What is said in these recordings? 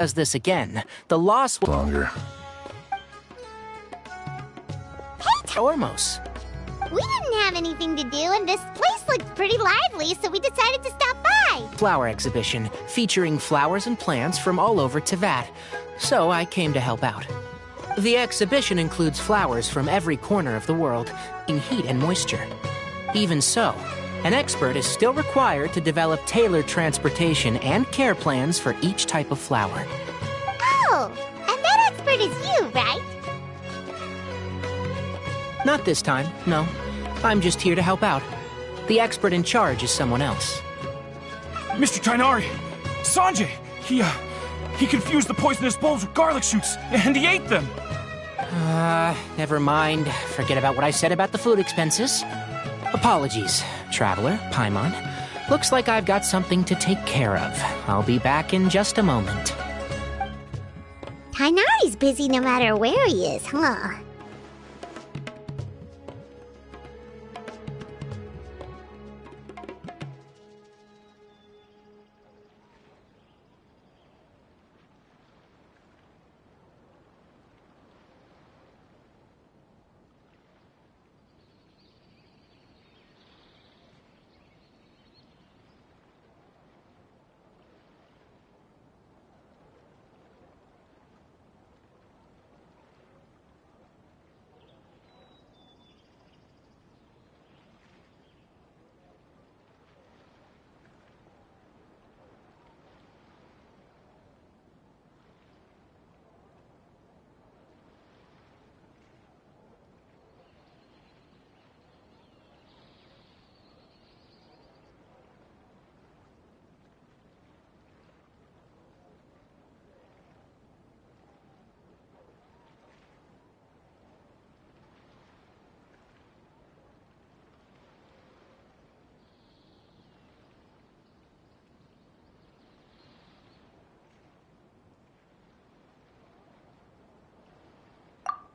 does this again, the loss will Longer. Ormos. We didn't have anything to do, and this place looked pretty lively, so we decided to stop by. Flower exhibition featuring flowers and plants from all over Teyvat, so I came to help out. The exhibition includes flowers from every corner of the world, in heat and moisture. Even so, an expert is still required to develop tailored transportation and care plans for each type of flower. Oh, and that expert is you, right? Not this time, no. I'm just here to help out. The expert in charge is someone else. Mr. Tainari! Sanjay! He confused the poisonous bulbs with garlic shoots, and he ate them! Never mind. Forget about what I said about the food expenses. Apologies, Traveler, Paimon. Looks like I've got something to take care of. I'll be back in just a moment. Tainari's busy no matter where he is, huh?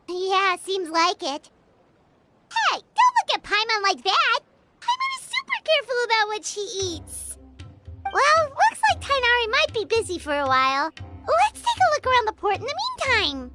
Yeah, seems like it. Hey, don't look at Paimon like that! Paimon is super careful about what she eats. Well, looks like Tainari might be busy for a while. Let's take a look around the port in the meantime.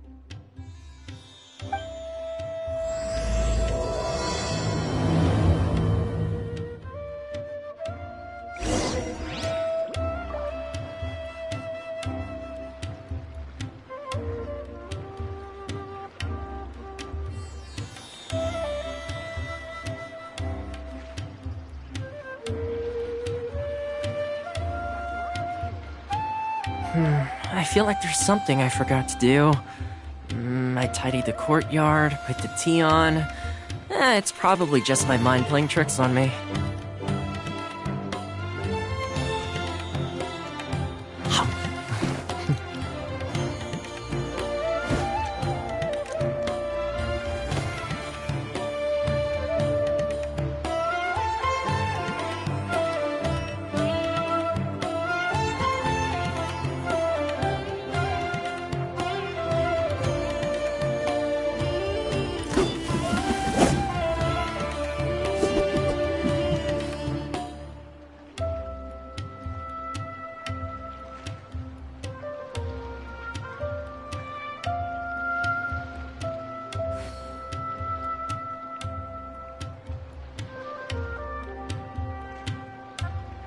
I feel like there's something I forgot to do. I tidied the courtyard, put the tea on. It's probably just my mind playing tricks on me.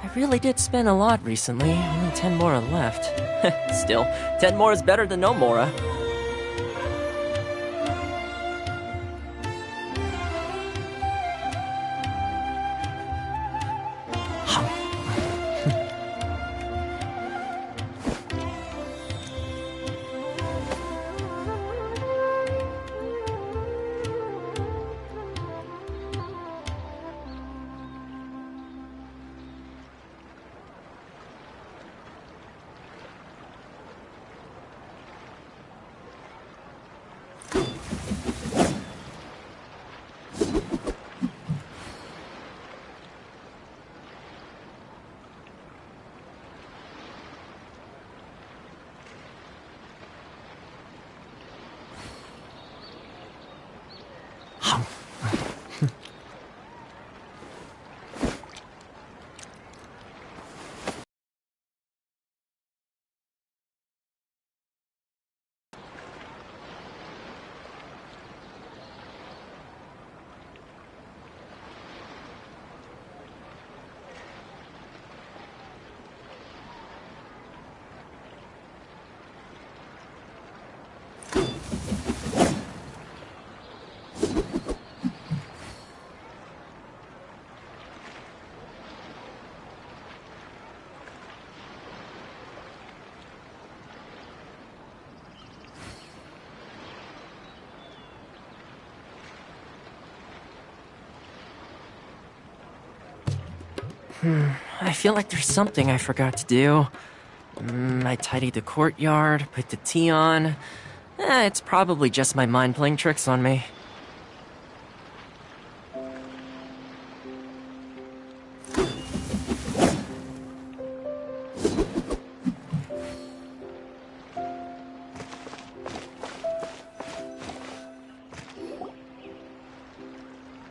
I really did spend a lot recently. Only 10 Mora left. Still, 10 more is better than no Mora. I feel like there's something I forgot to do. I tidied the courtyard, put the tea on. It's probably just my mind playing tricks on me.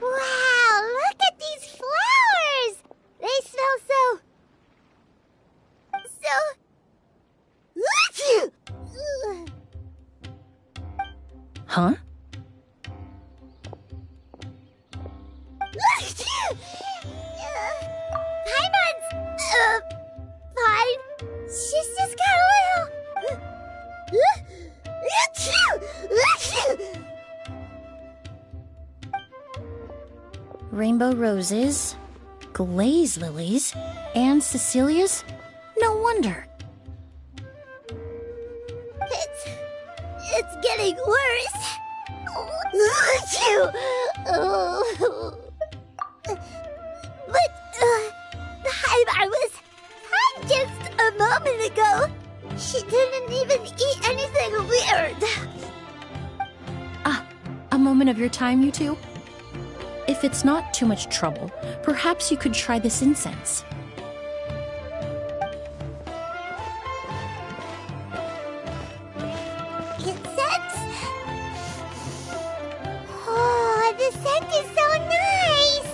Wow, look at these flowers! They smell so... Huh? Fine. She's just got a little... Rainbow roses, glaze lilies, and Cecilia's? No wonder. It's getting worse. But I was fine just a moment ago. She didn't even eat anything weird. A moment of your time, you two? If it's not too much trouble, perhaps you could try this incense. Incense? Oh, the scent is so nice!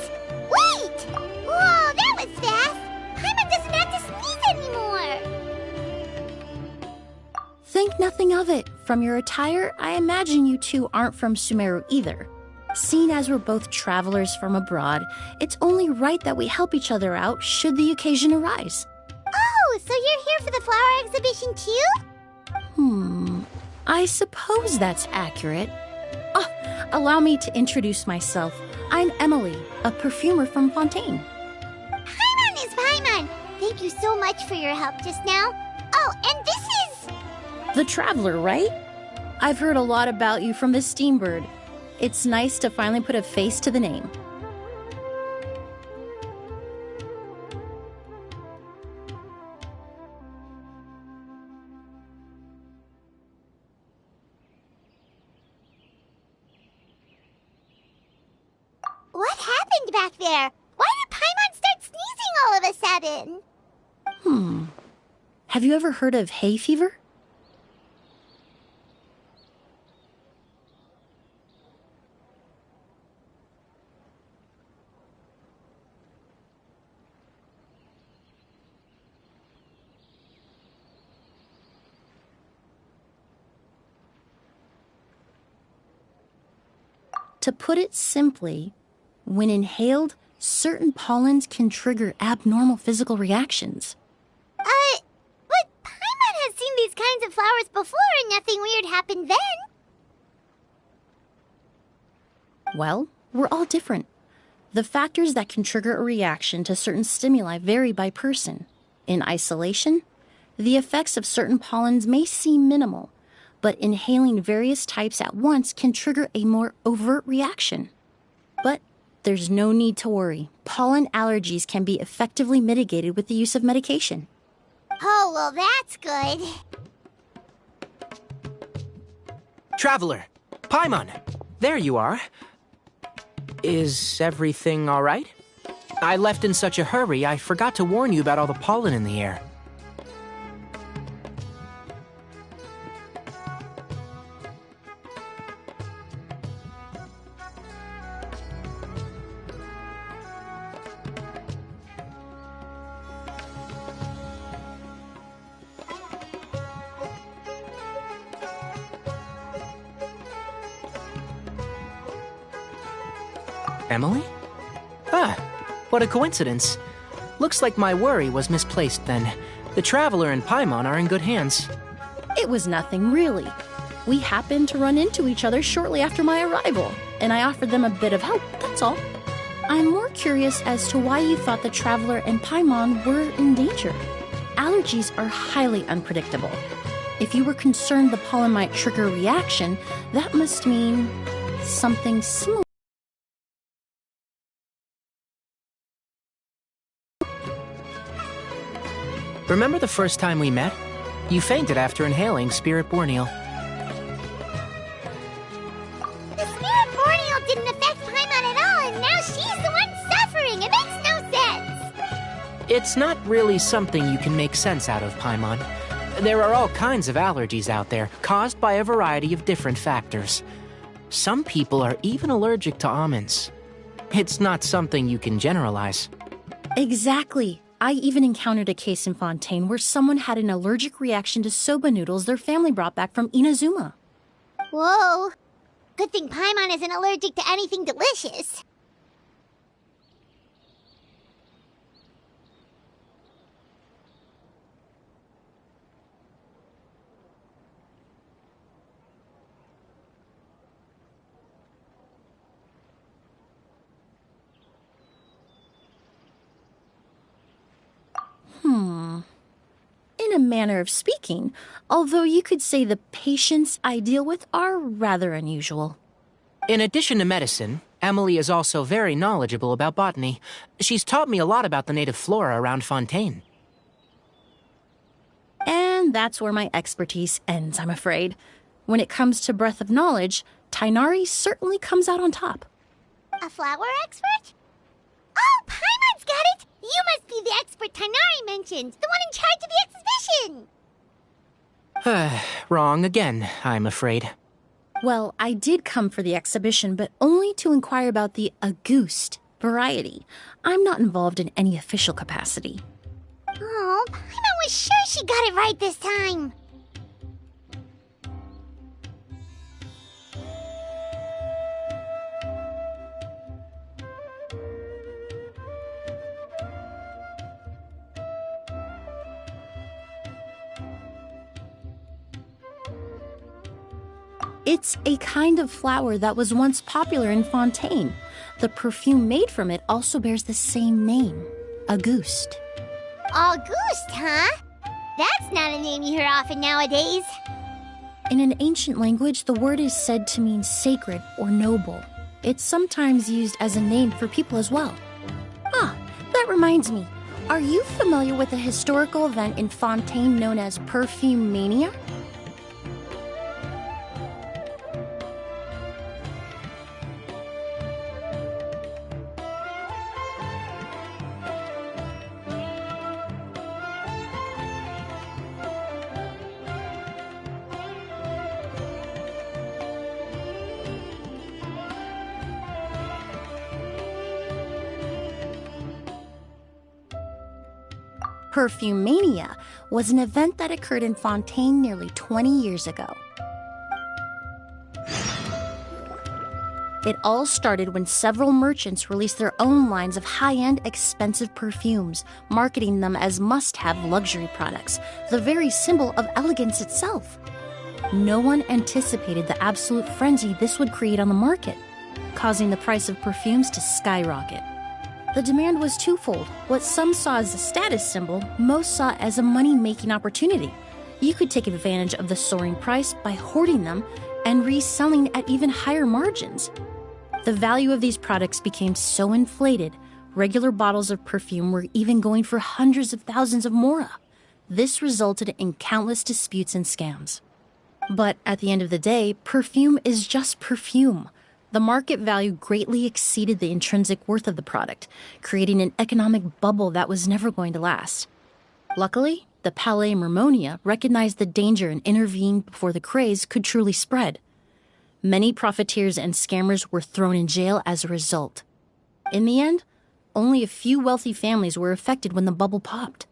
Wait! Whoa, that was fast! Paimon doesn't have to sneeze anymore! Think nothing of it. From your attire, I imagine you two aren't from Sumeru either. Seeing as we're both travelers from abroad, it's only right that we help each other out should the occasion arise. Oh, so you're here for the flower exhibition too? I suppose that's accurate. Allow me to introduce myself. I'm Emily, a perfumer from Fontaine. Paimon is Paimon! Thank you so much for your help just now. Oh, and this is... The Traveler, right? I've heard a lot about you from the Steambird. It's nice to finally put a face to the name. What happened back there? Why did Paimon start sneezing all of a sudden? Have you ever heard of hay fever? To put it simply, when inhaled, certain pollens can trigger abnormal physical reactions. But Paimon has seen these kinds of flowers before and nothing weird happened then. Well, we're all different. The factors that can trigger a reaction to certain stimuli vary by person. In isolation, the effects of certain pollens may seem minimal, but inhaling various types at once can trigger a more overt reaction. But there's no need to worry. Pollen allergies can be effectively mitigated with the use of medication. Oh, well, that's good. Traveler, Paimon, there you are. Is everything all right? I left in such a hurry, I forgot to warn you about all the pollen in the air. Emily? Ah, what a coincidence. Looks like my worry was misplaced then. The Traveler and Paimon are in good hands. It was nothing, really. We happened to run into each other shortly after my arrival, and I offered them a bit of help, that's all. I'm more curious as to why you thought the Traveler and Paimon were in danger. Allergies are highly unpredictable. If you were concerned the pollen might trigger a reaction, that must mean something similar. Remember the first time we met? You fainted after inhaling Spirit Borneal. The Spirit Borneal didn't affect Paimon at all, and now she's the one suffering. It makes no sense. It's not really something you can make sense out of, Paimon. There are all kinds of allergies out there, caused by a variety of different factors. Some people are even allergic to almonds. It's not something you can generalize. Exactly. I even encountered a case in Fontaine where someone had an allergic reaction to soba noodles their family brought back from Inazuma. Whoa. Good thing Paimon isn't allergic to anything delicious. In a manner of speaking, although you could say the patients I deal with are rather unusual. In addition to medicine, Emily is also very knowledgeable about botany. She's taught me a lot about the native flora around Fontaine. And that's where my expertise ends, I'm afraid. When it comes to breadth of knowledge, Tainari certainly comes out on top. A flower expert? Oh, Paimon's got it! You must be the expert Tainari mentioned, the one in charge of the exhibition! Wrong again, I'm afraid. Well, I did come for the exhibition, but only to inquire about the Auguste variety. I'm not involved in any official capacity. Oh, Paimon was sure she got it right this time. It's a kind of flower that was once popular in Fontaine. The perfume made from it also bears the same name, Auguste. Auguste, huh? That's not a name you hear often nowadays. In an ancient language, the word is said to mean sacred or noble. It's sometimes used as a name for people as well. Ah, that reminds me. Are you familiar with a historical event in Fontaine known as Perfume Mania? Perfume Mania was an event that occurred in Fontaine nearly 20 years ago. It all started when several merchants released their own lines of high-end, expensive perfumes, marketing them as must-have luxury products, the very symbol of elegance itself. No one anticipated the absolute frenzy this would create on the market, causing the price of perfumes to skyrocket. The demand was twofold. What some saw as a status symbol, most saw as a money-making opportunity. You could take advantage of the soaring price by hoarding them and reselling at even higher margins. The value of these products became so inflated, regular bottles of perfume were even going for hundreds of thousands of mora. This resulted in countless disputes and scams. But at the end of the day, perfume is just perfume. The market value greatly exceeded the intrinsic worth of the product, creating an economic bubble that was never going to last. Luckily, the Palais Mermonia recognized the danger and intervened before the craze could truly spread. Many profiteers and scammers were thrown in jail as a result. In the end, only a few wealthy families were affected when the bubble popped.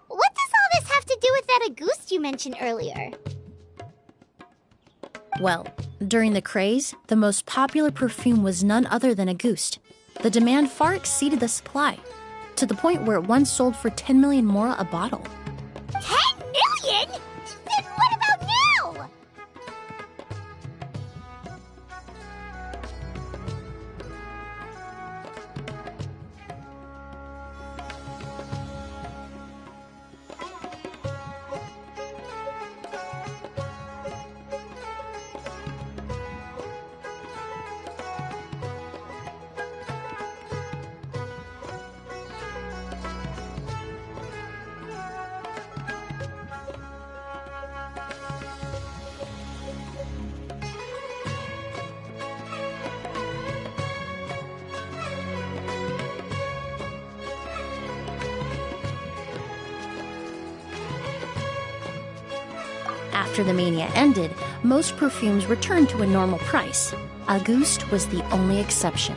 What does all this have to do with that Auguste you mentioned earlier? Well, during the craze, the most popular perfume was none other than Auguste. The demand far exceeded the supply, to the point where it once sold for 10 million mora a bottle. 10 million? Then what about now? After the mania ended, most perfumes returned to a normal price. Auguste was the only exception.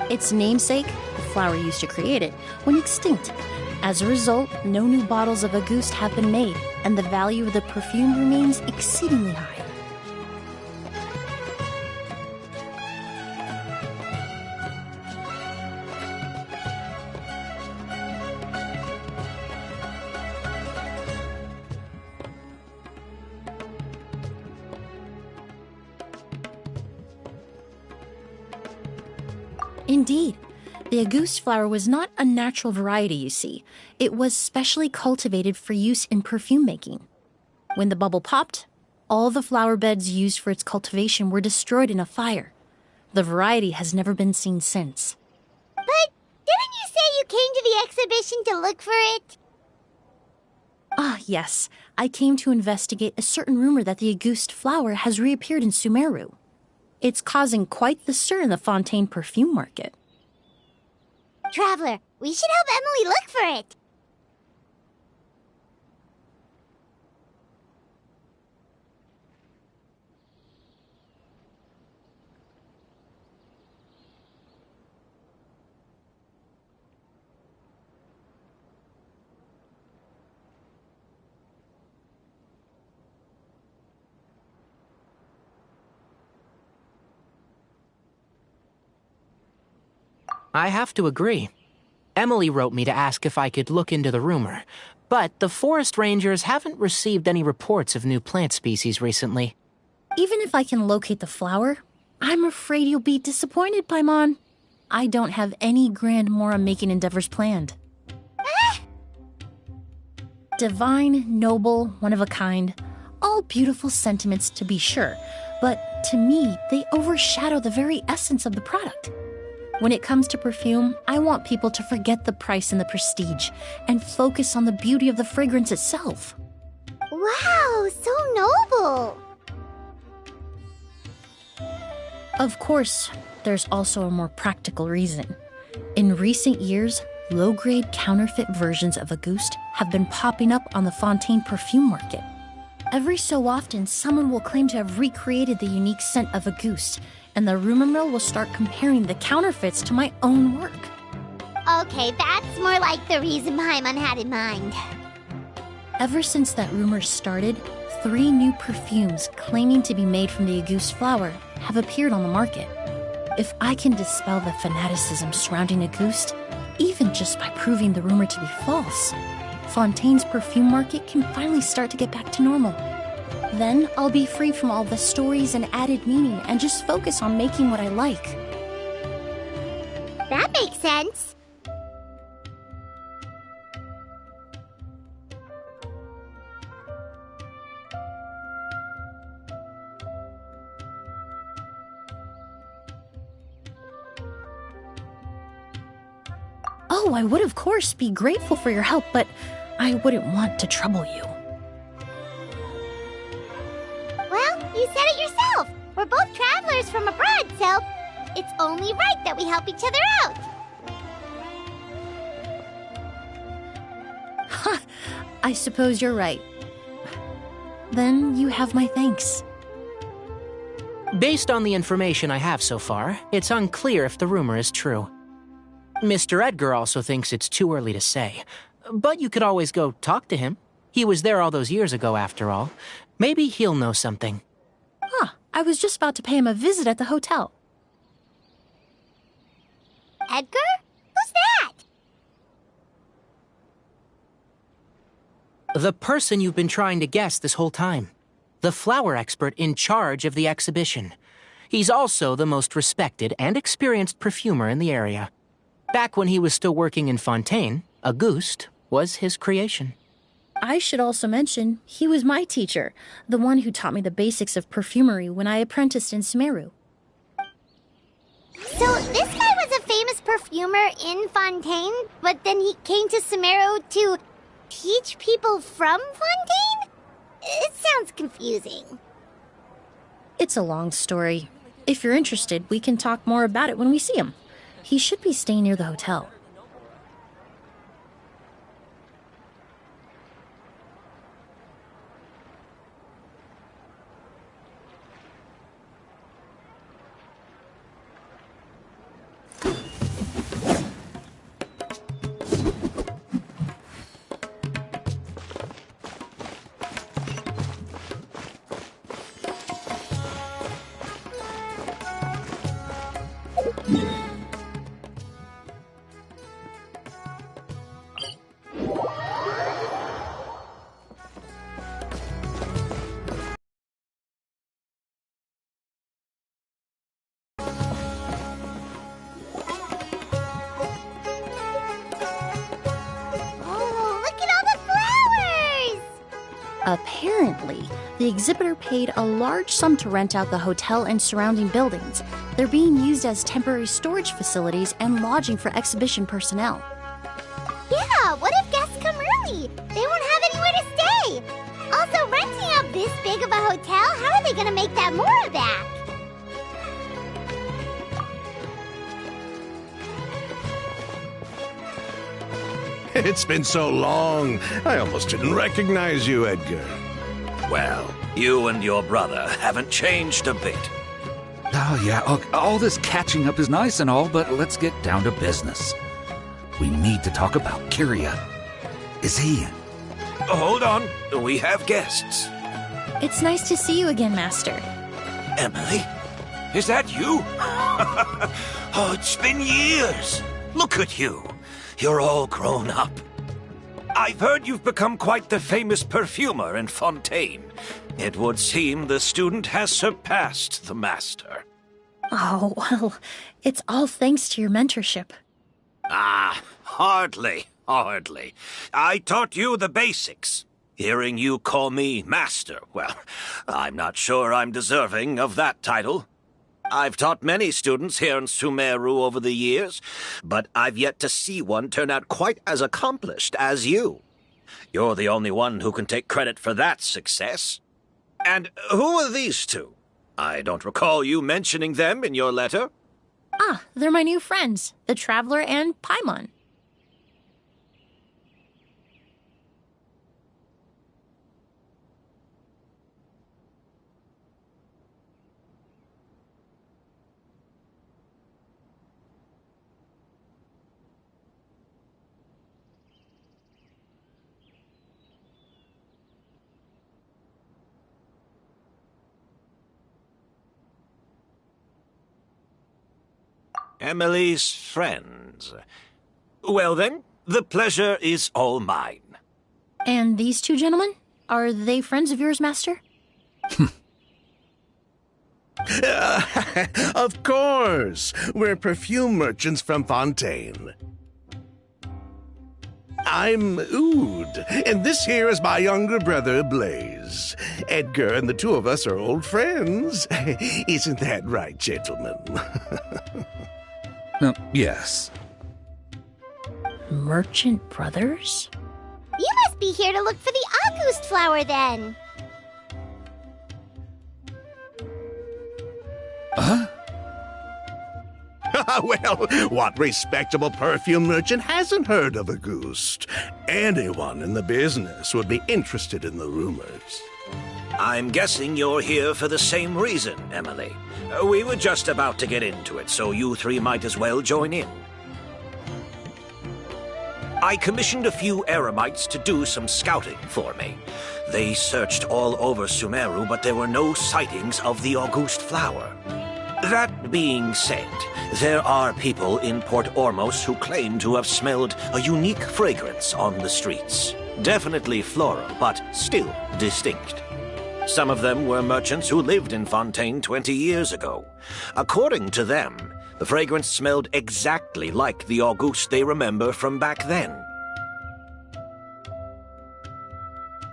Its namesake, the flower used to create it, went extinct. As a result, no new bottles of Auguste have been made, and the value of the perfume remains exceedingly high. Indeed. The Auguste flower was not a natural variety, you see. It was specially cultivated for use in perfume making. When the bubble popped, all the flower beds used for its cultivation were destroyed in a fire. The variety has never been seen since. But didn't you say you came to the exhibition to look for it? Ah, yes. I came to investigate a certain rumor that the Auguste flower has reappeared in Sumeru. It's causing quite the stir in the Fontaine perfume market. Traveler, we should help Emily look for it. I have to agree. Emily wrote me to ask if I could look into the rumor, but the forest rangers haven't received any reports of new plant species recently. Even if I can locate the flower, I'm afraid you'll be disappointed, Paimon. I don't have any grand Mora-making endeavors planned. Divine, noble, one of a kind, all beautiful sentiments to be sure, but to me, they overshadow the very essence of the product. When it comes to perfume, I want people to forget the price and the prestige and focus on the beauty of the fragrance itself. Wow, so noble. Of course, there's also a more practical reason. In recent years, low-grade counterfeit versions of Auguste have been popping up on the Fontaine perfume market. Every so often, someone will claim to have recreated the unique scent of Auguste, and the rumor mill will start comparing the counterfeits to my own work. Okay, that's more like the reason Paimon had in mind. Ever since that rumor started, 3 new perfumes claiming to be made from the Auguste flower have appeared on the market. If I can dispel the fanaticism surrounding Auguste, even just by proving the rumor to be false, Fontaine's perfume market can finally start to get back to normal. Then I'll be free from all the stories and added meaning and just focus on making what I like. That makes sense. Oh, I would of course be grateful for your help, but I wouldn't want to trouble you. Well, you said it yourself. We're both travelers from abroad, so it's only right that we help each other out. Ha! I suppose you're right. Then you have my thanks. Based on the information I have so far, it's unclear if the rumor is true. Mr. Edgar also thinks it's too early to say, but you could always go talk to him. He was there all those years ago, after all. Maybe he'll know something. I was just about to pay him a visit at the hotel. Edgar? Who's that? The person you've been trying to guess this whole time. The flower expert in charge of the exhibition. He's also the most respected and experienced perfumer in the area. Back when he was still working in Fontaine, Auguste was his creation. I should also mention, he was my teacher, the one who taught me the basics of perfumery when I apprenticed in Sumeru. So this guy was a famous perfumer in Fontaine, but then he came to Sumeru to teach people from Fontaine? It sounds confusing. It's a long story. If you're interested, we can talk more about it when we see him. He should be staying near the hotel. Apparently, the exhibitor paid a large sum to rent out the hotel and surrounding buildings. They're being used as temporary storage facilities and lodging for exhibition personnel. Yeah, what if guests come early? They won't have anywhere to stay. Also, renting out this big of a hotel, how are they going to make that more back? It's been so long, I almost didn't recognize you, Edgar. Well, you and your brother haven't changed a bit. Oh, yeah, all this catching up is nice and all, but let's get down to business. We need to talk about Kiria. Is he... Hold on, we have guests. It's nice to see you again, Master. Emily? Is that you? Oh, it's been years. Look at you. You're all grown up. I've heard you've become quite the famous perfumer in Fontaine. It would seem the student has surpassed the master. Oh, well, it's all thanks to your mentorship. Ah, hardly. I taught you the basics. Hearing you call me master, well, I'm not sure I'm deserving of that title. I've taught many students here in Sumeru over the years, but I've yet to see one turn out quite as accomplished as you. You're the only one who can take credit for that success. And who are these two? I don't recall you mentioning them in your letter. Ah, they're my new friends, the Traveler and Paimon. Emily's friends. Well then, the pleasure is all mine. And these two gentlemen? Are they friends of yours, Master? Of course! We're perfume merchants from Fontaine. I'm Oud, and this here is my younger brother, Blaze. Edgar and the two of us are old friends. Isn't that right, gentlemen? Yes. Merchant brothers? You must be here to look for the August flower, then. Huh? Well, what respectable perfume merchant hasn't heard of Auguste? Anyone in the business would be interested in the rumors. I'm guessing you're here for the same reason, Emily. We were just about to get into it, so you three might as well join in. I commissioned a few eremites to do some scouting for me. They searched all over Sumeru, but there were no sightings of the August flower. That being said, there are people in Port Ormos who claim to have smelled a unique fragrance on the streets. Definitely floral, but still distinct. Some of them were merchants who lived in Fontaine 20 years ago. According to them, the fragrance smelled exactly like the August they remember from back then.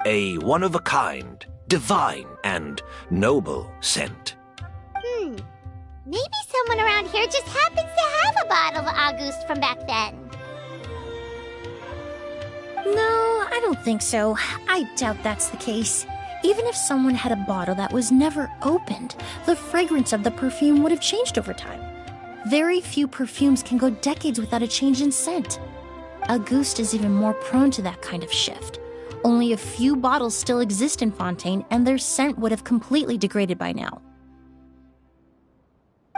A one-of-a-kind, divine, and noble scent. Maybe someone around here just happens to have a bottle of August from back then. No, I don't think so. I doubt that's the case. Even if someone had a bottle that was never opened, the fragrance of the perfume would have changed over time. Very few perfumes can go decades without a change in scent. Auguste is even more prone to that kind of shift. Only a few bottles still exist in Fontaine, and their scent would have completely degraded by now.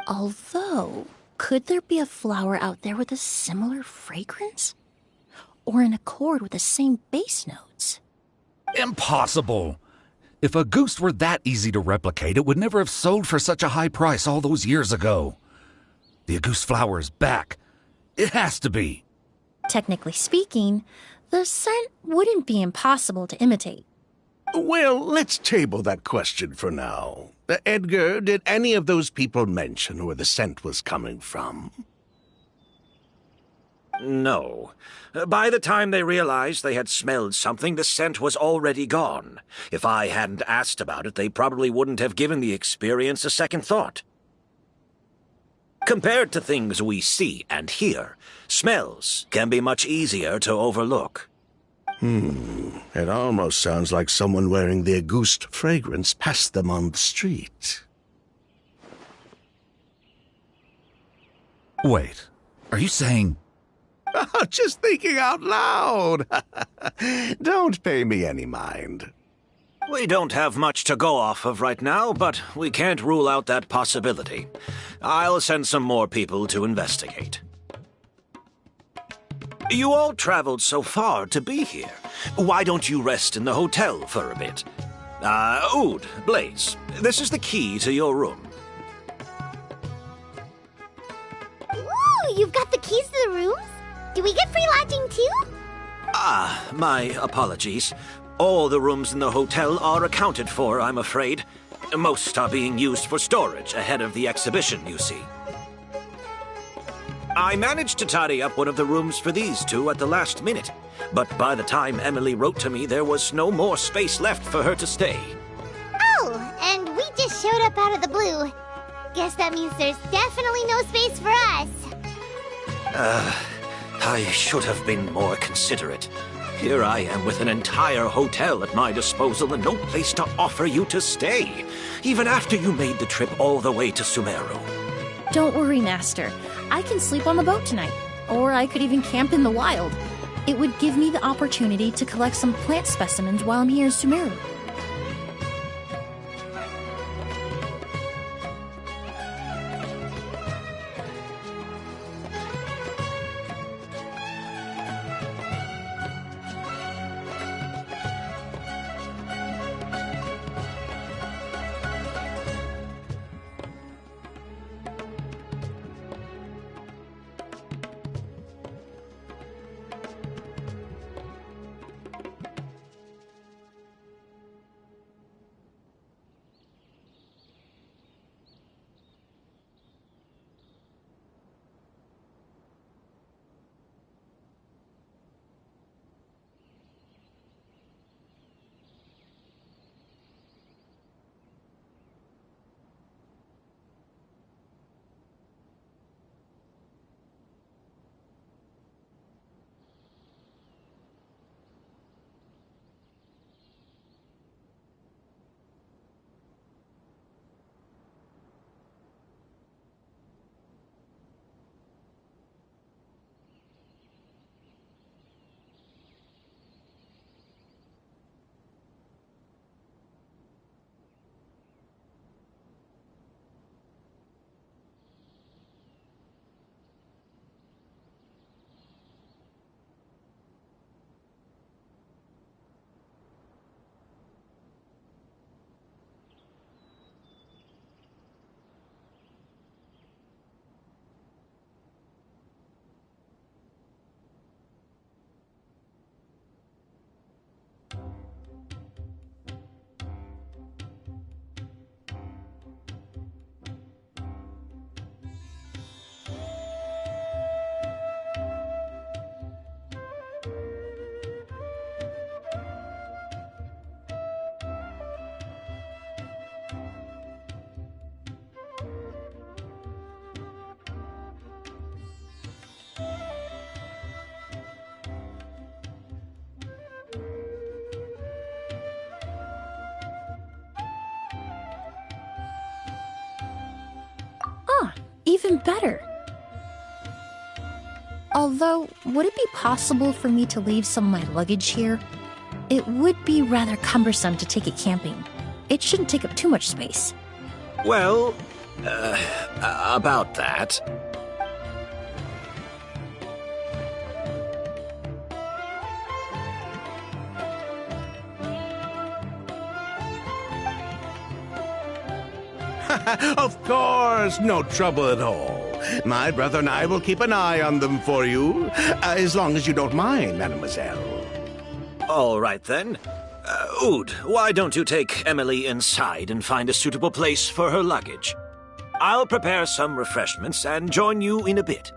Although, could there be a flower out there with a similar fragrance? Or in accord with the same base notes? Impossible! If Auguste were that easy to replicate, it would never have sold for such a high price all those years ago. The Auguste flower is back. It has to be. Technically speaking, the scent wouldn't be impossible to imitate. Well, let's table that question for now. Edgar, did any of those people mention where the scent was coming from? No. By the time they realized they had smelled something, the scent was already gone. If I hadn't asked about it, they probably wouldn't have given the experience a second thought. Compared to things we see and hear, smells can be much easier to overlook. It almost sounds like someone wearing the Auguste fragrance passed them on the street. Wait, are you saying... Just thinking out loud. Don't pay me any mind. We don't have much to go off of right now, but we can't rule out that possibility. I'll send some more people to investigate. You all traveled so far to be here. Why don't you rest in the hotel for a bit? Oud, Blaze, this is the key to your room. Ooh, you've got the keys to the rooms? Do we get free lodging too? My apologies. All the rooms in the hotel are accounted for, I'm afraid. Most are being used for storage ahead of the exhibition, you see. I managed to tidy up one of the rooms for these two at the last minute, but by the time Emily wrote to me, there was no more space left for her to stay. Oh, and we just showed up out of the blue. Guess that means there's definitely no space for us. I should have been more considerate. Here I am with an entire hotel at my disposal and no place to offer you to stay, even after you made the trip all the way to Sumeru. Don't worry, Master. I can sleep on the boat tonight, or I could even camp in the wild. It would give me the opportunity to collect some plant specimens while I'm here in Sumeru. even better. Although, would it be possible for me to leave some of my luggage here? It would be rather cumbersome to take it camping. It shouldn't take up too much space. Well, about that. Of course, no trouble at all. My brother and I will keep an eye on them for you, as long as you don't mind, mademoiselle. All right, then. Ood, why don't you take Emily inside and find a suitable place for her luggage? I'll prepare some refreshments and join you in a bit.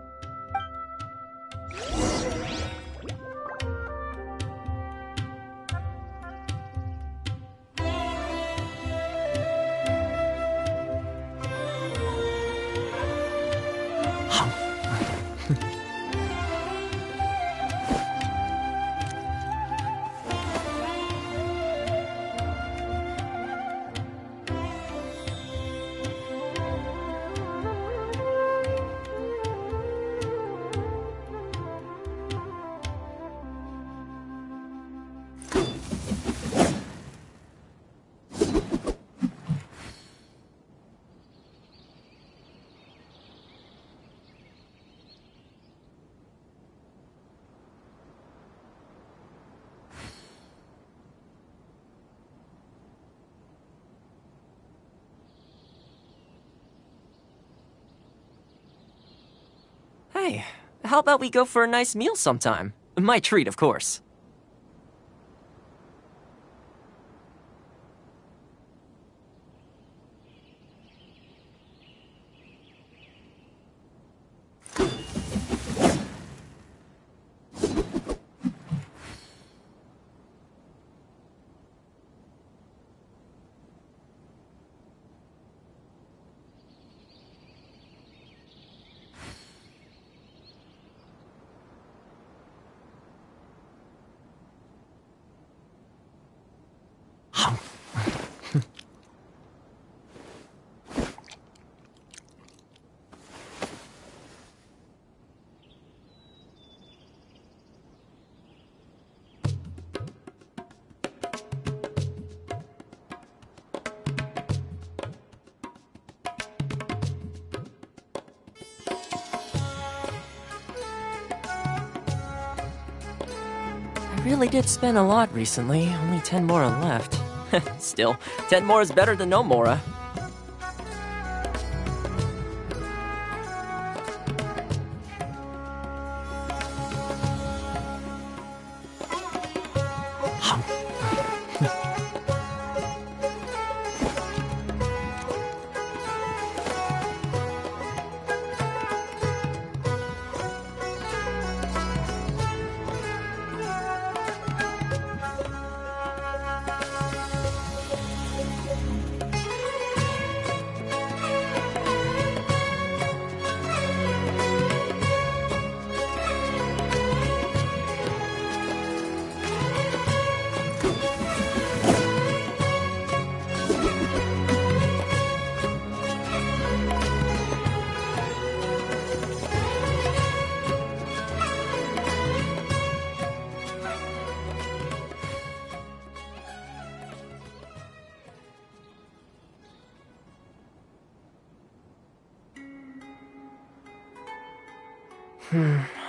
Hey, how about we go for a nice meal sometime? My treat, of course. I really did spend a lot recently, only 10 more are left. Still, 10 more is better than no more.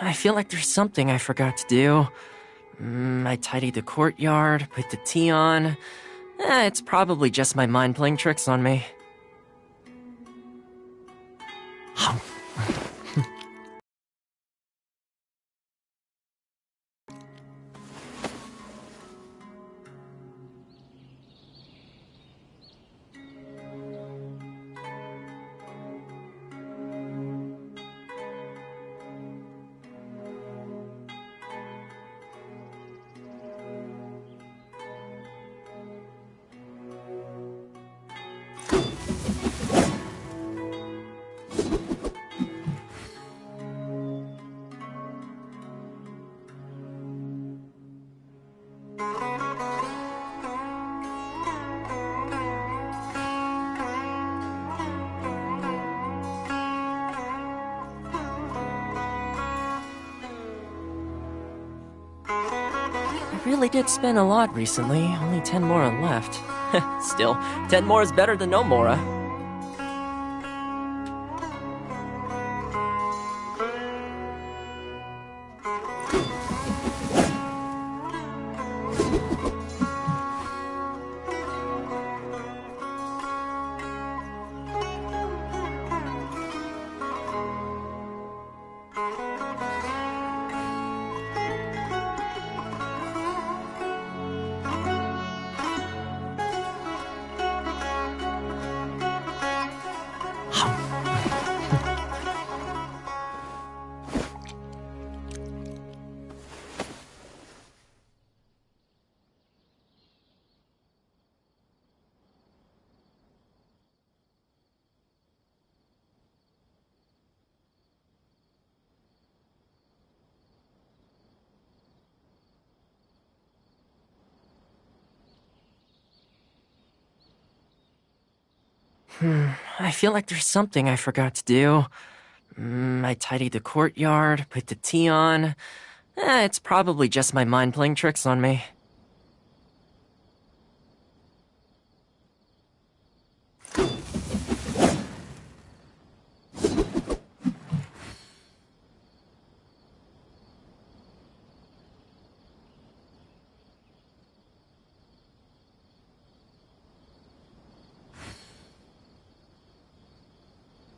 I feel like there's something I forgot to do. I tidied the courtyard, put the tea on. It's probably just my mind playing tricks on me. I really did spend a lot recently, only 10 more are left. Still, 10 more is better than no more. I feel like there's something I forgot to do. I tidied the courtyard, put the tea on. It's probably just my mind playing tricks on me.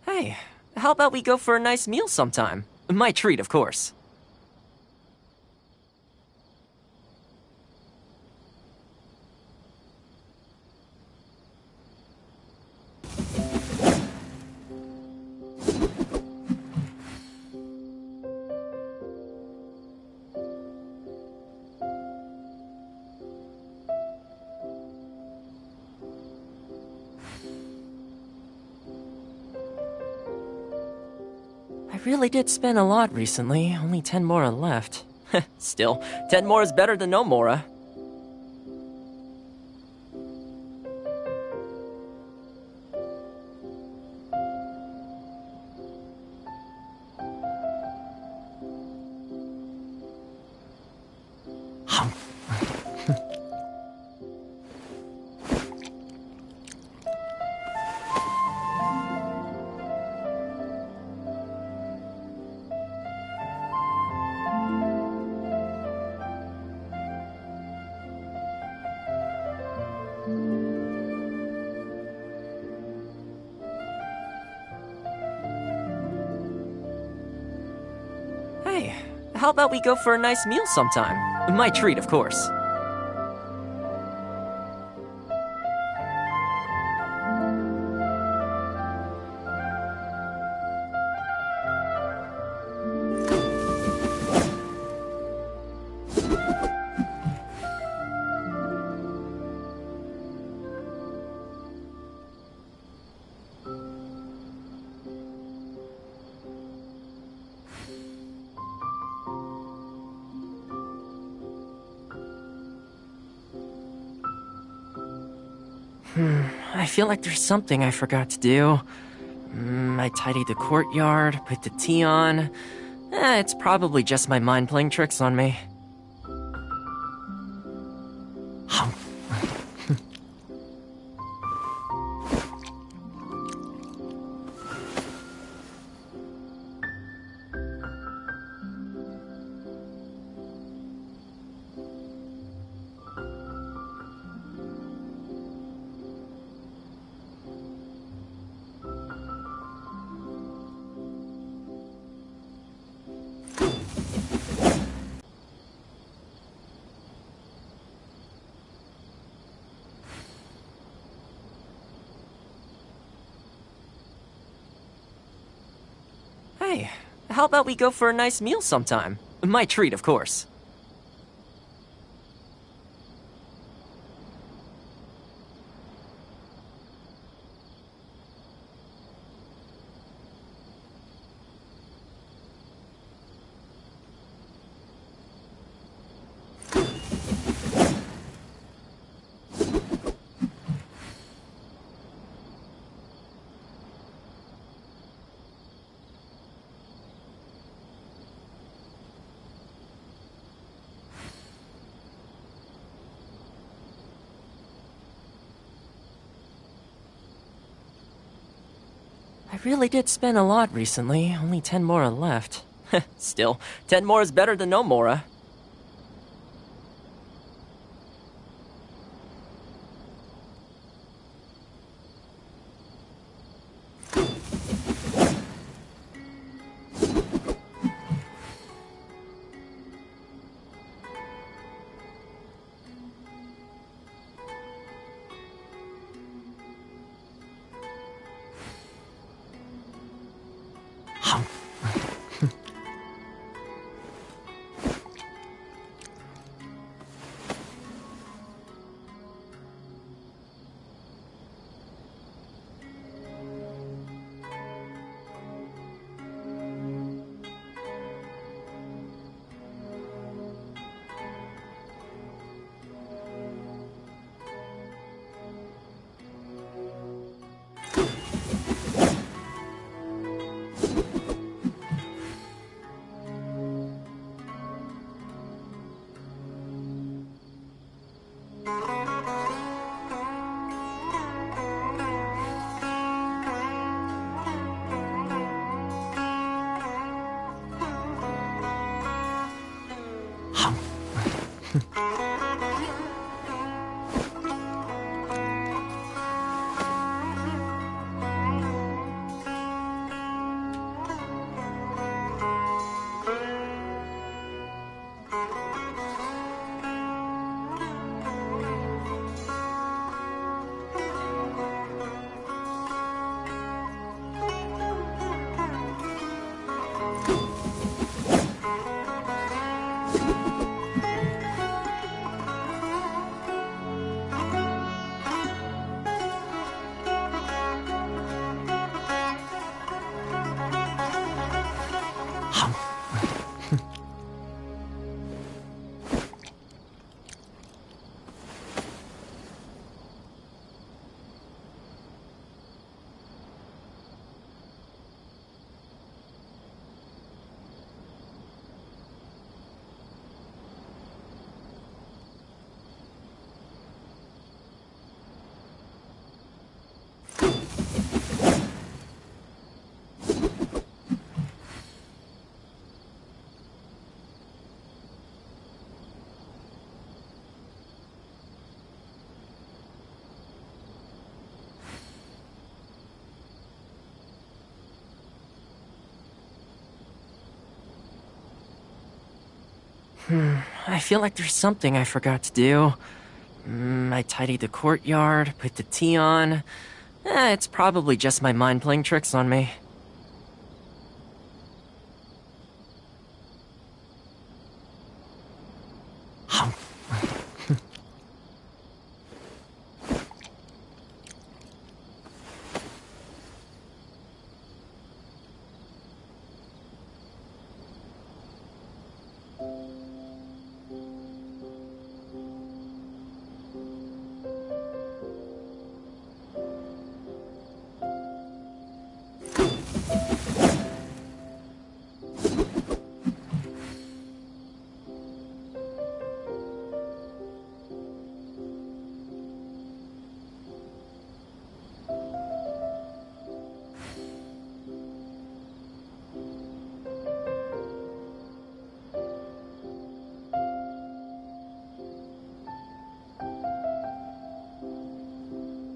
Hey, how about we go for a nice meal sometime? My treat, of course. I really did spend a lot recently, only 10 more are left. Still, 10 more is better than no more. Hey, how about we go for a nice meal sometime? My treat, of course. I feel like there's something I forgot to do. I tidied the courtyard, put the tea on. It's probably just my mind playing tricks on me. Hey, how about we go for a nice meal sometime? My treat, of course. really did spend a lot recently. Only 10 mora left. Still, 10 more is better than no mora. I feel like there's something I forgot to do. I tidied the courtyard, put the tea on. It's probably just my mind playing tricks on me.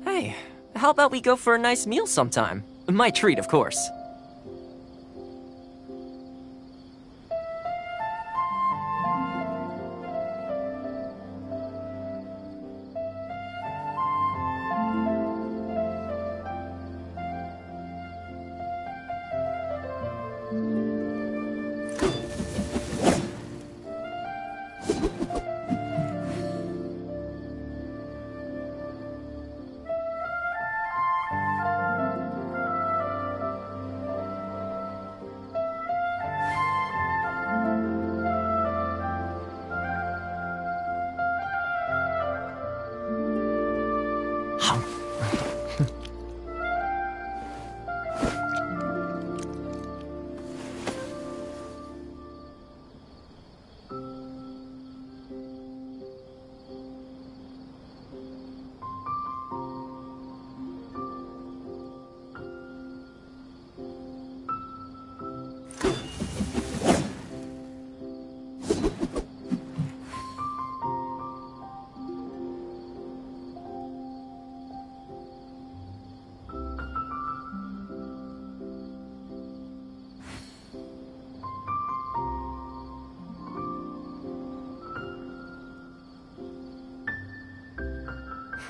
Hey, how about we go for a nice meal sometime? My treat, of course.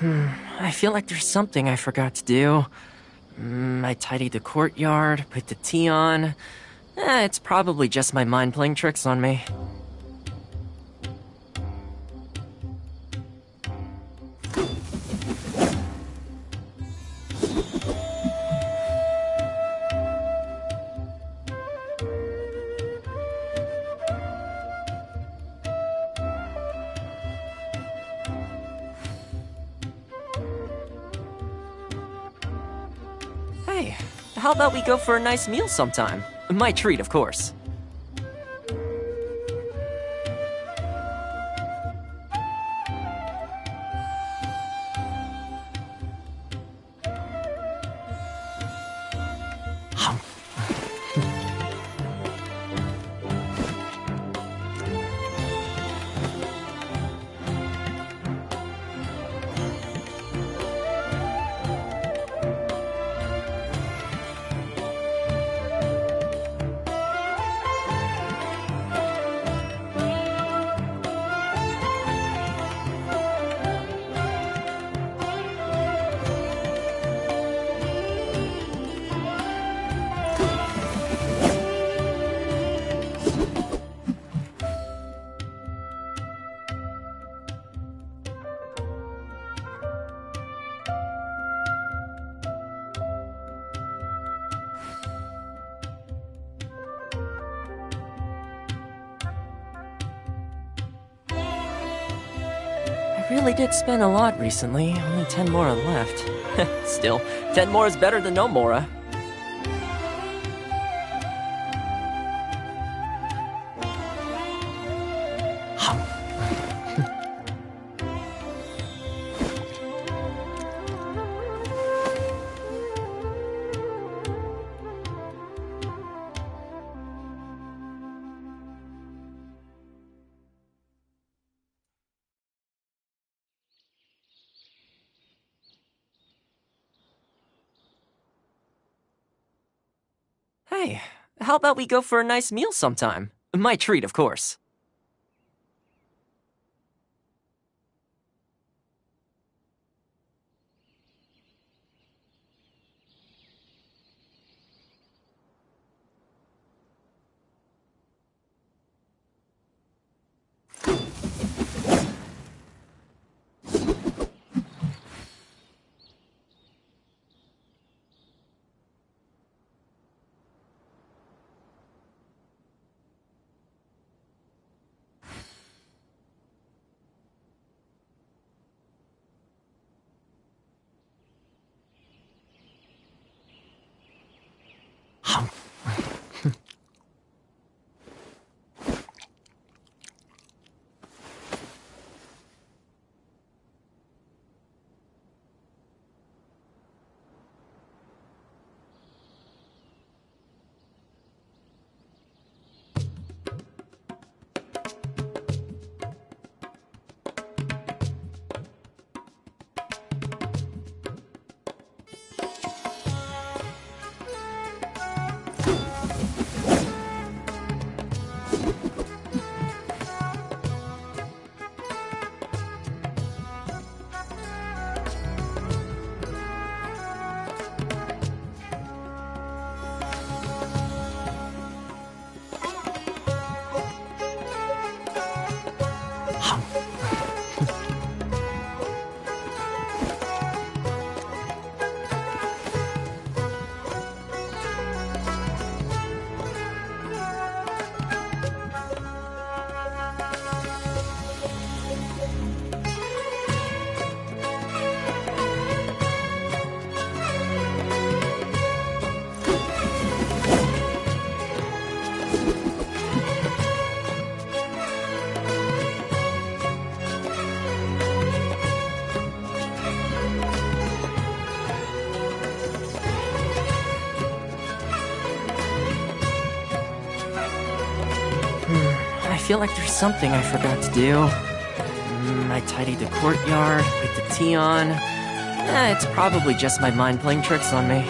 I feel like there's something I forgot to do. I tidied the courtyard, put the tea on. It's probably just my mind playing tricks on me. Hey, how about we go for a nice meal sometime? My treat, of course. I really did spend a lot recently, only 10 more left. Still, 10 more is better than no more. Hey, how about we go for a nice meal sometime? My treat, of course. I feel like there's something I forgot to do. I tidied the courtyard, put the tea on. It's probably just my mind playing tricks on me.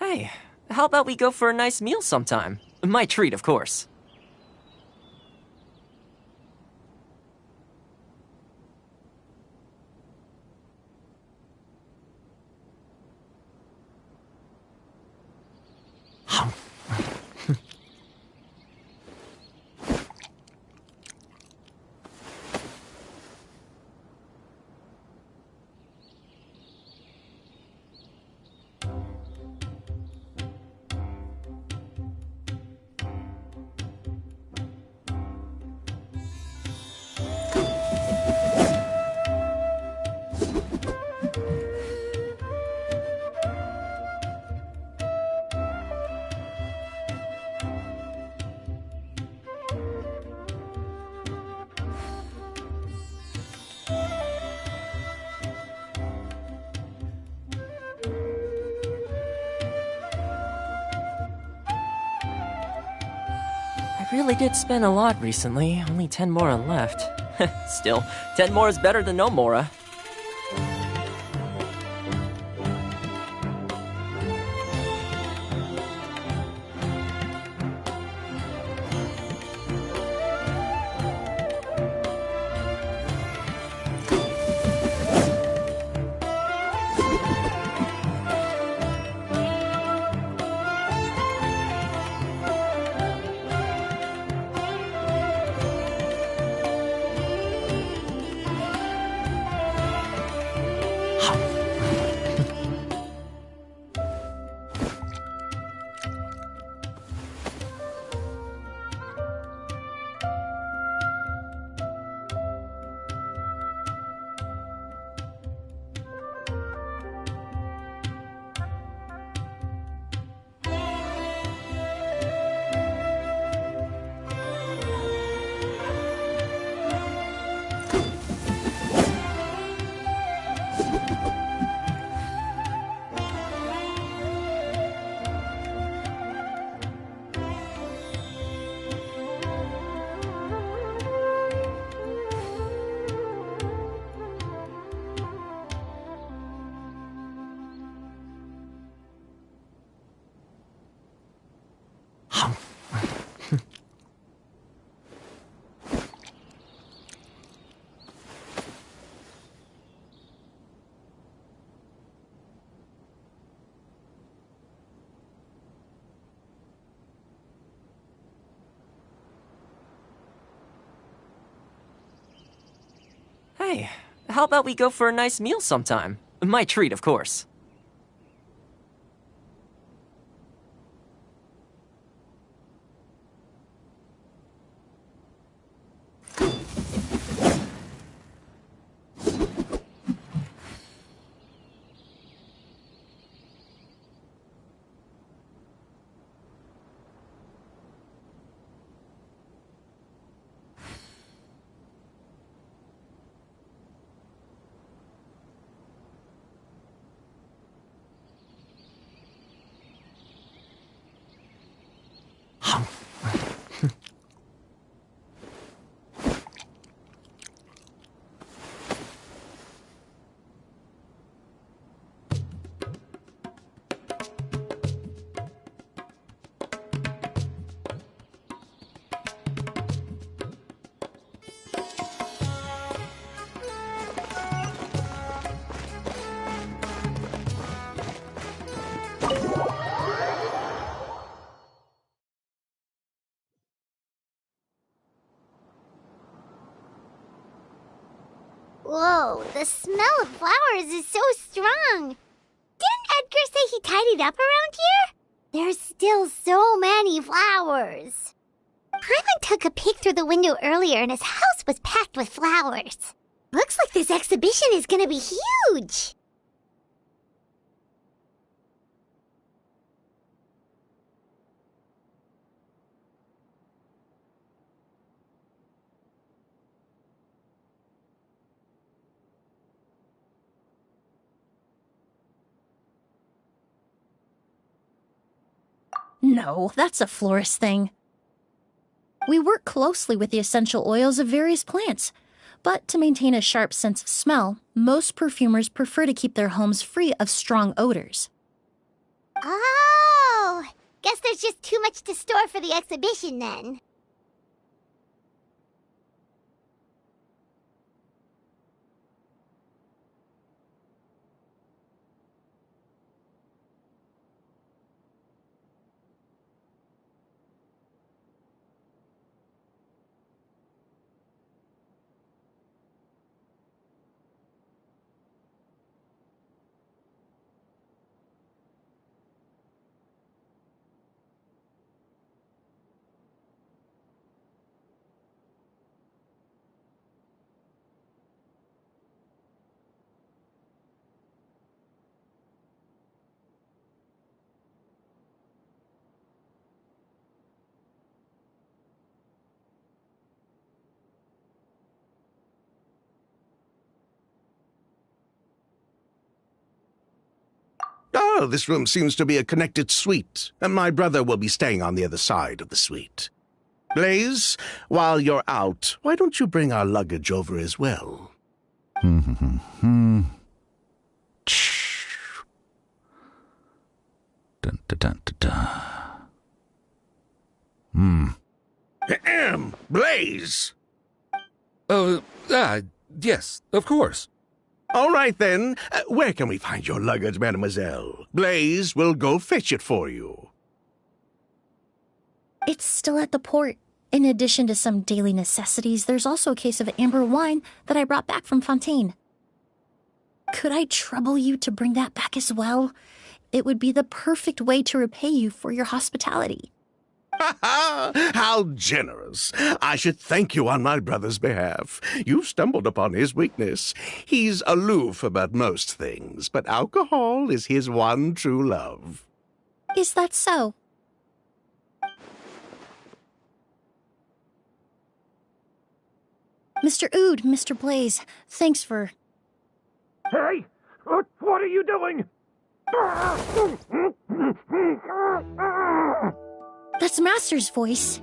Hey, how about we go for a nice meal sometime? My treat, of course. I really did spend a lot recently. Only 10 more are left. Still, 10 more is better than no Mora. Hey, how about we go for a nice meal sometime? My treat, of course. Whoa, the smell of flowers is so strong. Didn't Edgar say he tidied up around here? There's still so many flowers. Paimon took a peek through the window earlier and his house was packed with flowers. Looks like this exhibition is gonna be huge. No, that's a florist thing. We work closely with the essential oils of various plants, but to maintain a sharp sense of smell, most perfumers prefer to keep their homes free of strong odors. Oh, guess there's just too much to store for the exhibition then. Oh, this room seems to be a connected suite, and my brother will be staying on the other side of the suite. Blaze, while you're out, why don't you bring our luggage over as well? Dun, dun, dun, dun, dun. Ahem, Blaze! Yes, of course. All right, then. Where can we find your luggage, mademoiselle? Blaze will go fetch it for you. It's still at the port. In addition to some daily necessities, there's also a case of amber wine that I brought back from Fontaine. Could I trouble you to bring that back as well? It would be the perfect way to repay you for your hospitality. How generous. I should thank you on my brother's behalf. You've stumbled upon his weakness. He's aloof about most things, but alcohol is his one true love. Is that so? Mr. Ood, Mr. Blaze, thanks for... Hey! What are you doing? That's Master's voice.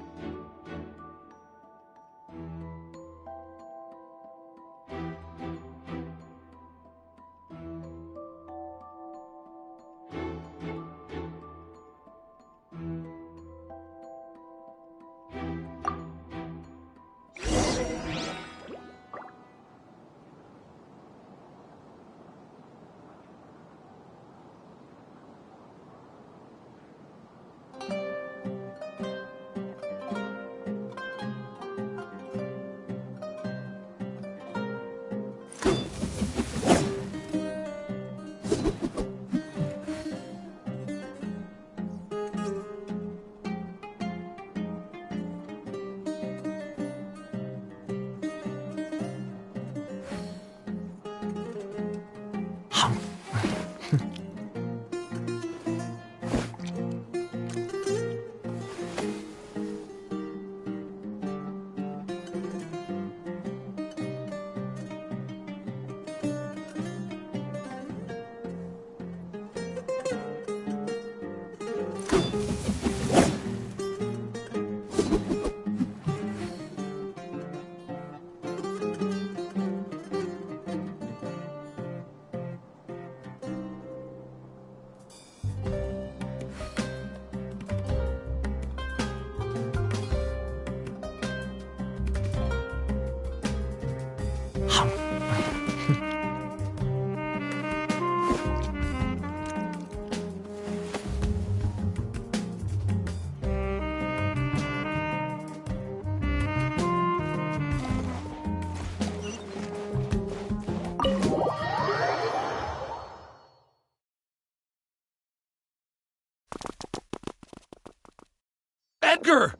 Edgar!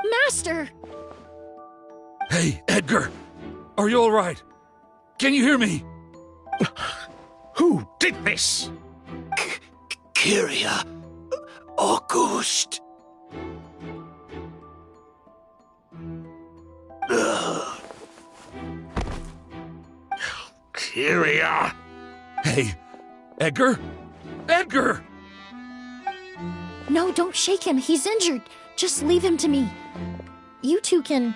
Master! Hey, Edgar! Are you all right? Can you hear me? Who did this? Kyria. August. Kyria. Hey, Edgar? Edgar! No, don't shake him. He's injured. Just leave him to me. You two can...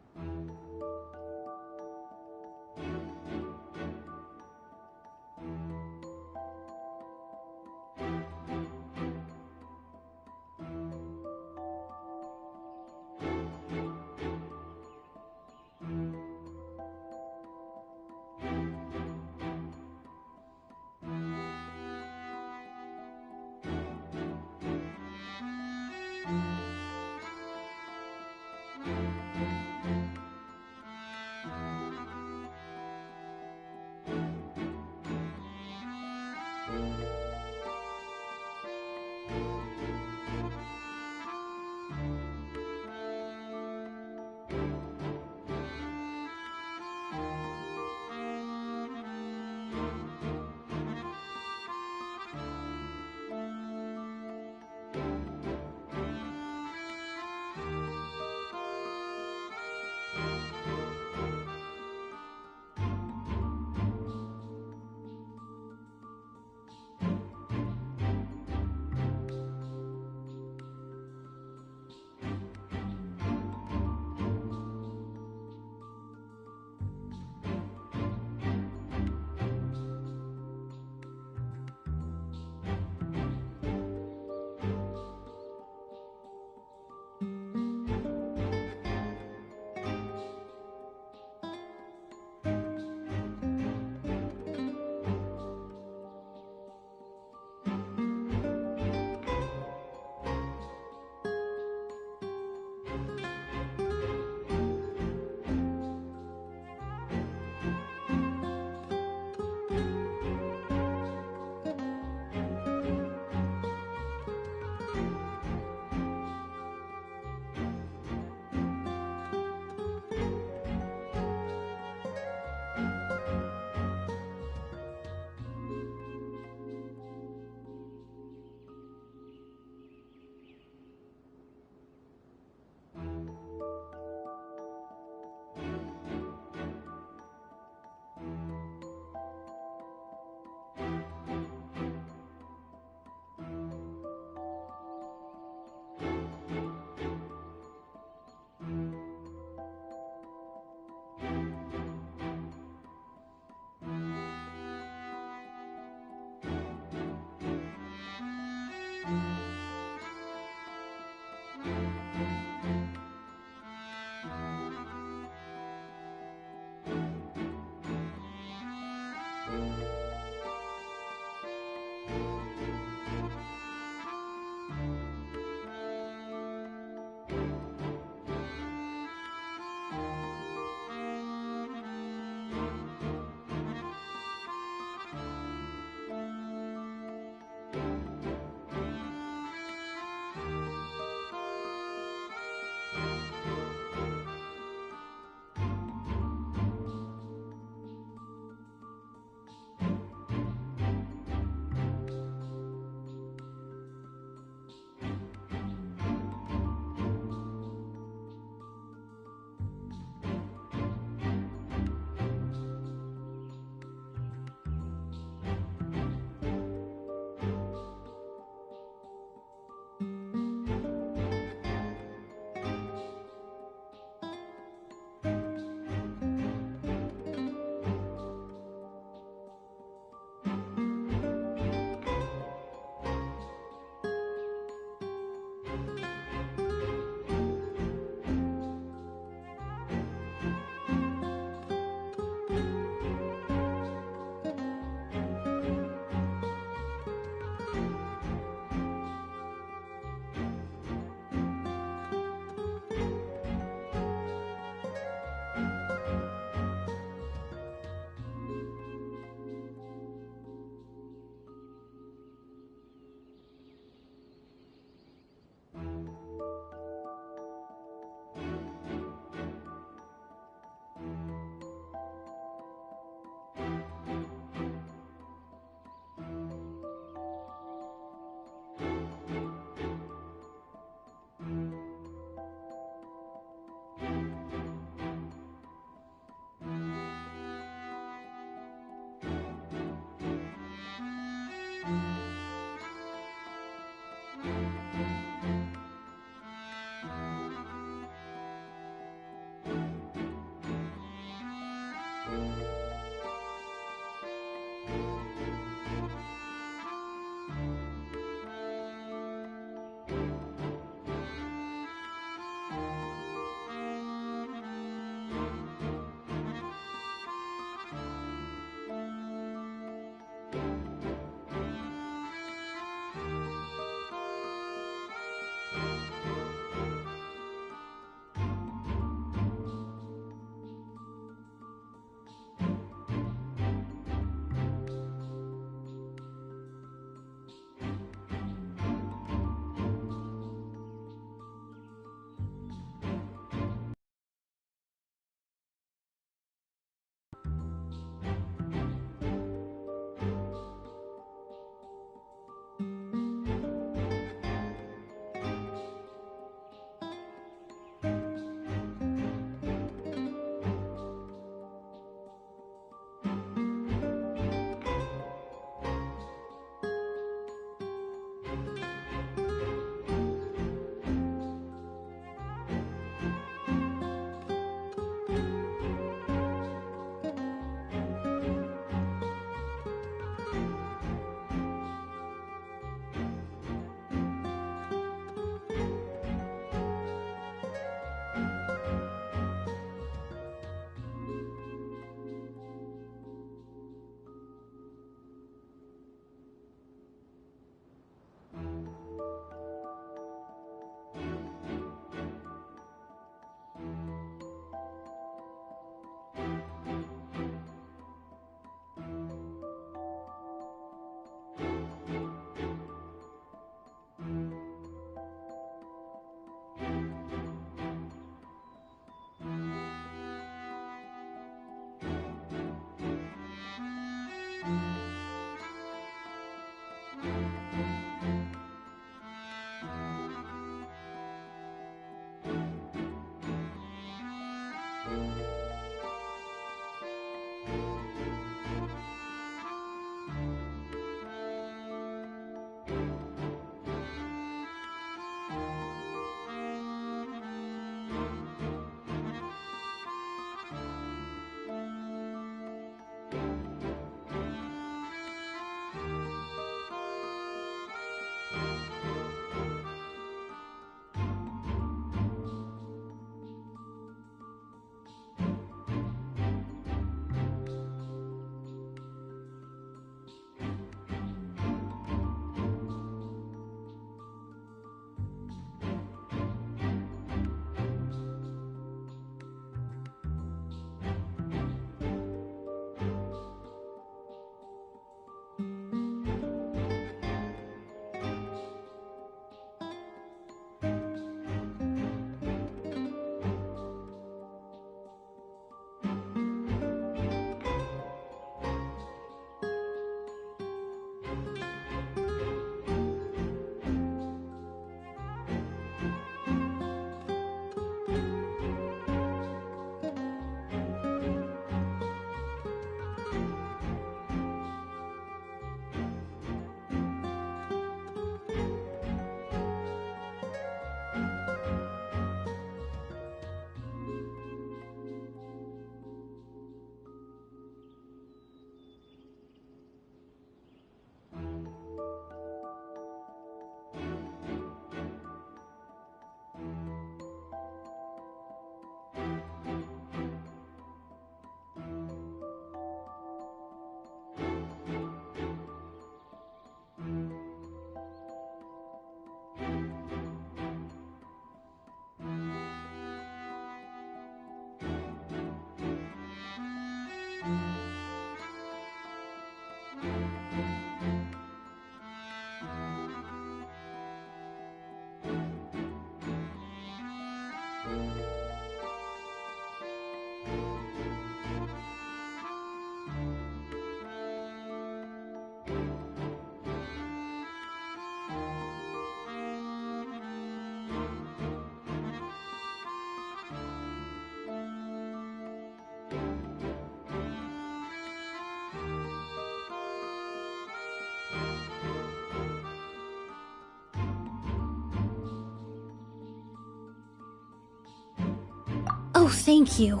Oh, thank you.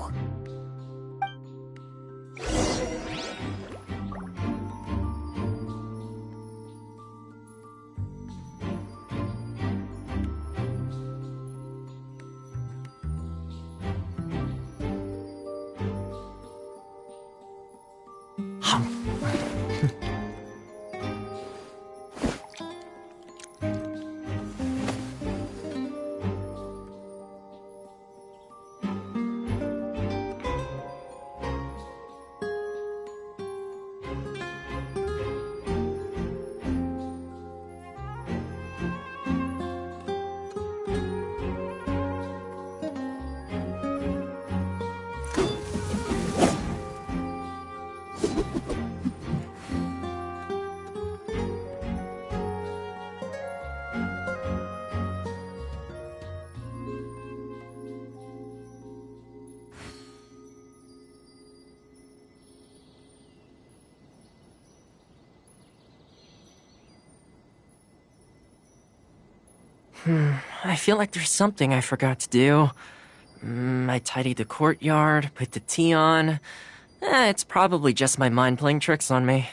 I feel like there's something I forgot to do. I tidied the courtyard, put the tea on. It's probably just my mind playing tricks on me.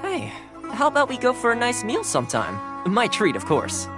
Hey, how about we go for a nice meal sometime? My treat, of course.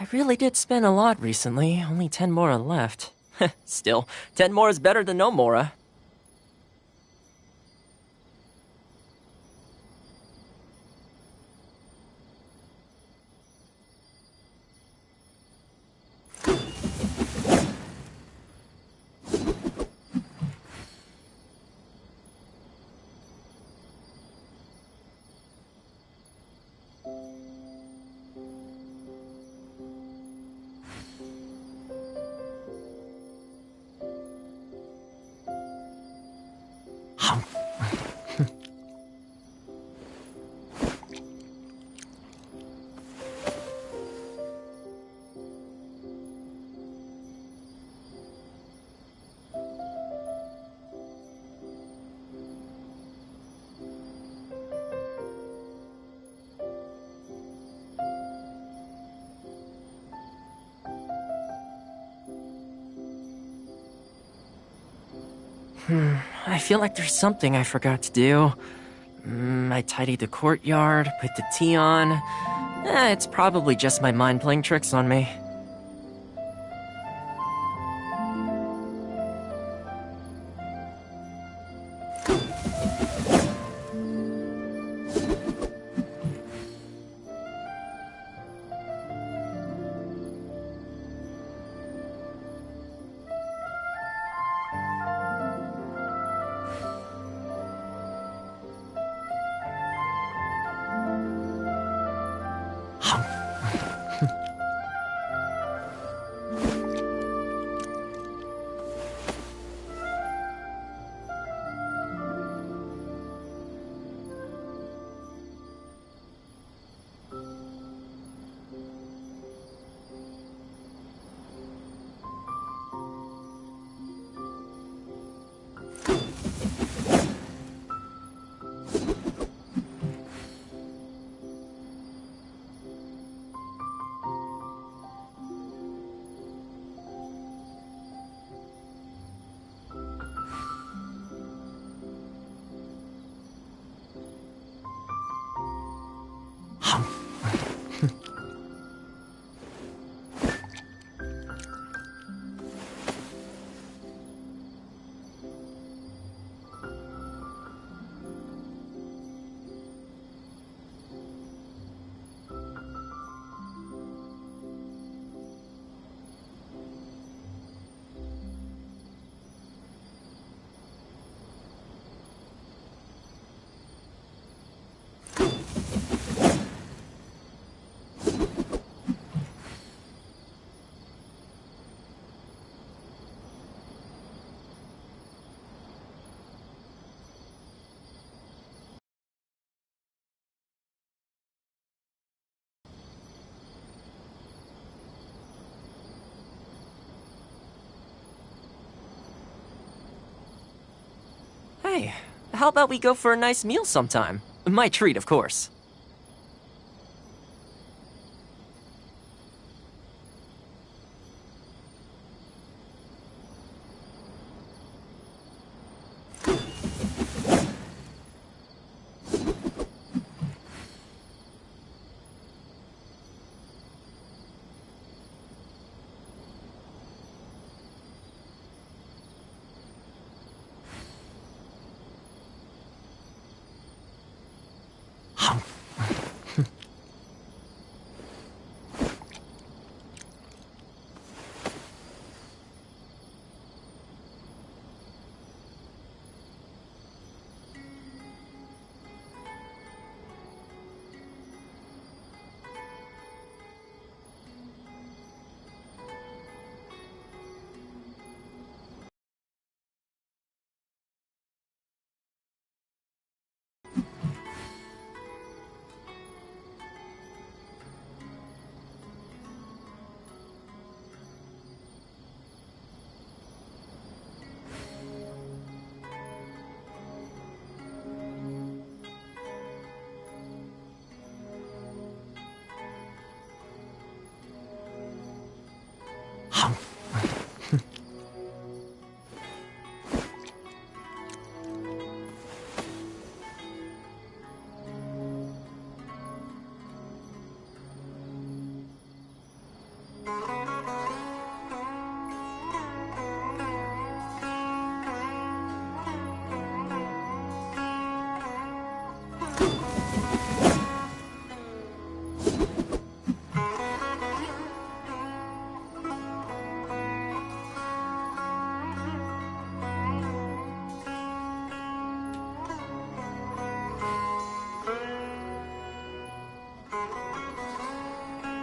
I really did spend a lot recently, only 10 mora left. Still, 10 more is better than no mora. I feel like there's something I forgot to do. I tidied the courtyard, put the tea on. It's probably just my mind playing tricks on me. Hey, how about we go for a nice meal sometime? My treat, of course.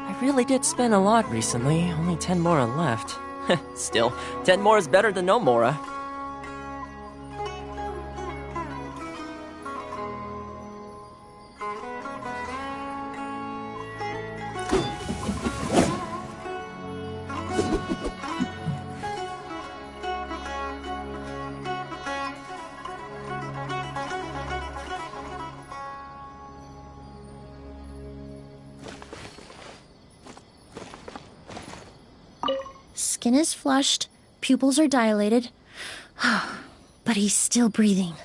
I really did spend a lot recently, only 10 mora left. Still, 10 more is better than no mora. Skin is flushed, pupils are dilated. But he's still breathing.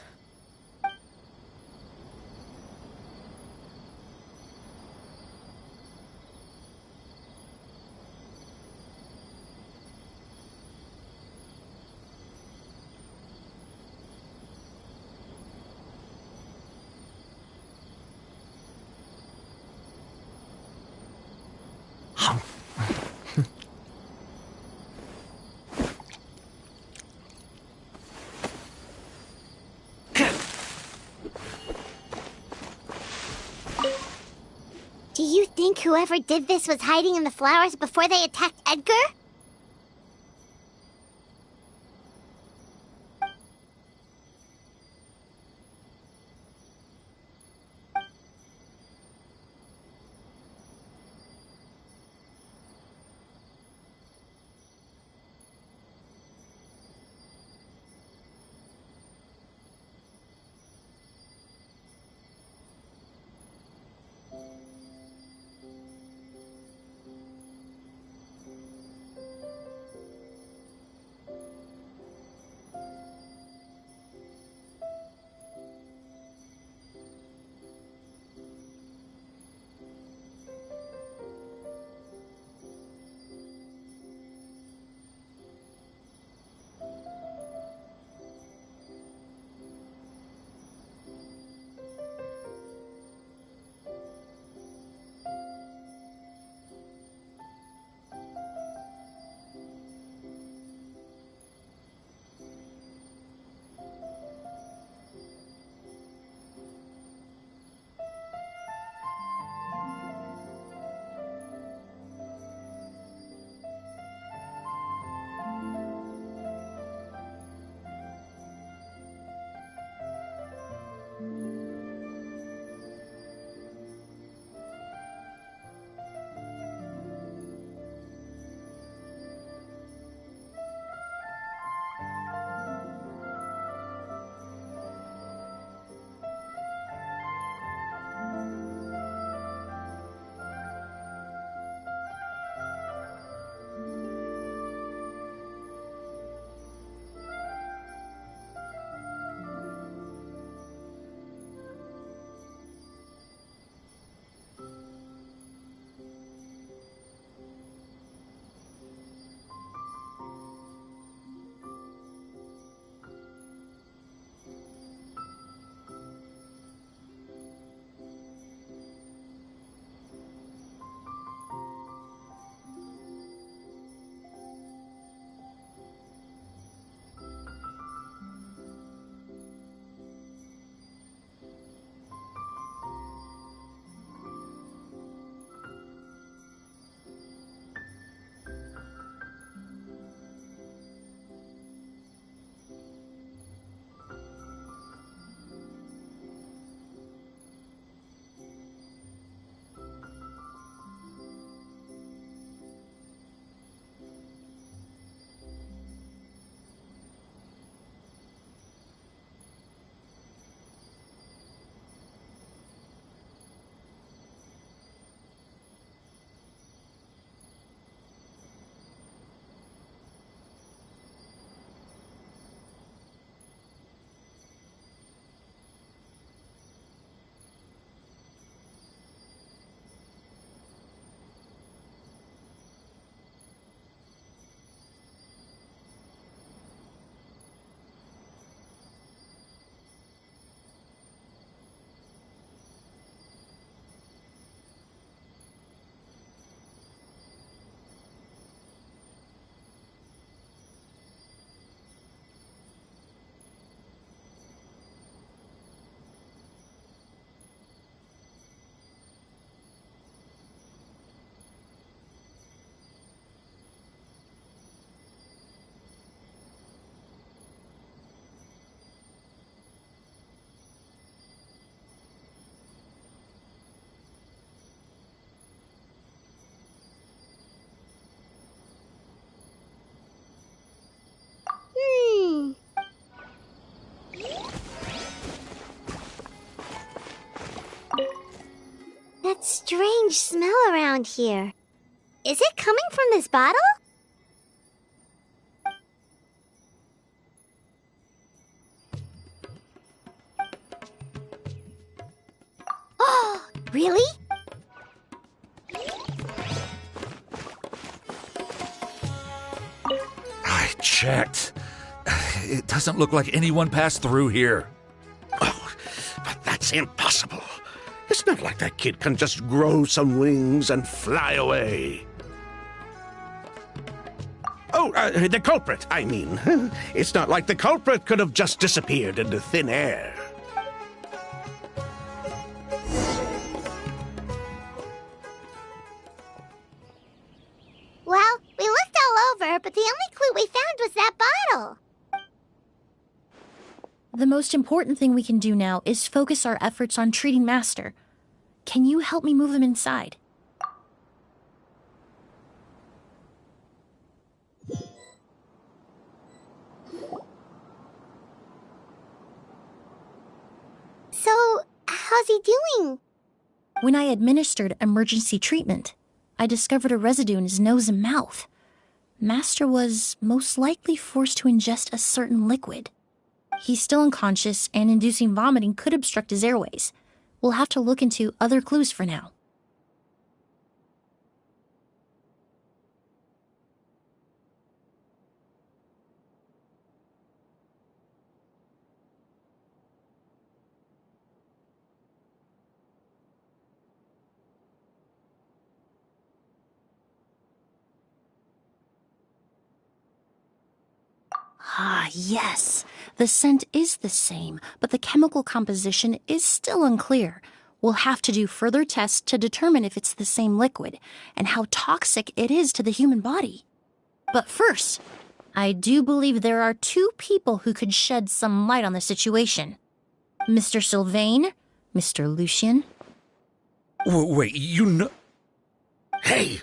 Do you think whoever did this was hiding in the flowers before they attacked Edgar? That strange smell around here. Is it coming from this bottle? Really? I checked. It doesn't look like anyone passed through here. Oh, but that's impossible. It's not like that kid can just grow some wings and fly away. Oh, the culprit, I mean. It's not like the culprit could have just disappeared into thin air. Well, we looked all over, but the only clue we found was that bottle. The most important thing we can do now is focus our efforts on treating Master. Can you help me move him inside? So, how's he doing? When I administered emergency treatment, I discovered a residue in his nose and mouth. Master was most likely forced to ingest a certain liquid. He's still unconscious, and inducing vomiting could obstruct his airways. We'll have to look into other clues for now. Ah, yes. The scent is the same, but the chemical composition is still unclear. We'll have to do further tests to determine if it's the same liquid and how toxic it is to the human body. But first, I do believe there are two people who could shed some light on the situation. Mr. Sylvain, Mr. Lucien. Wait, you know... Hey!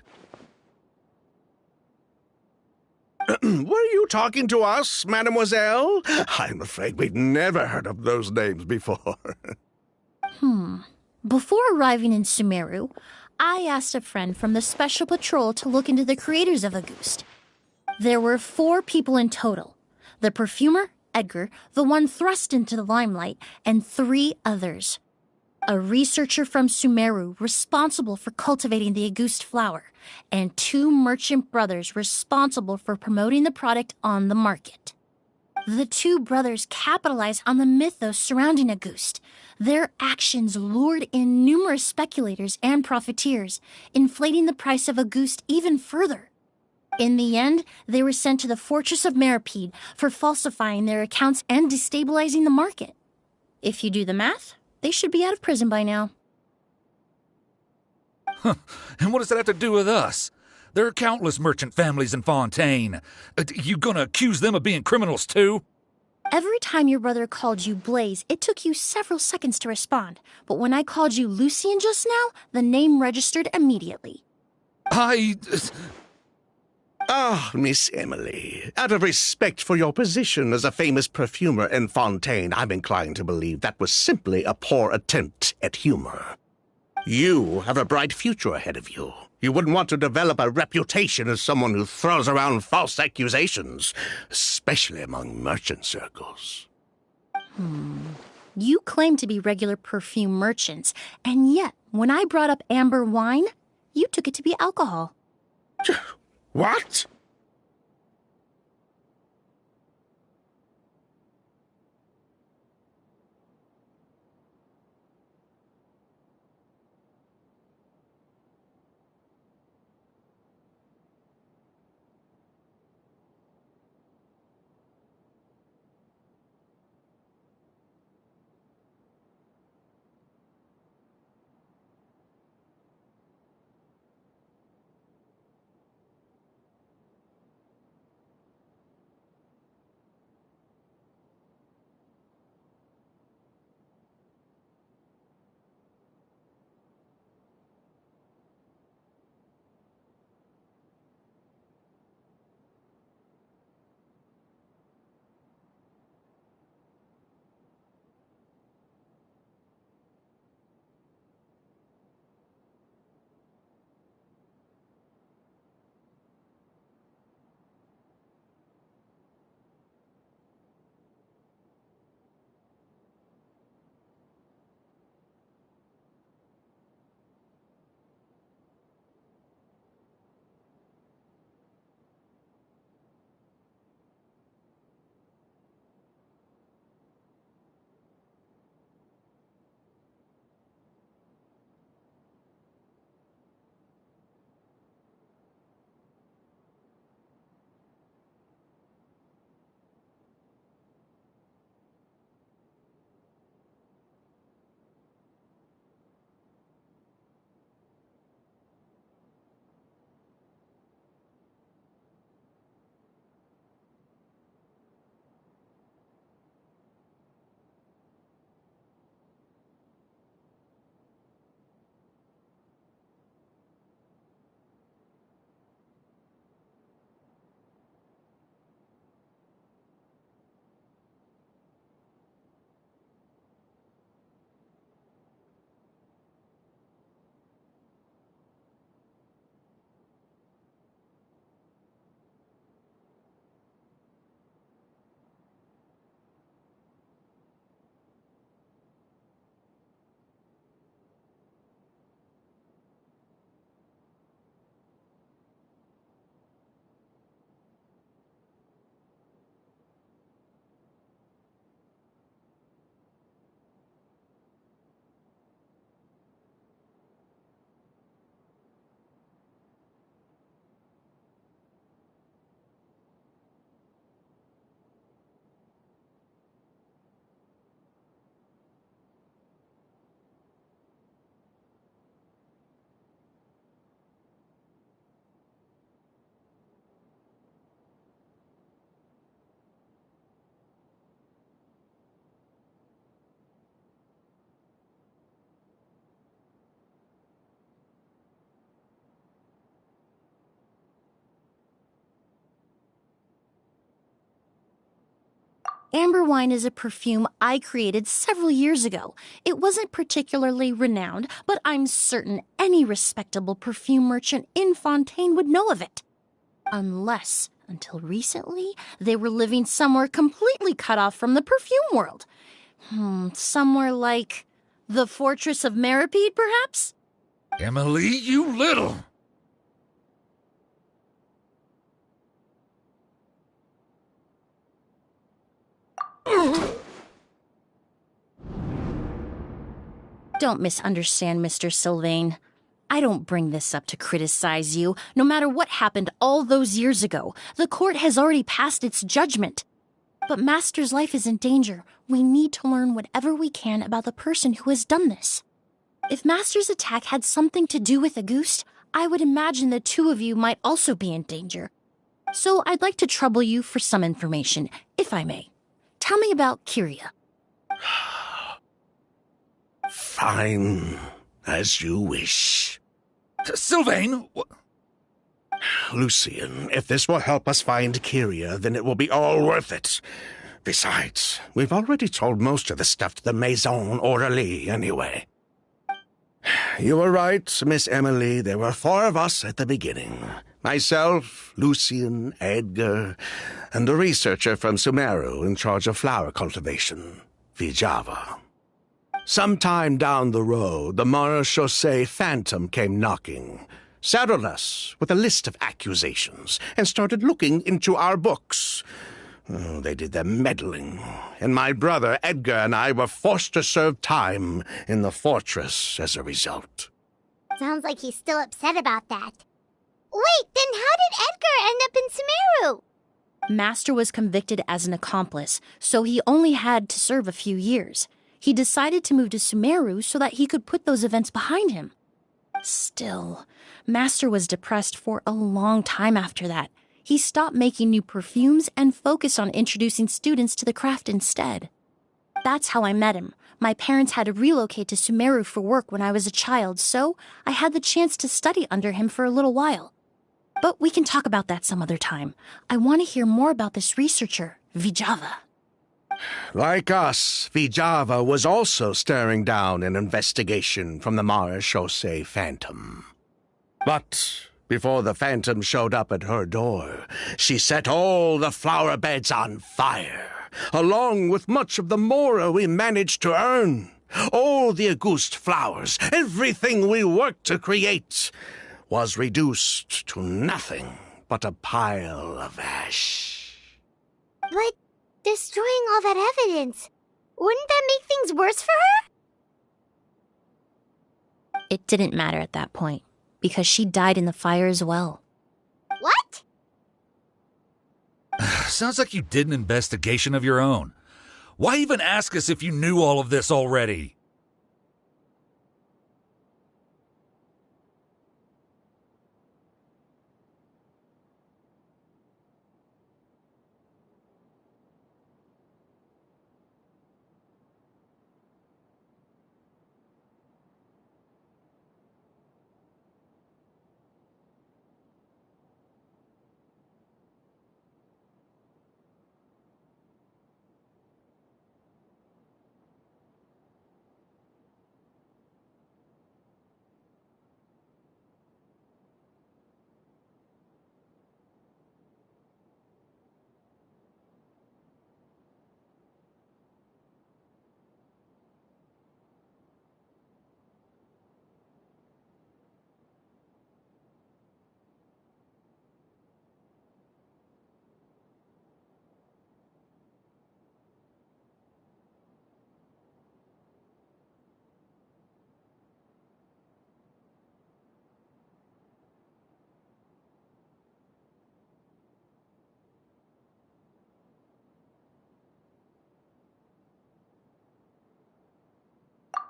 Were you talking to us, mademoiselle? I'm afraid we'd never heard of those names before. Before arriving in Sumeru, I asked a friend from the Special Patrol to look into the creators of Auguste. There were 4 people in total. The perfumer, Edgar, the one thrust into the limelight, and 3 others. A researcher from Sumeru responsible for cultivating the Auguste flower, and 2 merchant brothers responsible for promoting the product on the market. The 2 brothers capitalized on the mythos surrounding Auguste. Their actions lured in numerous speculators and profiteers, inflating the price of Auguste even further. In the end, they were sent to the Fortress of Meripede for falsifying their accounts and destabilizing the market. If you do the math, they should be out of prison by now. And what does that have to do with us? There are countless merchant families in Fontaine. You gonna accuse them of being criminals too? Every time your brother called you Blaze, it took you several seconds to respond. But when I called you Lucien just now, the name registered immediately. Ah, Miss Emily, out of respect for your position as a famous perfumer in Fontaine, I'm inclined to believe that was simply a poor attempt at humor. You have a bright future ahead of you. You wouldn't want to develop a reputation as someone who throws around false accusations, especially among merchant circles. You claim to be regular perfume merchants, and yet, when I brought up amber wine, you took it to be alcohol. What? Amber wine is a perfume I created several years ago. It wasn't particularly renowned, but I'm certain any respectable perfume merchant in Fontaine would know of it. Unless, until recently, they were living somewhere completely cut off from the perfume world. Somewhere like the Fortress of Meripede, perhaps? Emily, you little... Don't misunderstand, Mr. Sylvain. I don't bring this up to criticize you. No matter what happened all those years ago, the court has already passed its judgment. But Master's life is in danger. We need to learn whatever we can about the person who has done this. If Master's attack had something to do with Auguste, I would imagine the two of you might also be in danger. So I'd like to trouble you for some information, if I may. Tell me about Kyria. Fine, as you wish. Sylvain! Lucien, if this will help us find Kyria, then it will be all worth it. Besides, we've already told most of the stuff to the Maison Orally anyway. You were right, Miss Emily. There were 4 of us at the beginning. Myself, Lucien, Edgar, and the researcher from Sumeru in charge of flower cultivation, Vijava. Sometime down the road, the Marechaussee Phantom came knocking, saddled us with a list of accusations, and started looking into our books. Oh, they did their meddling, and my brother Edgar and I were forced to serve time in the fortress as a result. Sounds like he's still upset about that. Wait, then how did Edgar end up in Sumeru? Master was convicted as an accomplice, so he only had to serve a few years. He decided to move to Sumeru so that he could put those events behind him. Still, Master was depressed for a long time after that. He stopped making new perfumes and focused on introducing students to the craft instead. That's how I met him. My parents had to relocate to Sumeru for work when I was a child, so I had the chance to study under him for a little while. But we can talk about that some other time. I want to hear more about this researcher, Vijava. Like us, Vijava was also staring down an investigation from the Marechaussee Phantom. But before the Phantom showed up at her door, she set all the flower beds on fire, along with much of the mora we managed to earn. All the Auguste flowers, everything we worked to create, was reduced to nothing but a pile of ash. But destroying all that evidence, wouldn't that make things worse for her? It didn't matter at that point, because she died in the fire as well. What? Sounds like you did an investigation of your own. Why even ask us if you knew all of this already?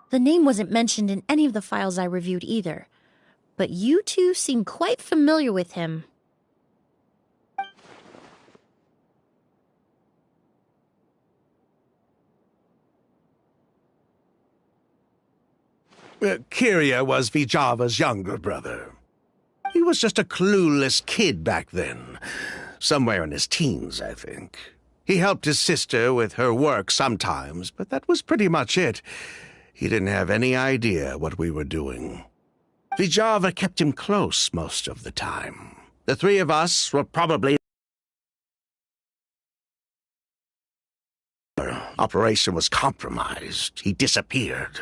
The name wasn't mentioned in any of the files I reviewed either, but you two seem quite familiar with him. Kyria was Vijava's younger brother. He was just a clueless kid back then. Somewhere in his teens, I think. He helped his sister with her work sometimes, but that was pretty much it. He didn't have any idea what we were doing. Vijava kept him close most of the time. The three of us were probably... Operation was compromised. He disappeared.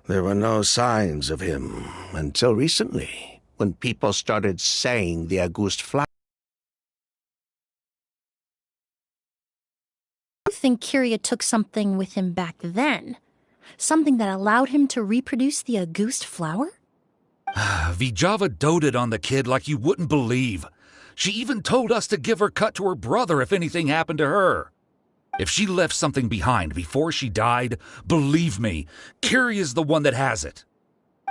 There were no signs of him until recently, when people started saying the August flower. I think Kyria took something with him back then. Something that allowed him to reproduce the Auguste flower? Vijava doted on the kid like you wouldn't believe. She even told us to give her cut to her brother if anything happened to her. If she left something behind before she died, believe me, Kyria's the one that has it.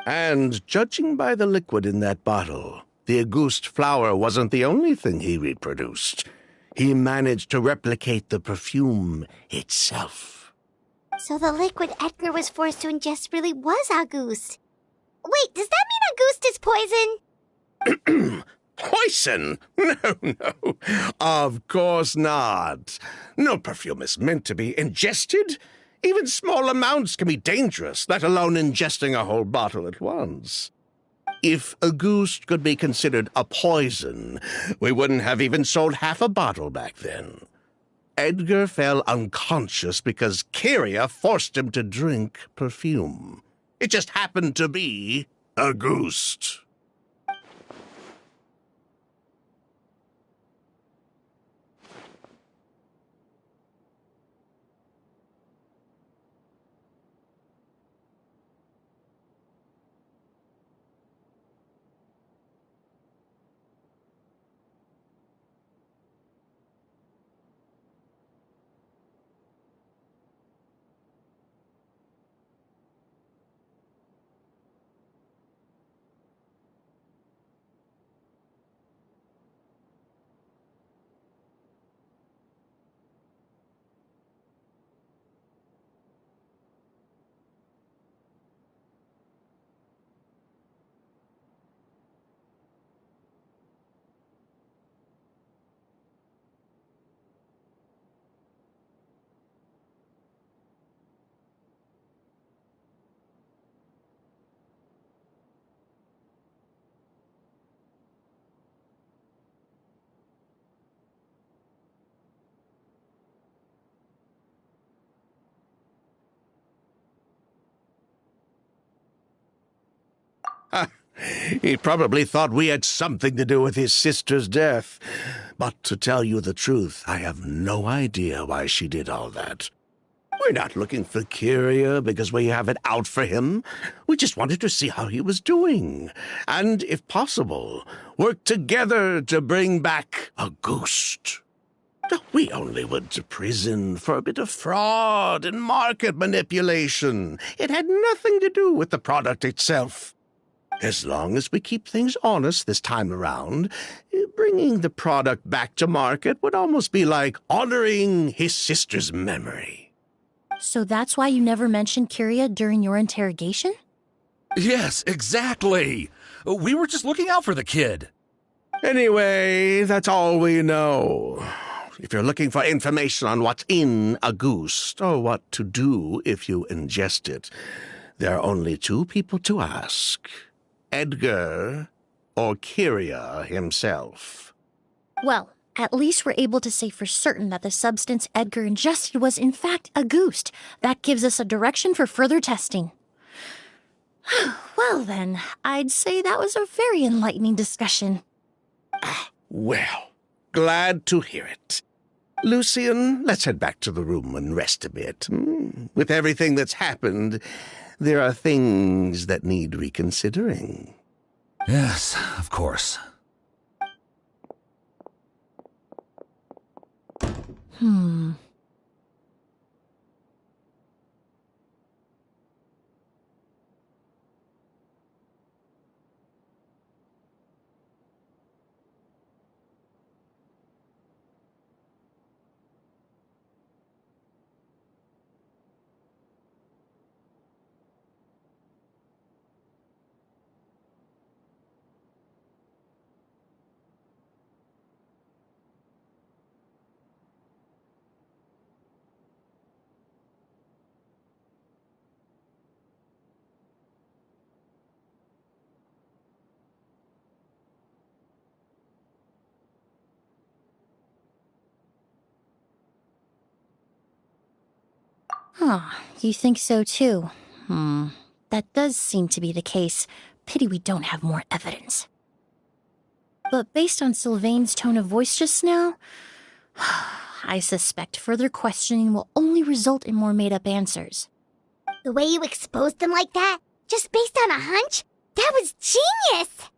And judging by the liquid in that bottle, the Auguste flower wasn't the only thing he reproduced. He managed to replicate the perfume itself. So the liquid Edgar was forced to ingest really was Auguste. Wait, does that mean Auguste is poison? Poison? No. Of course not. No perfume is meant to be ingested. Even small amounts can be dangerous, let alone ingesting a whole bottle at once. If Auguste could be considered a poison, we wouldn't have even sold half a bottle back then. Edgar fell unconscious because Kyria forced him to drink perfume. It just happened to be Auguste. He probably thought we had something to do with his sister's death. But to tell you the truth, I have no idea why she did all that. We're not looking for Kyria because we have it out for him. We just wanted to see how he was doing. And, if possible, work together to bring back Auguste. We only went to prison for a bit of fraud and market manipulation. It had nothing to do with the product itself. As long as we keep things honest this time around, bringing the product back to market would almost be like honoring his sister's memory. So that's why you never mentioned Kyria during your interrogation? Yes, exactly. We were just looking out for the kid. Anyway, that's all we know. If you're looking for information on what's in Auguste, or what to do if you ingest it, there are only two people to ask. Edgar or Kyria himself. Well, at least we're able to say for certain that the substance Edgar ingested was in fact Auguste. That gives us a direction for further testing. Well then, I'd say that was a very enlightening discussion. Well, glad to hear it. Lucian, let's head back to the room and rest a bit. With everything that's happened, there are things that need reconsidering. Yes, of course. Ah, you think so too? That does seem to be the case. Pity we don't have more evidence. But based on Sylvain's tone of voice just now, I suspect further questioning will only result in more made-up answers. The way you exposed them like that, just based on a hunch, that was genius!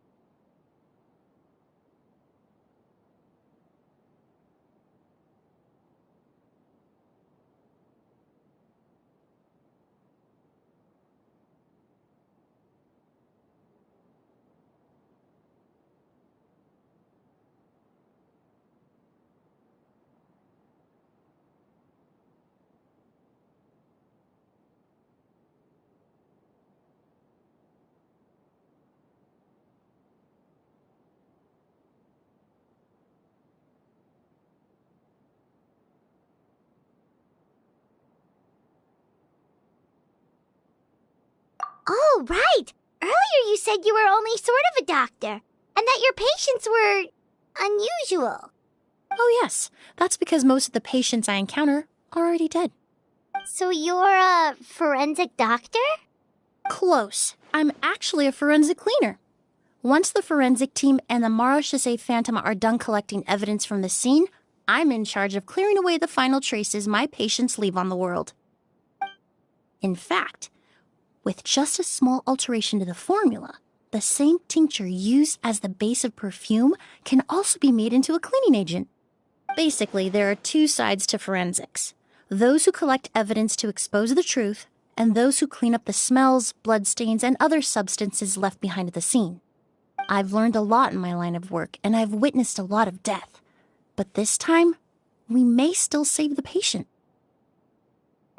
Oh, right! Earlier you said you were only sort of a doctor, and that your patients were unusual. Oh yes, that's because most of the patients I encounter are already dead. So you're a forensic doctor? Close. I'm actually a forensic cleaner. Once the forensic team and the Marachese Phantom are done collecting evidence from the scene, I'm in charge of clearing away the final traces my patients leave on the world. In fact, with just a small alteration to the formula, the same tincture used as the base of perfume can also be made into a cleaning agent. Basically, there are two sides to forensics: those who collect evidence to expose the truth, and those who clean up the smells, bloodstains, and other substances left behind at the scene. I've learned a lot in my line of work, and I've witnessed a lot of death. But this time, we may still save the patient.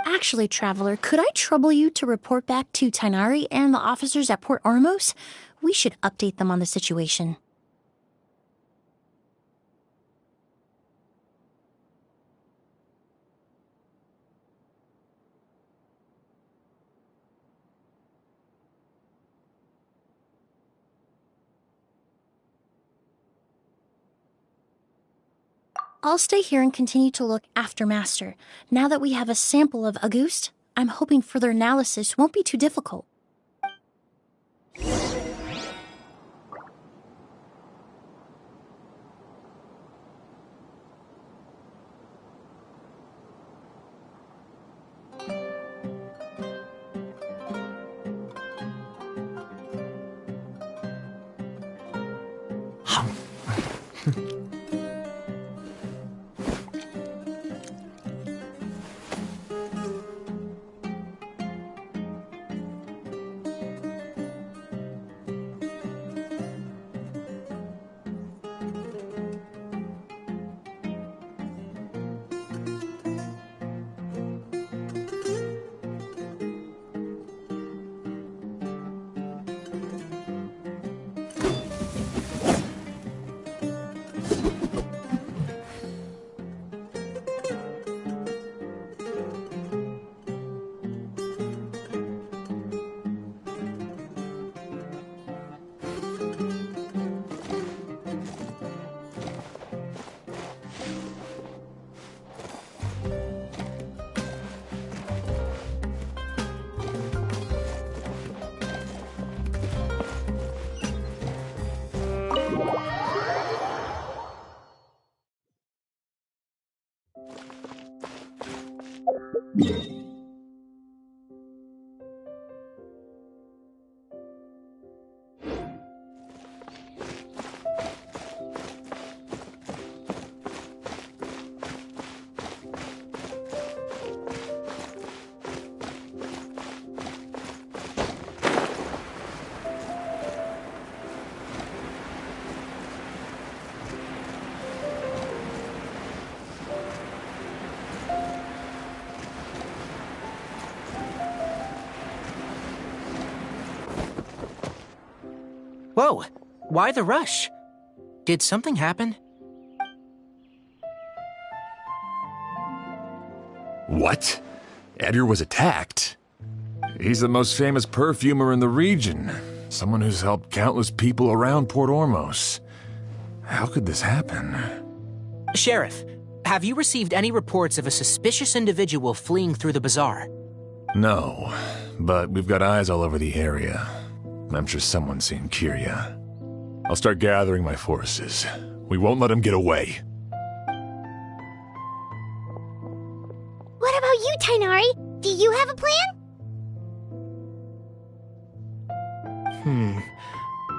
Actually, Traveler, could I trouble you to report back to Tainari and the officers at Port Ormos? We should update them on the situation. I'll stay here and continue to look after Master. Now that we have a sample of Auguste, I'm hoping further analysis won't be too difficult. Whoa, why the rush? Did something happen? What? Edgar was attacked? He's the most famous perfumer in the region. Someone who's helped countless people around Port Ormos. How could this happen? Sheriff, Have you received any reports of a suspicious individual fleeing through the bazaar? No, but we've got eyes all over the area. I'm sure someone's seen Kirya. I'll start gathering my forces. We won't let him get away. What about you, Tainari? Do you have a plan?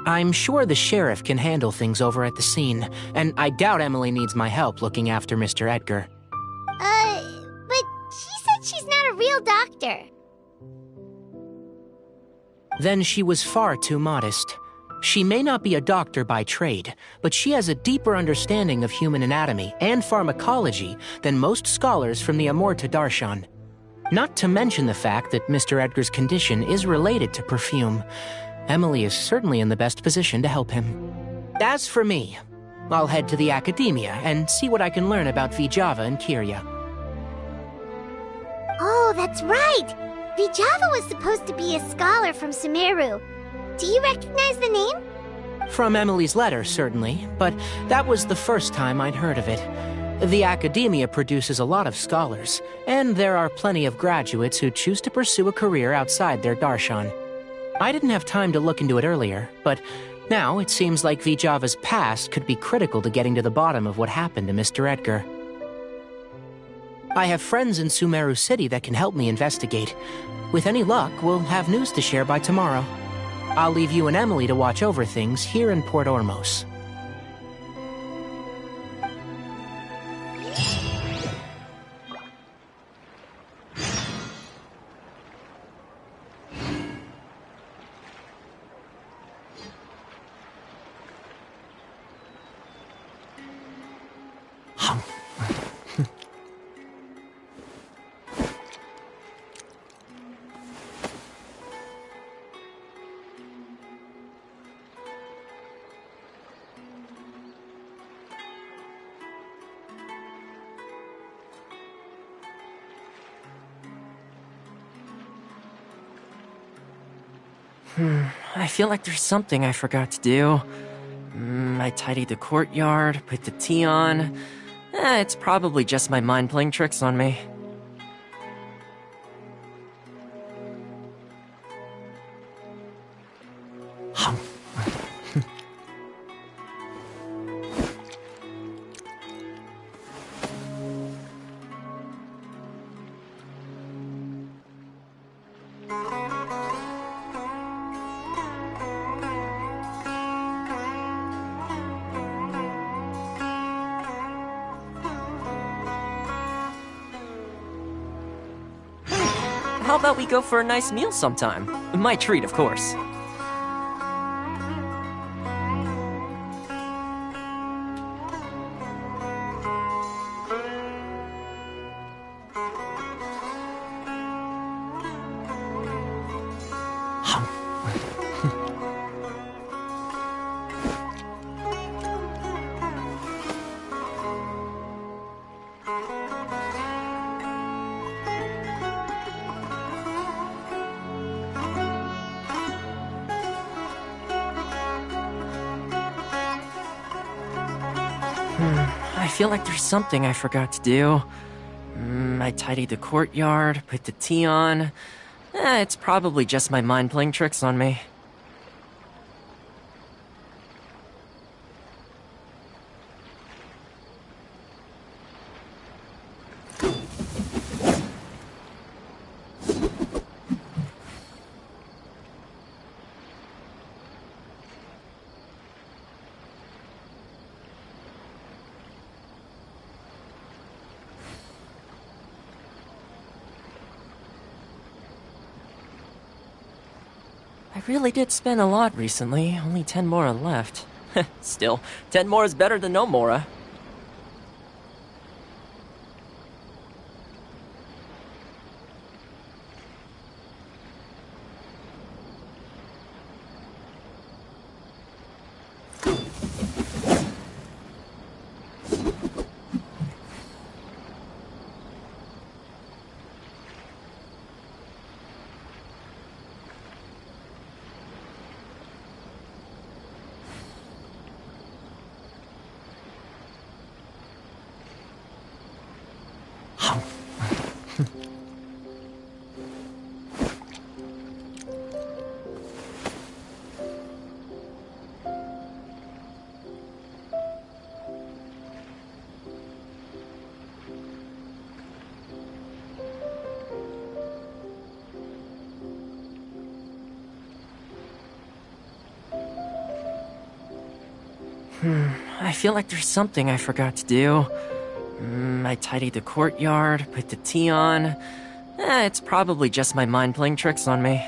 I'm sure the sheriff can handle things over at the scene, and I doubt Emily needs my help looking after Mr. Edgar. But she said she's not a real doctor. Then she was far too modest. She may not be a doctor by trade, but she has a deeper understanding of human anatomy and pharmacology than most scholars from the Amurta Darshan. Not to mention the fact that Mr. Edgar's condition is related to perfume. Emily is certainly in the best position to help him. As for me, I'll head to the academia and see what I can learn about Vijava and Kirya. Oh, that's right! Vijava was supposed to be a scholar from Sumeru. Do you recognize the name? From Emily's letter, certainly, but that was the first time I'd heard of it. The academia produces a lot of scholars, and there are plenty of graduates who choose to pursue a career outside their darshan. I didn't have time to look into it earlier, but now it seems like Vijava's past could be critical to getting to the bottom of what happened to Mr. Edgar. I have friends in Sumeru City that can help me investigate. With any luck, we'll have news to share by tomorrow. I'll leave you and Emily to watch over things here in Port Ormos. I feel like there's something I forgot to do. I tidied the courtyard, put the tea on. It's probably just my mind playing tricks on me. How about we go for a nice meal sometime? My treat, of course. I feel like there's something I forgot to do. I tidied the courtyard, put the tea on. It's probably just my mind playing tricks on me. I really did spend a lot recently, only 10 mora left. Still, 10 more is better than no mora. I feel like there's something I forgot to do. I tidied the courtyard, put the tea on. It's probably just my mind playing tricks on me.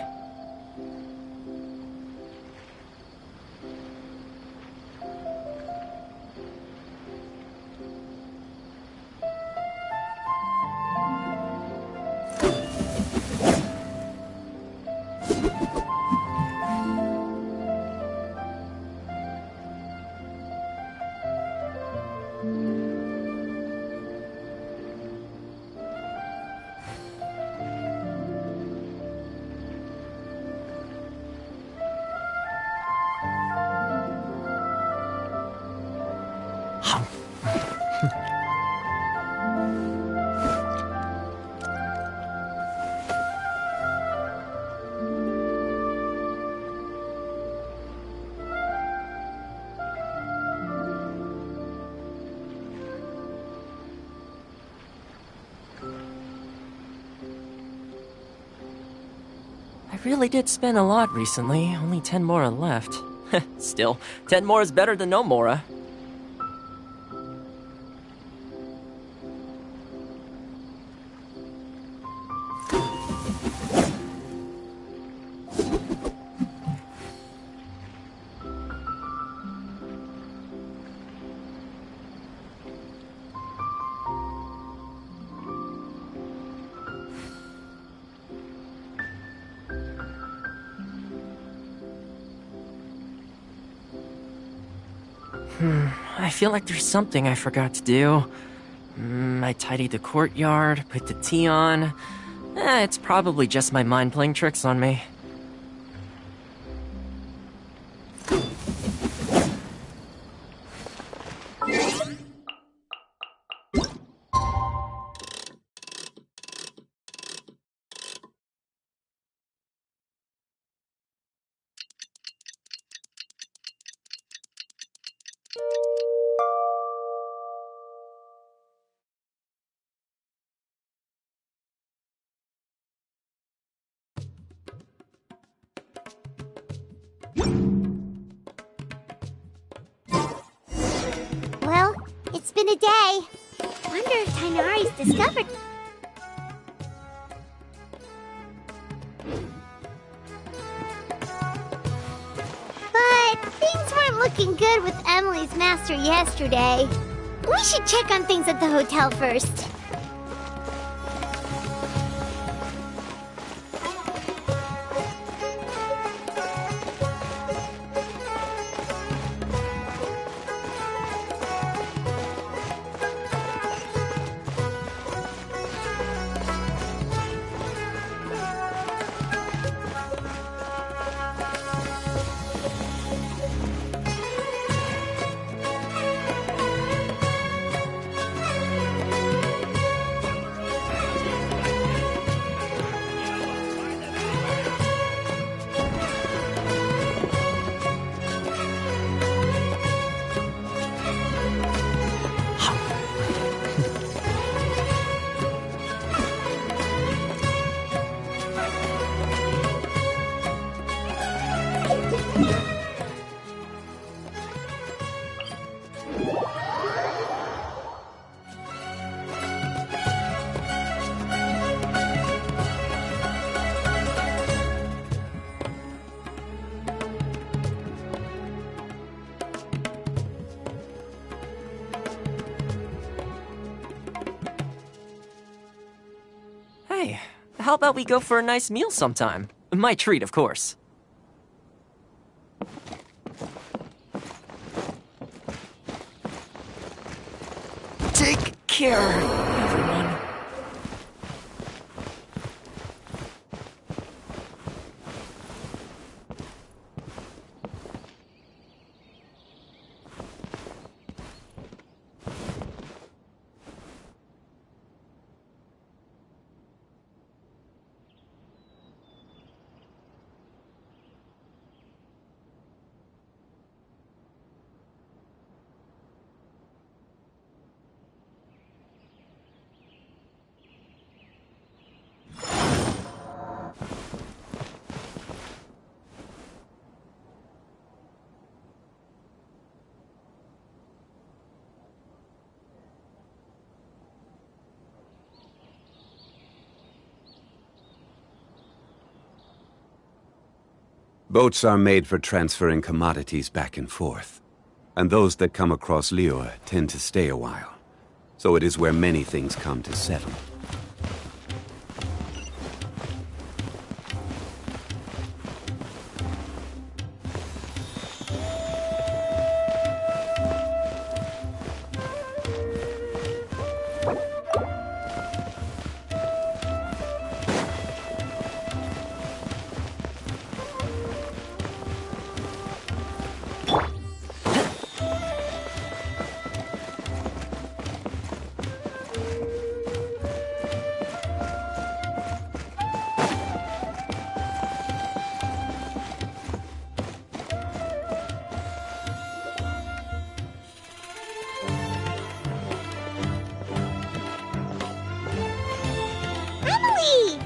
I really did spend a lot recently, only 10 mora left. Still, 10 more is better than no mora. I feel like there's something I forgot to do. I tidied the courtyard, put the tea on. It's probably just my mind playing tricks on me. Well, it's been a day. Wonder if Tainari's discovered... But things weren't looking good with Emily's master yesterday. We should check on things at the hotel first. Hey, how about we go for a nice meal sometime? My treat, of course. Take care, everyone. Boats are made for transferring commodities back and forth. And those that come across Lior tend to stay a while. So it is where many things come to settle. Emily!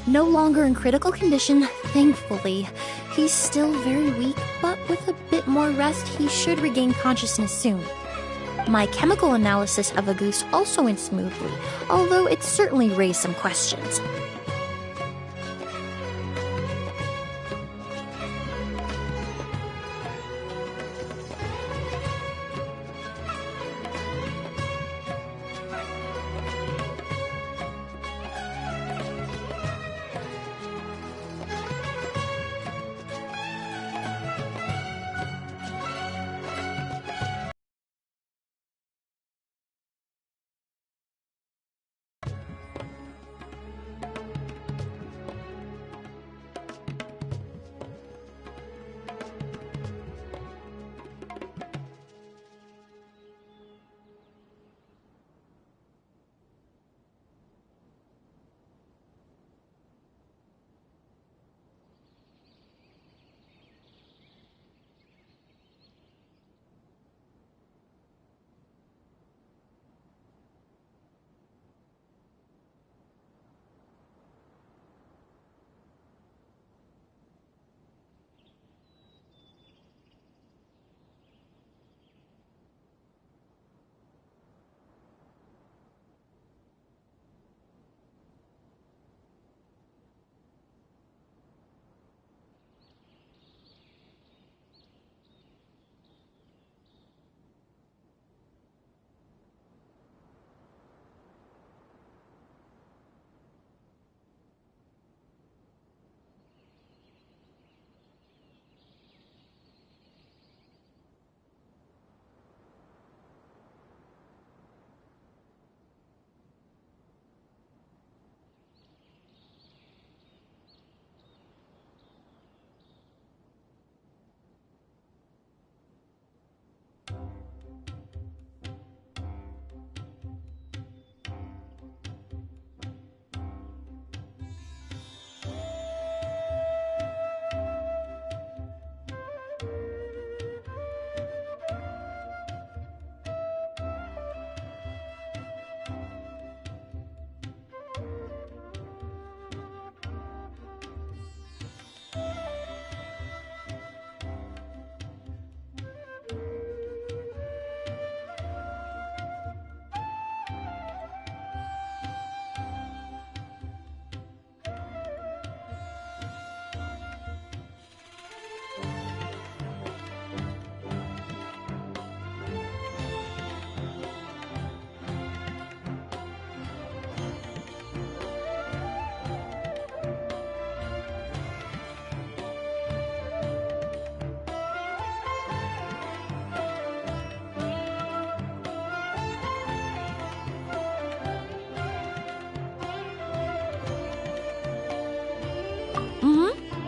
No longer in critical condition, thankfully. He's still very weak, but with a bit more rest, he should regain consciousness soon. My chemical analysis of a goose also went smoothly, although it certainly raised some questions.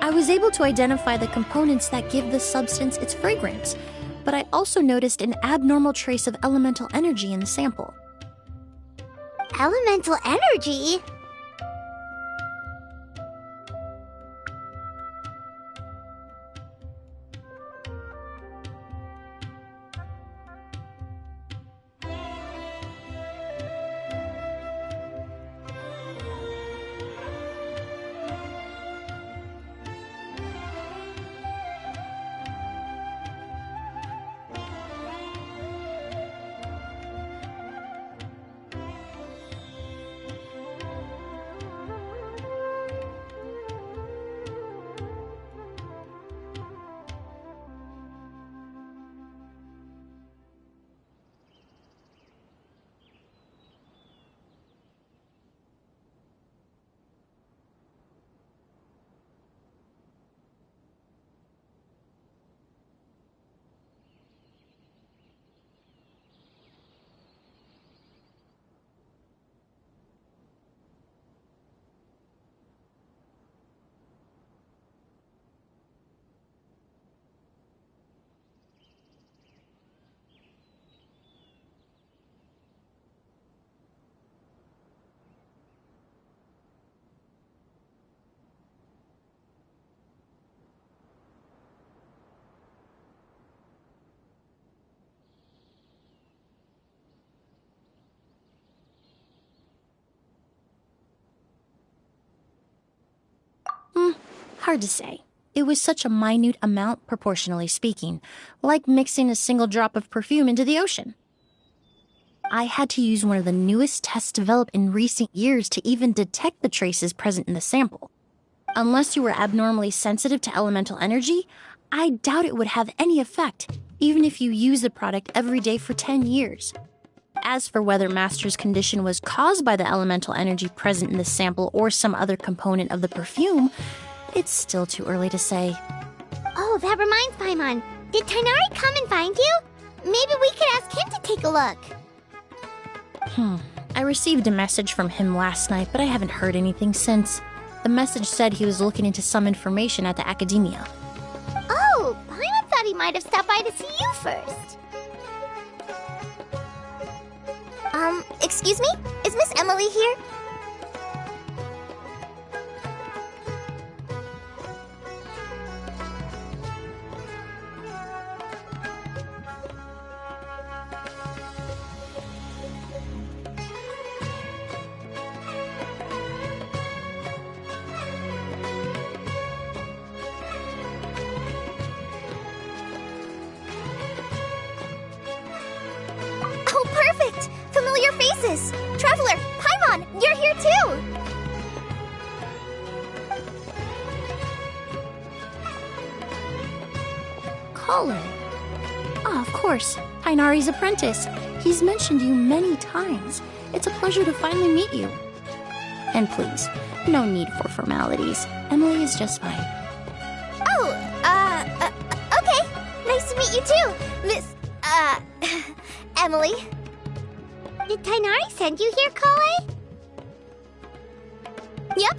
I was able to identify the components that give the substance its fragrance, but I also noticed an abnormal trace of elemental energy in the sample. Elemental energy? Hard to say. It was such a minute amount, proportionally speaking, like mixing a single drop of perfume into the ocean. I had to use one of the newest tests developed in recent years to even detect the traces present in the sample. Unless you were abnormally sensitive to elemental energy, I doubt it would have any effect, even if you use the product every day for 10 years. As for whether Master's condition was caused by the elemental energy present in the sample or some other component of the perfume, it's still too early to say. Oh, that reminds Paimon. Did Tighnari come and find you? Maybe we could ask him to take a look. I received a message from him last night, but I haven't heard anything since. The message said he was looking into some information at the academia. Oh, Paimon thought he might have stopped by to see you first. Excuse me? Is Miss Emily here? Oh, perfect! Familiar faces! Traveler, Paimon, you're here too! Colin. Ah, of course. Tighnari's apprentice. He's mentioned you many times. It's a pleasure to finally meet you. And please, no need for formalities. Emily is just fine. Oh, okay. Nice to meet you too, Miss, Emily. Did Tighnari send you here, Kale? Yep.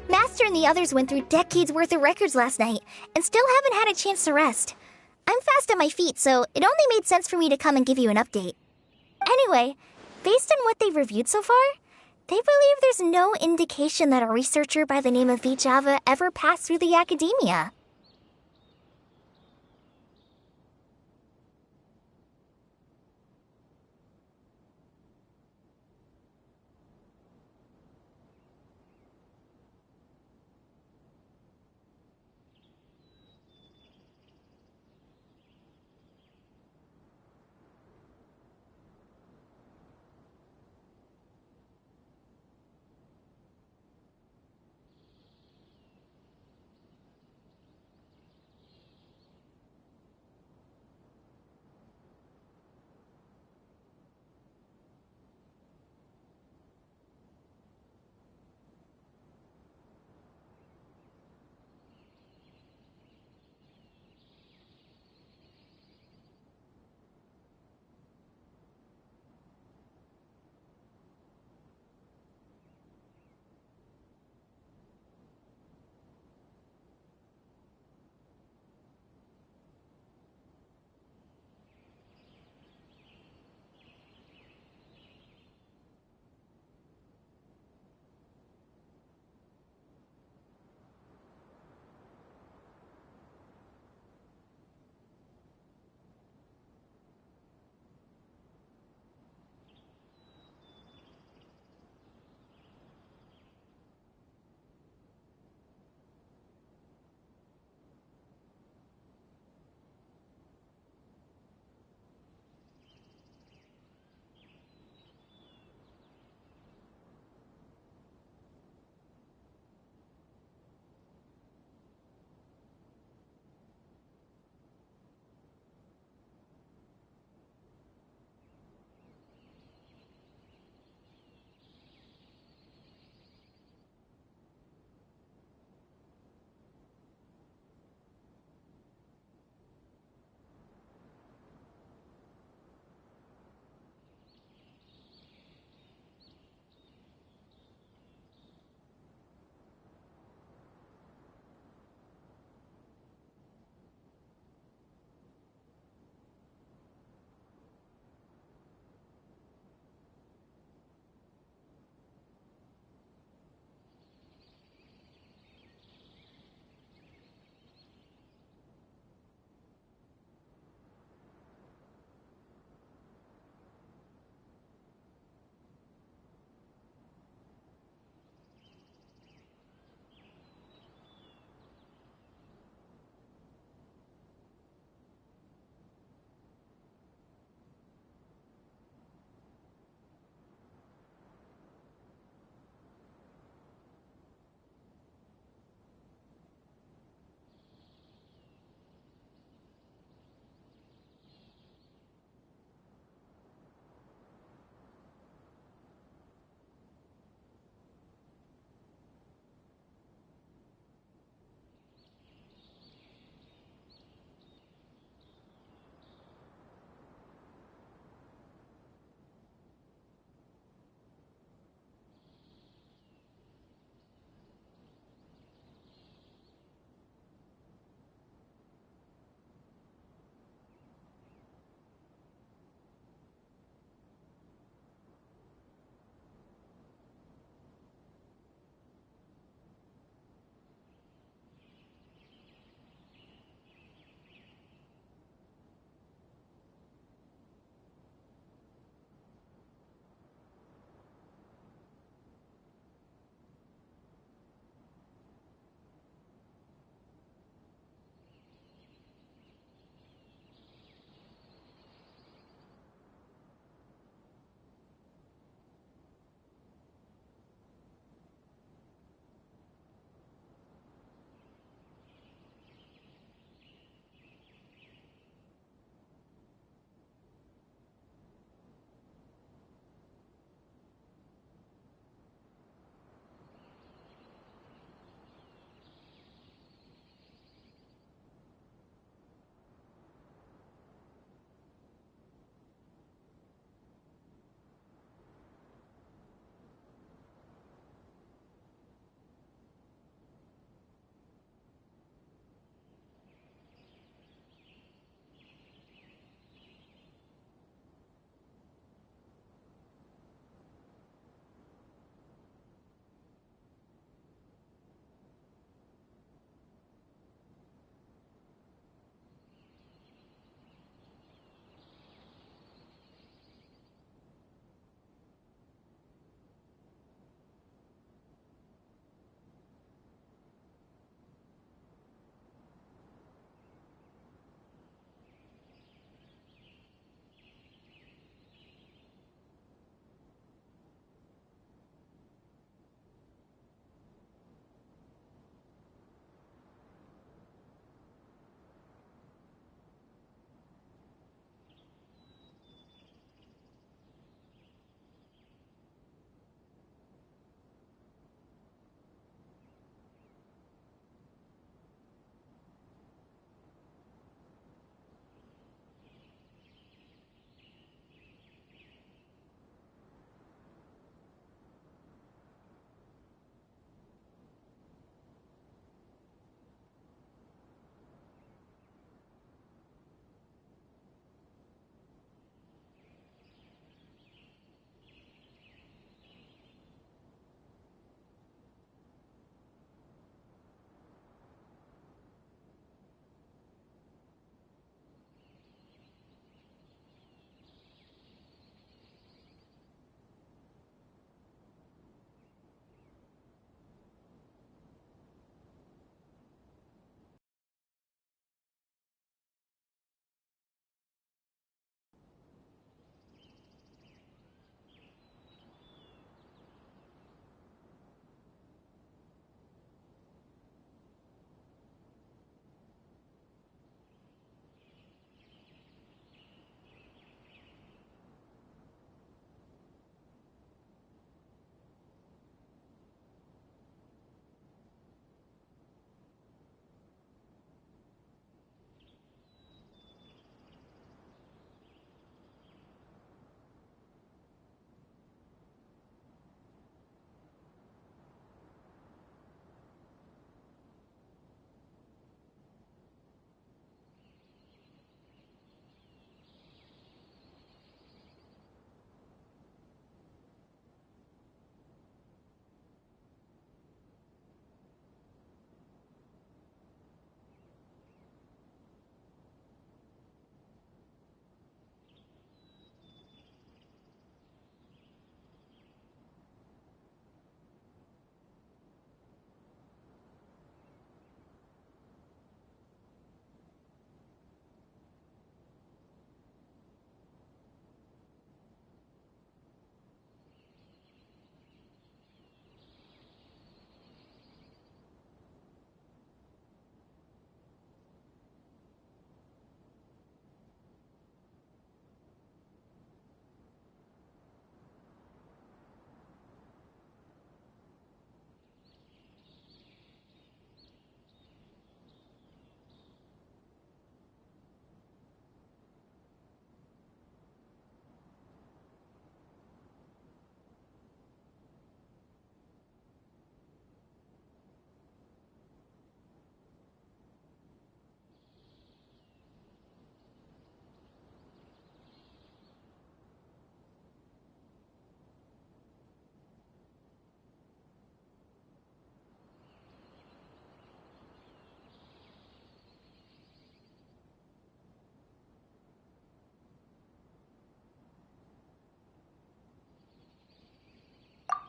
Master and the others went through decades worth of records last night, and still haven't had a chance to rest. I'm fast on my feet, so it only made sense for me to come and give you an update. Anyway, based on what they've reviewed so far, they believe there's no indication that a researcher by the name of Vijava ever passed through the academia.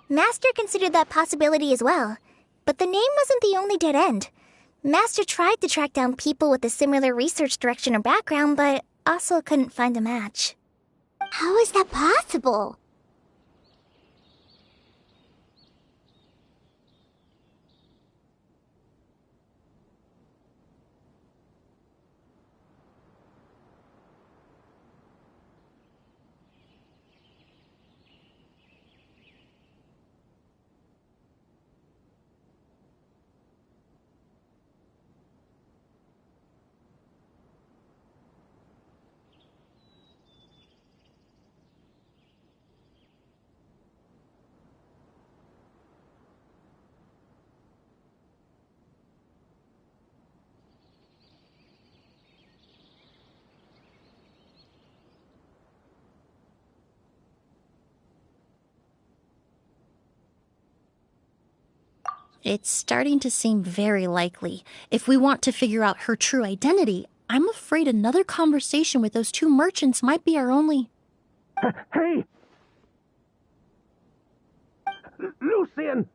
Master considered that possibility as well. But the name wasn't the only dead end. Master tried to track down people with a similar research direction or background, but also couldn't find a match. How is that possible? It's starting to seem very likely. If we want to figure out her true identity, I'm afraid another conversation with those two merchants might be our only... Hey! Lucian!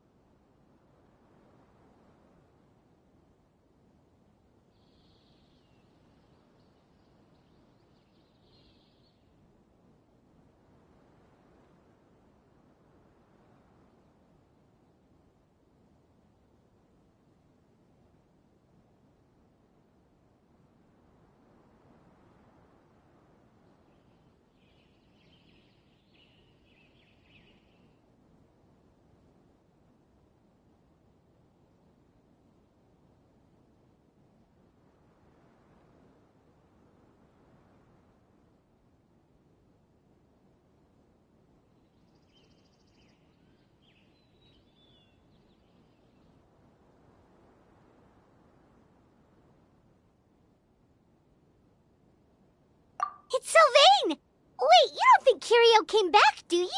It's Sylvain! Wait, you don't think Kirio came back, do you?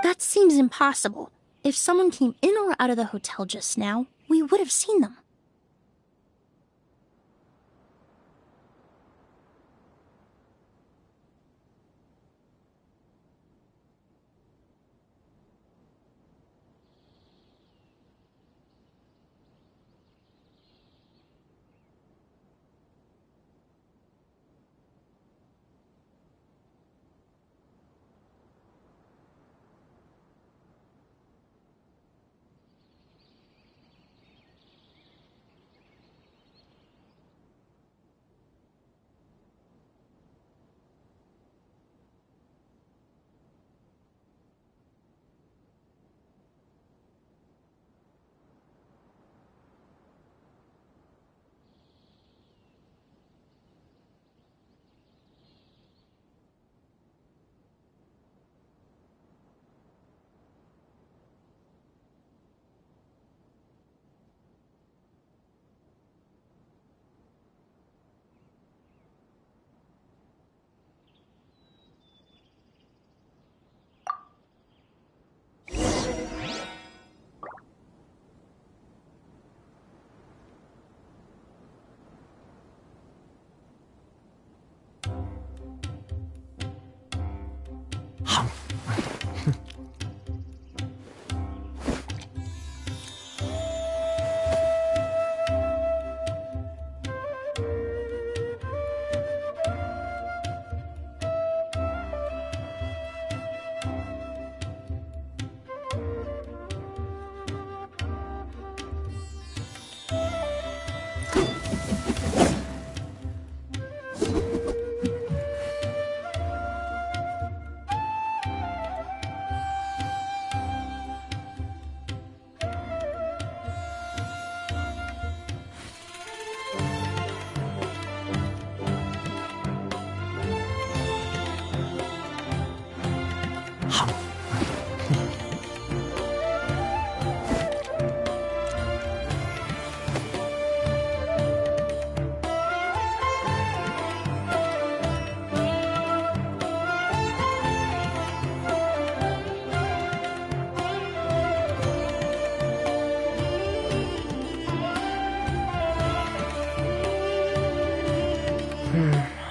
That seems impossible. If someone came in or out of the hotel just now, we would have seen them.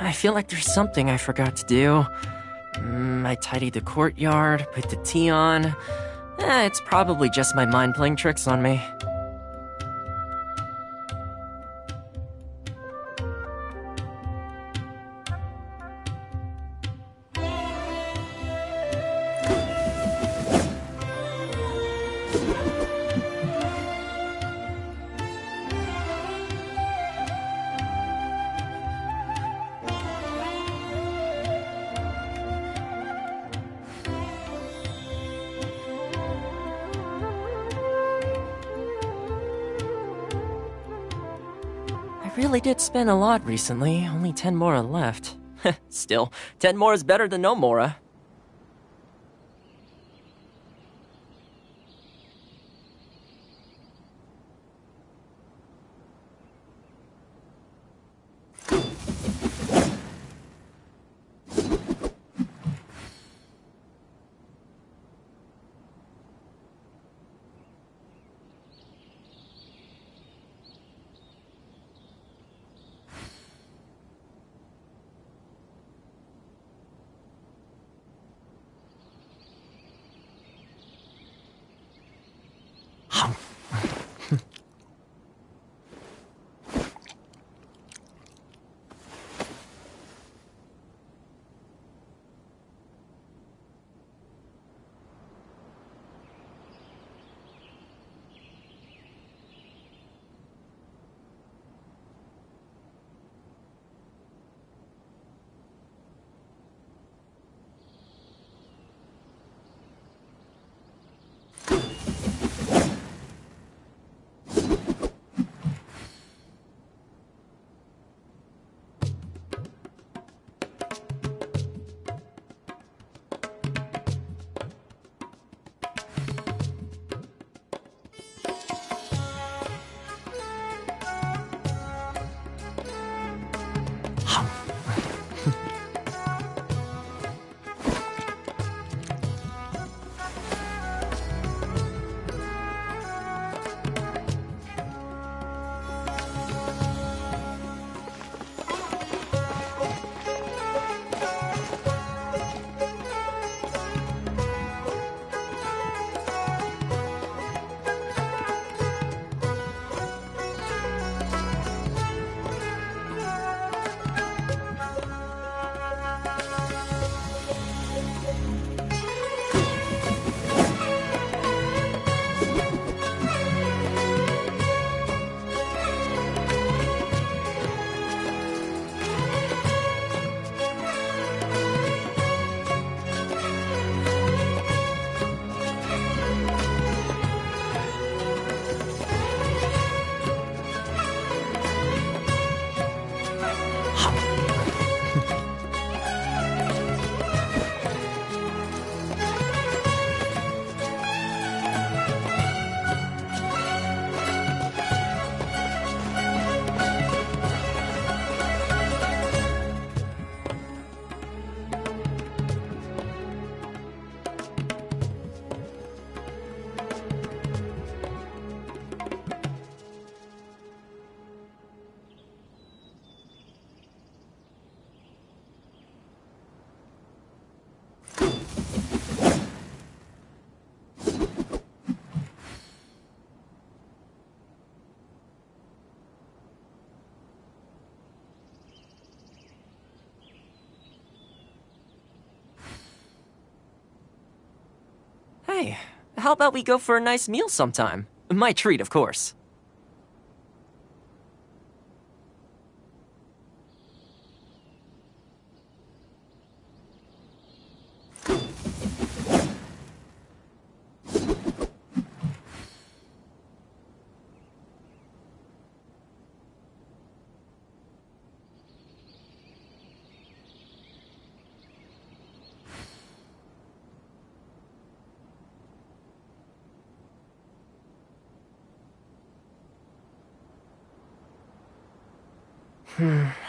I feel like there's something I forgot to do. I tidied the courtyard, put the tea on. It's probably just my mind playing tricks on me. I really did spend a lot recently, only 10 mora left. Still, 10 more is better than no mora. Hey, how about we go for a nice meal sometime? My treat, of course.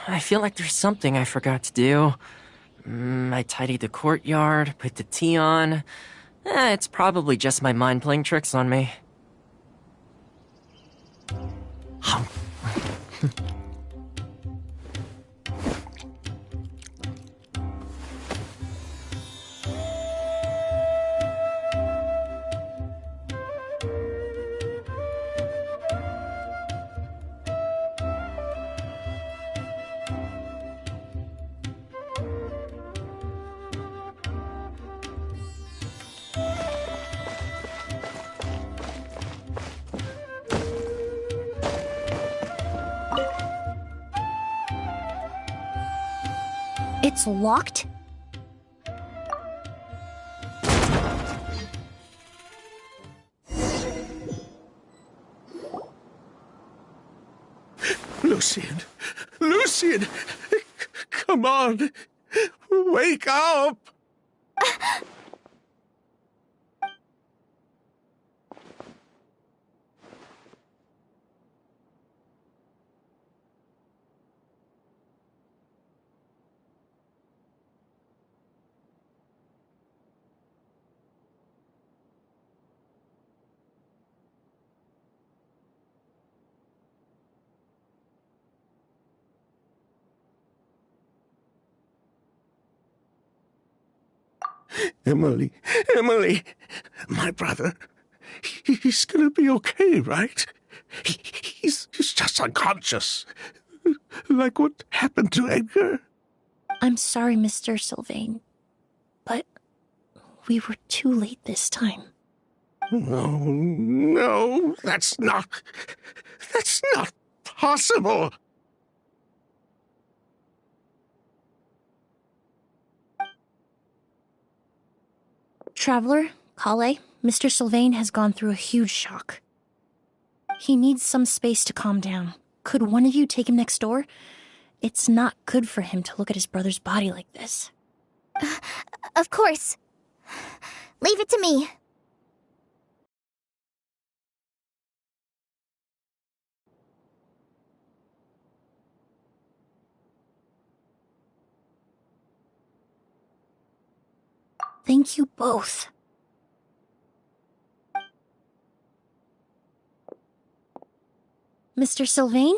I feel like there's something I forgot to do. I tidied the courtyard, put the tea on. It's probably just my mind playing tricks on me. It's locked? Lucian! Lucian! Come on! Wake up! Emily, Emily, my brother, he's gonna be okay, right? He's just unconscious. Like what happened to Edgar. I'm sorry, Mr. Sylvain, but we were too late this time. No, that's not possible. Traveler, Kale, Mr. Sylvain has gone through a huge shock. He needs some space to calm down. Could one of you take him next door? It's not good for him to look at his brother's body like this. Of course. Leave it to me. Thank you both. Mr. Sylvain,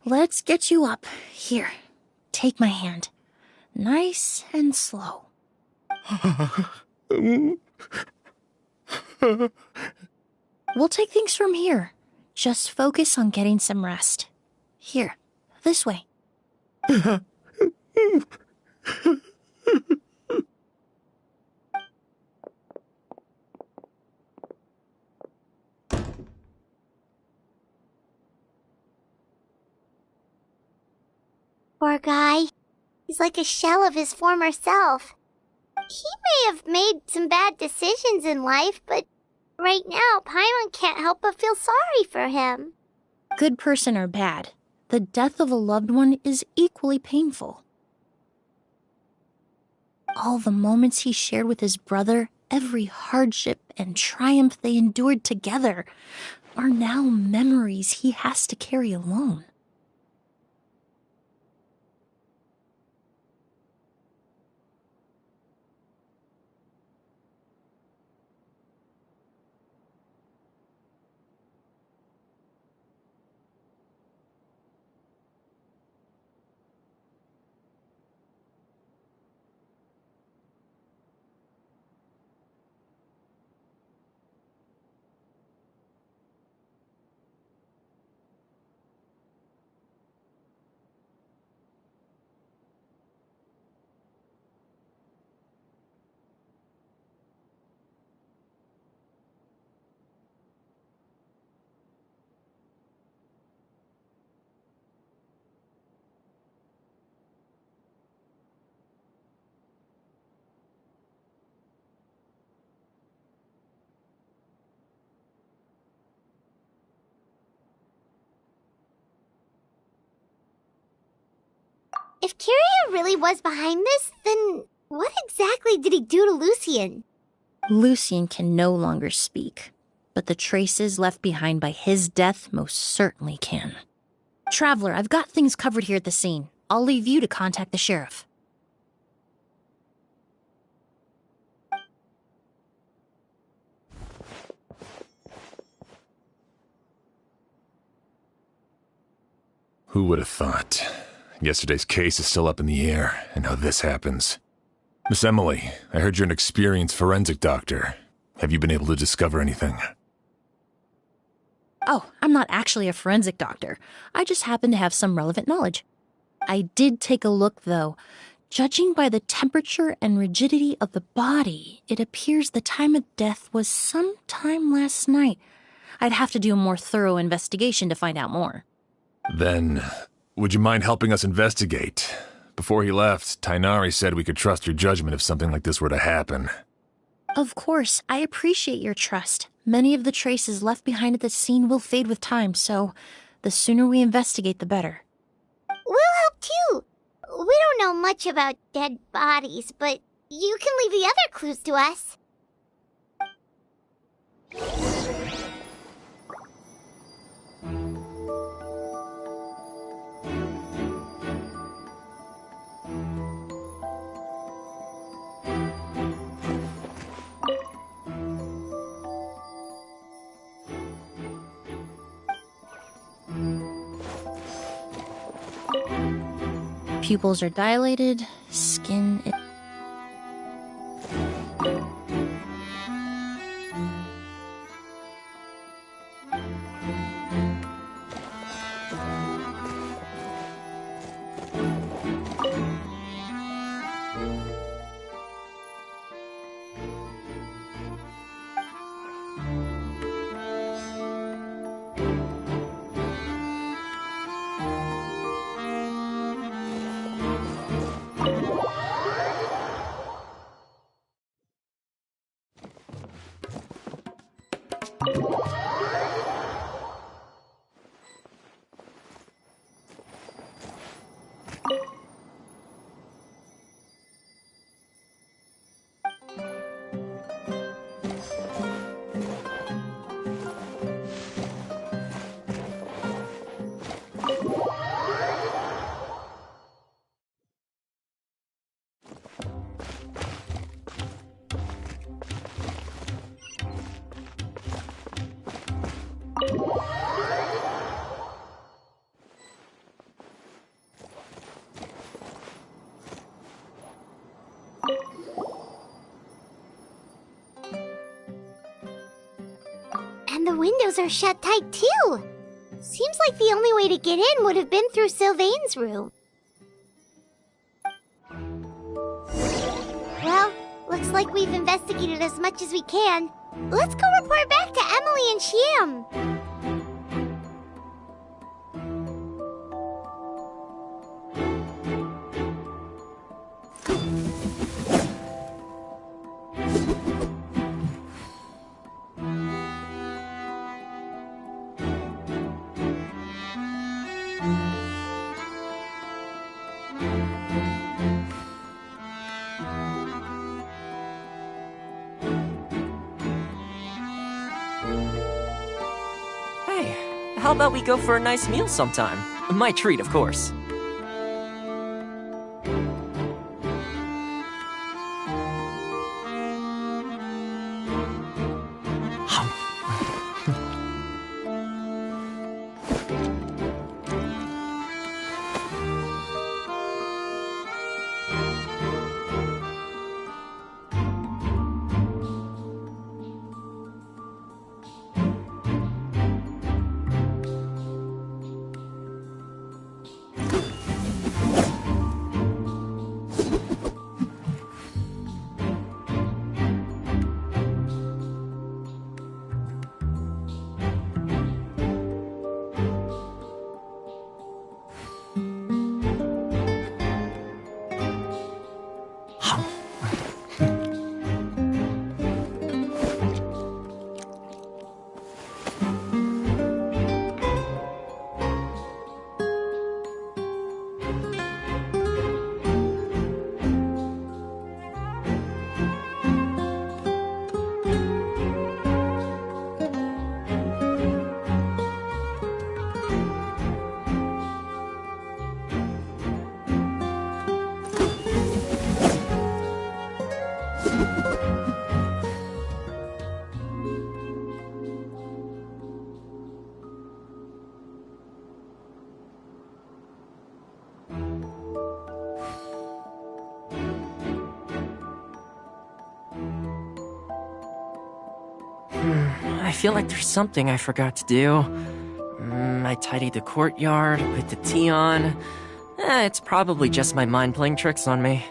let's get you up. Here, take my hand. Nice and slow. We'll take things from here. Just focus on getting some rest. Here, this way. Poor guy. He's like a shell of his former self. He may have made some bad decisions in life, but right now, Paimon can't help but feel sorry for him. Good person or bad, the death of a loved one is equally painful. All the moments he shared with his brother, every hardship and triumph they endured together, are now memories he has to carry alone. If Kyria really was behind this, then what exactly did he do to Lucian? Lucian can no longer speak, but the traces left behind by his death most certainly can. Traveler, I've got things covered here at the scene. I'll leave you to contact the sheriff. Who would have thought? Yesterday's case is still up in the air, and now this happens. Miss Emily, I heard you're an experienced forensic doctor. Have you been able to discover anything? Oh, I'm not actually a forensic doctor. I just happen to have some relevant knowledge. I did take a look, though. Judging by the temperature and rigidity of the body, it appears the time of death was sometime last night. I'd have to do a more thorough investigation to find out more. Then, would you mind helping us investigate? Before he left, Tainari said we could trust your judgment if something like this were to happen. Of course, I appreciate your trust. Many of the traces left behind at the scene will fade with time, so the sooner we investigate, the better. We'll help too. We don't know much about dead bodies, but you can leave the other clues to us. Pupils are dilated, skin... And the windows are shut tight too. Seems like the only way to get in would have been through Sylvain's room. Well, looks like we've investigated as much as we can. Let's go report back to Emily and Shiam. How about we go for a nice meal sometime? My treat, of course. I feel like there's something I forgot to do. I tidied the courtyard, put the tea on. It's probably just my mind playing tricks on me.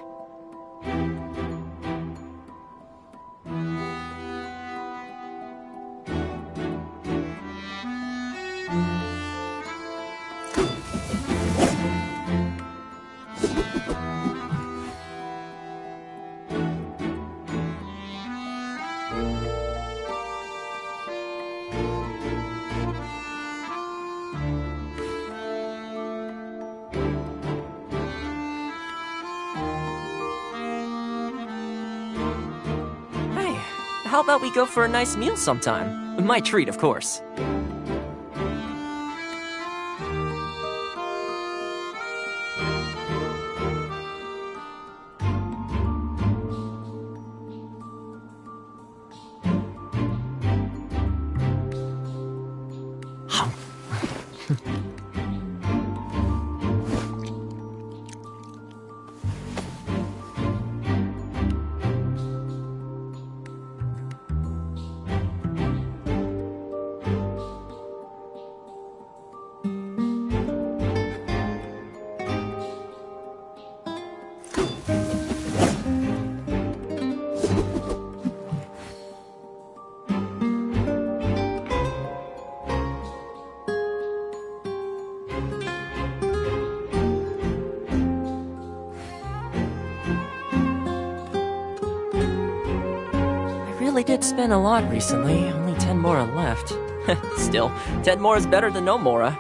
how about we go for a nice meal sometime? My treat, of course. I really did spend a lot recently, only 10 Mora left. Still, 10 Mora is better than no Mora.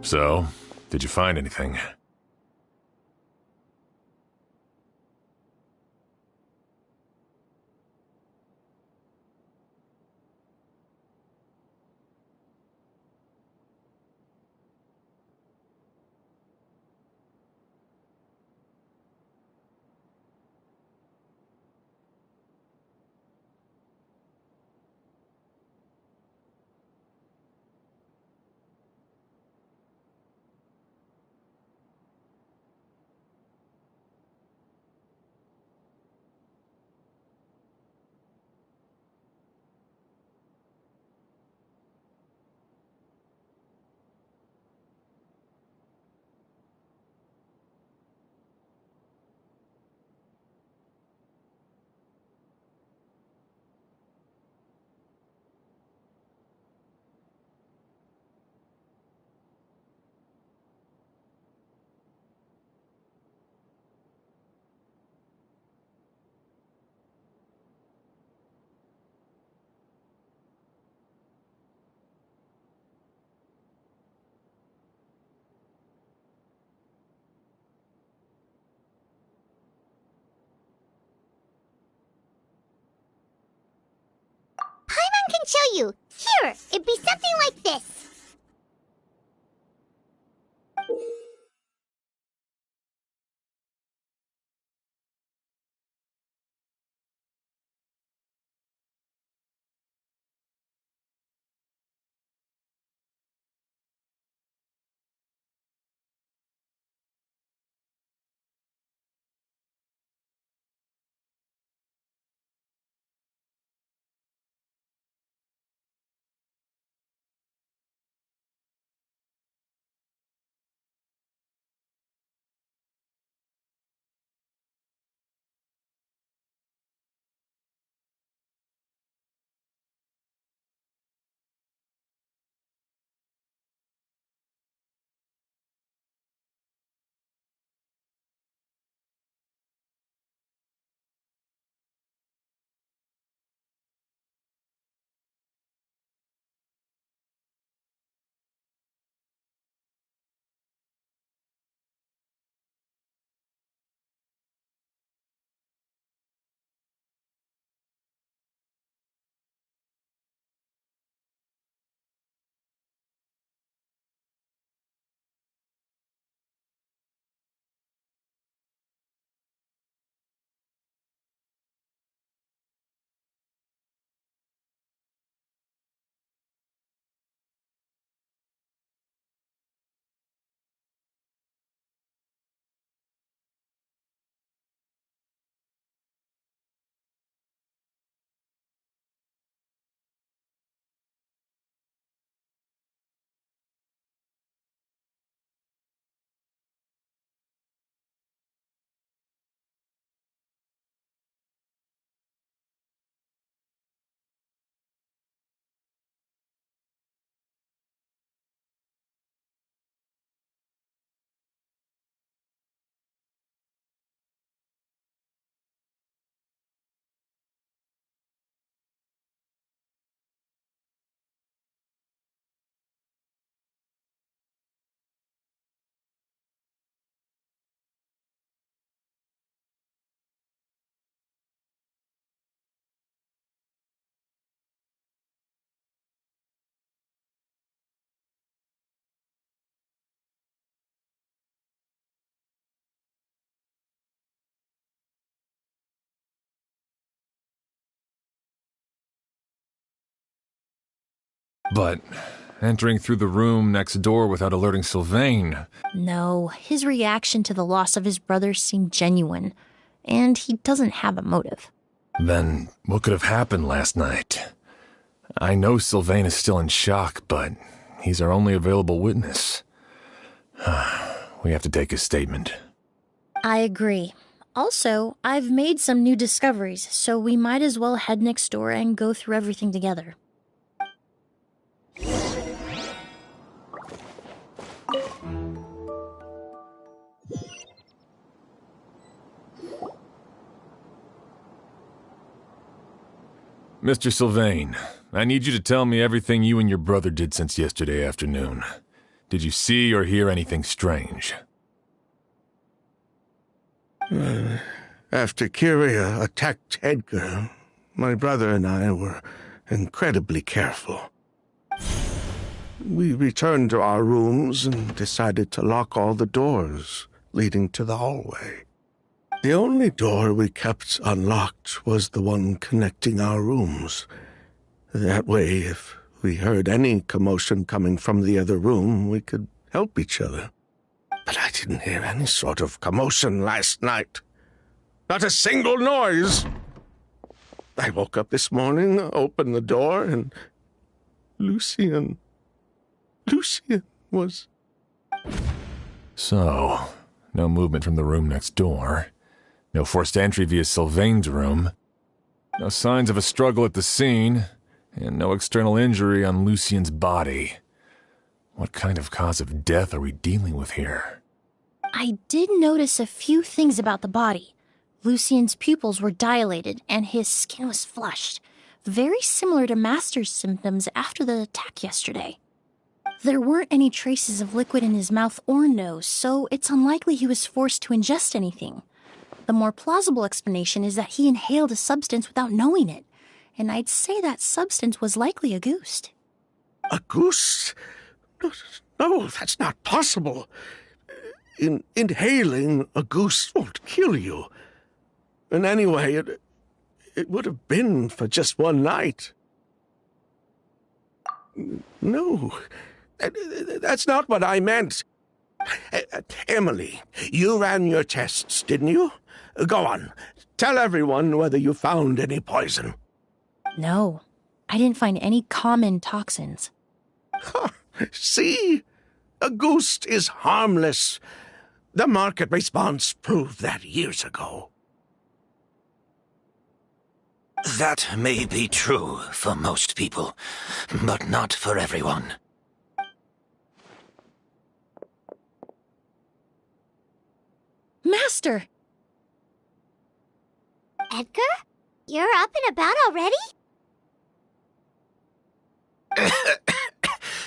So, did you find anything? Paimon can show you. Here, it'd be something like this. But entering through the room next door without alerting Sylvain... No, his reaction to the loss of his brother seemed genuine, and he doesn't have a motive. Then what could have happened last night? I know Sylvain is still in shock, but he's our only available witness. We have to take his statement. I agree. Also, I've made some new discoveries, so we might as well head next door and go through everything together. Mr. Sylvain, I need you to tell me everything you and your brother did since yesterday afternoon. Did you see or hear anything strange? After Kyria attacked Edgar, my brother and I were incredibly careful. We returned to our rooms and decided to lock all the doors leading to the hallway. The only door we kept unlocked was the one connecting our rooms. That way, if we heard any commotion coming from the other room, we could help each other. But I didn't hear any sort of commotion last night. Not a single noise. I woke up this morning, opened the door, and Lucian was... So, no movement from the room next door. No forced entry via Sylvain's room. No signs of a struggle at the scene. And no external injury on Lucian's body. What kind of cause of death are we dealing with here? I did notice a few things about the body. Lucian's pupils were dilated, and his skin was flushed. Very similar to Master's symptoms after the attack yesterday. There weren't any traces of liquid in his mouth or nose, so it's unlikely he was forced to ingest anything. The more plausible explanation is that he inhaled a substance without knowing it, and I'd say that substance was likely a goose. A goose? No, that's not possible. Inhaling a goose won't kill you. And anyway, it would have been for just one night. No, that's not what I meant. Emily, you ran your tests, didn't you? Go on, tell everyone whether you found any poison. No, I didn't find any common toxins. See? A goose is harmless. The market response proved that years ago. That may be true for most people, but not for everyone. Master! Edgar? You're up and about already?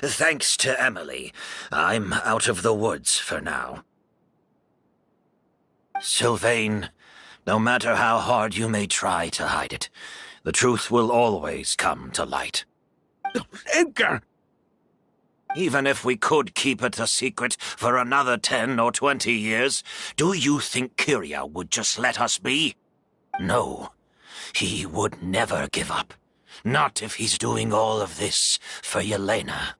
Thanks to Emily, I'm out of the woods for now. Sylvain, no matter how hard you may try to hide it, the truth will always come to light. Edgar! Even if we could keep it a secret for another 10 or 20 years, do you think Kyria would just let us be? No, he would never give up. Not if he's doing all of this for Yelena.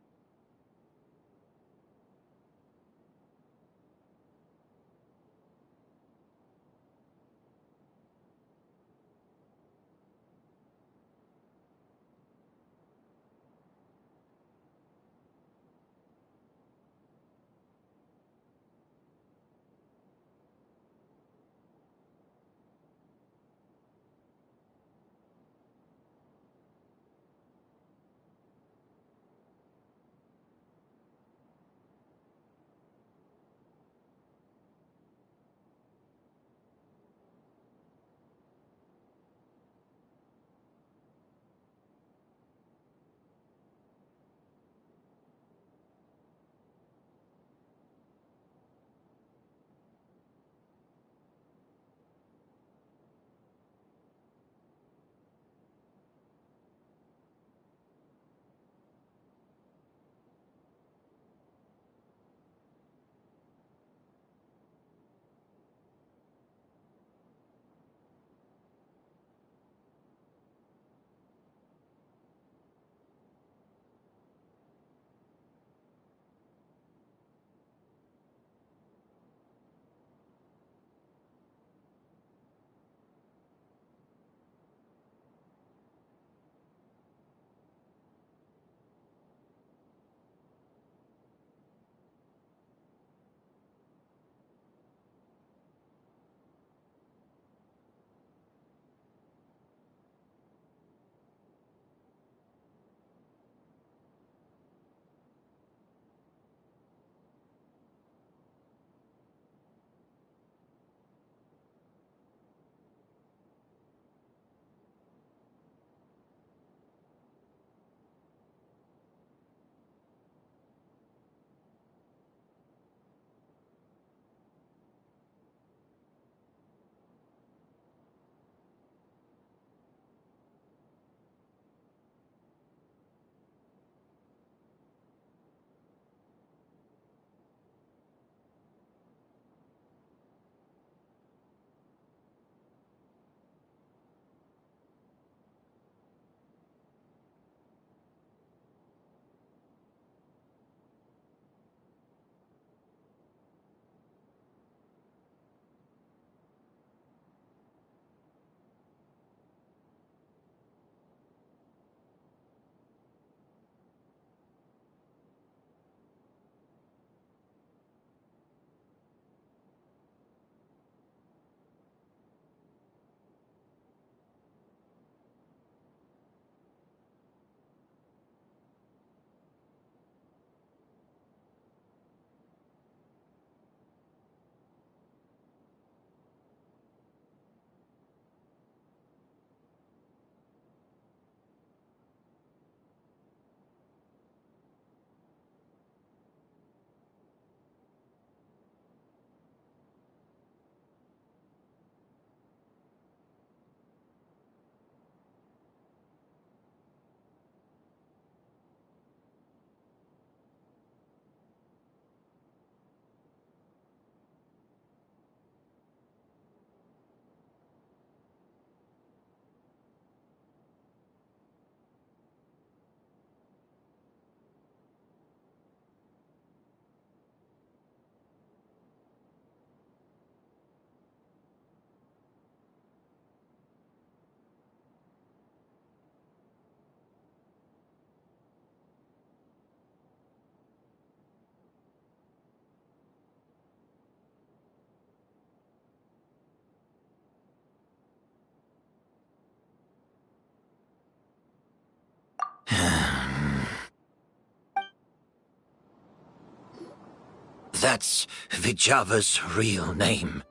That's Vijava's real name.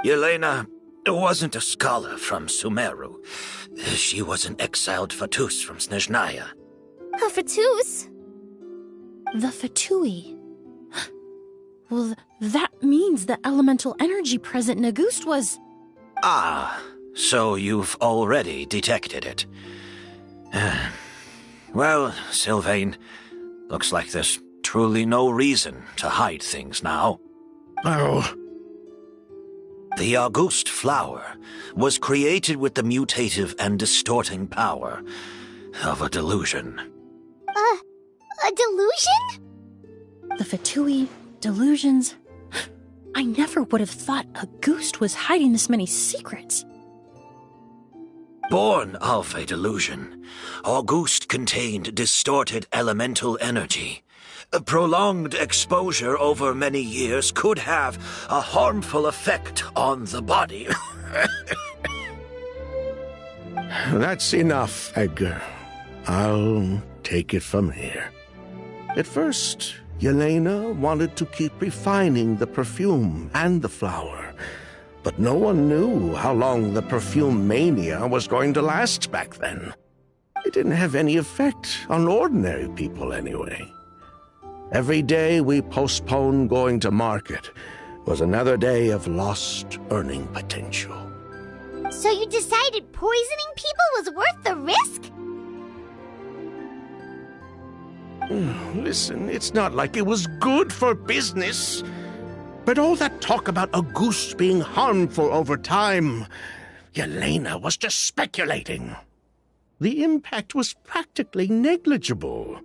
Yelena wasn't a scholar from Sumeru. She was an exiled Fatus from Snezhnaya. A Fatus? The Fatui. Well, that means the elemental energy present in Auguste was... Ah, so you've already detected it. Well, Sylvain, looks like there's truly no reason to hide things now. Oh, The Auguste flower was created with the mutative and distorting power of a delusion. A delusion? The Fatui, delusions... I never would have thought Auguste was hiding this many secrets. Born of a delusion, Auguste contained distorted elemental energy. A prolonged exposure over many years could have a harmful effect on the body. that's enough, Edgar. I'll take it from here. At first, Yelena wanted to keep refining the perfume and the flower, but no one knew how long the perfume mania was going to last back then. It didn't have any effect on ordinary people anyway. Every day we postponed going to market was another day of lost earning potential. So you decided poisoning people was worth the risk? Listen, it's not like it was good for business. But all that talk about Auguste being harmful over time, Yelena was just speculating. The impact was practically negligible.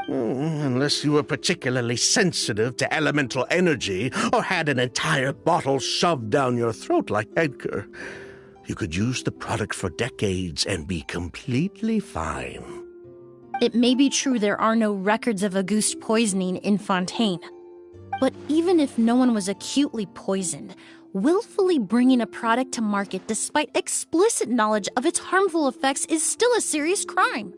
Unless you were particularly sensitive to elemental energy or had an entire bottle shoved down your throat like Edgar. You could use the product for decades and be completely fine. It may be true there are no records of Auguste poisoning in Fontaine. But even if no one was acutely poisoned, willfully bringing a product to market despite explicit knowledge of its harmful effects is still a serious crime.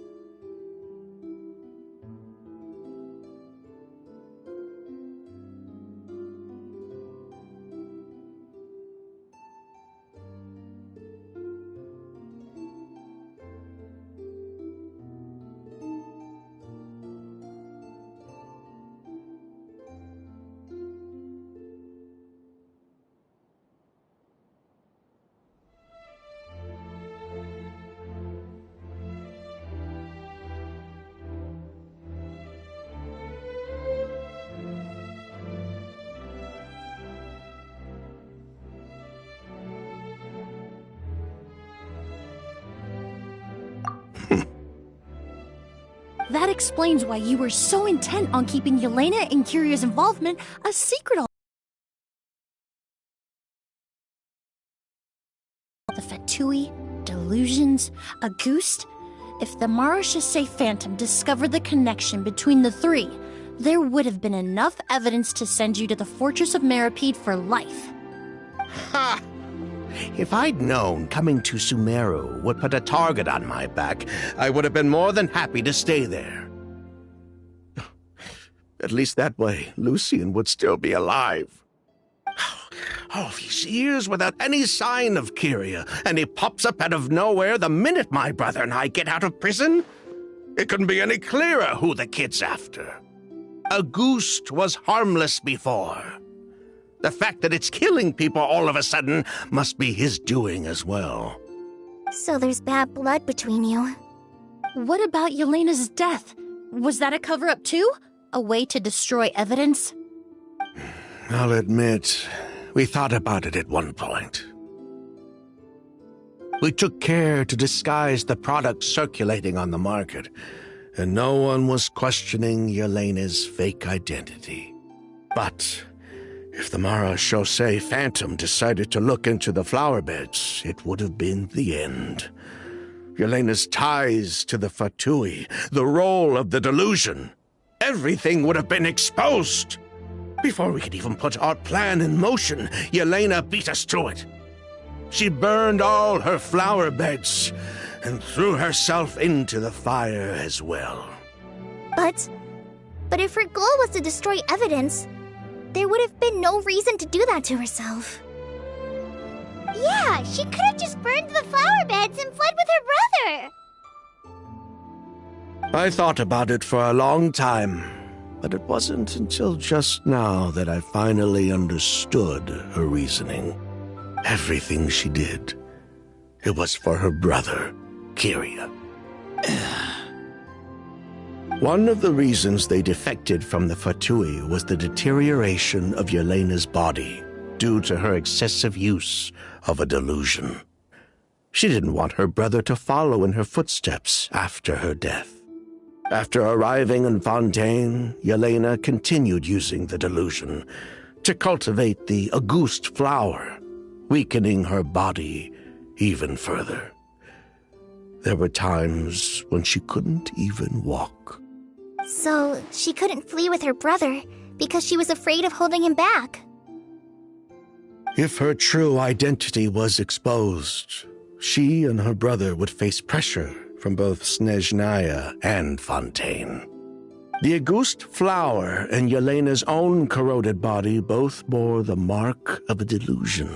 That explains why you were so intent on keeping Yelena and Kiria's involvement a secret. The Fatui, delusions, Auguste. If the Maréchaussée Phantom discovered the connection between the three, there would have been enough evidence to send you to the Fortress of Meripede for life. Ha! If I'd known coming to Sumeru would put a target on my back, I would have been more than happy to stay there. At least that way, Lucien would still be alive. All these years without any sign of Kyria, and he pops up out of nowhere the minute my brother and I get out of prison? It couldn't be any clearer who the kid's after. Auguste was harmless before. The fact that it's killing people all of a sudden must be his doing as well. So there's bad blood between you. What about Yelena's death? Was that a cover-up too? A way to destroy evidence? I'll admit, we thought about it at one point. We took care to disguise the product circulating on the market, and no one was questioning Yelena's fake identity. But if the Maréchaussée Phantom decided to look into the flower beds, it would have been the end. Yelena's ties to the Fatui, the role of the delusion, everything would have been exposed. Before we could even put our plan in motion, Yelena beat us to it. She burned all her flower beds and threw herself into the fire as well. But if her goal was to destroy evidence, there would have been no reason to do that to herself. Yeah, she could have just burned the flower beds and fled with her brother. I thought about it for a long time, but it wasn't until just now that I finally understood her reasoning. Everything she did, it was for her brother, Kyria. One of the reasons they defected from the Fatui was the deterioration of Yelena's body due to her excessive use of a delusion. She didn't want her brother to follow in her footsteps after her death. After arriving in Fontaine, Yelena continued using the delusion to cultivate the Auguste flower, weakening her body even further. There were times when she couldn't even walk. So, she couldn't flee with her brother because she was afraid of holding him back. If her true identity was exposed, she and her brother would face pressure from both Snezhnaya and Fontaine. The Auguste flower and Yelena's own corroded body both bore the mark of a delusion.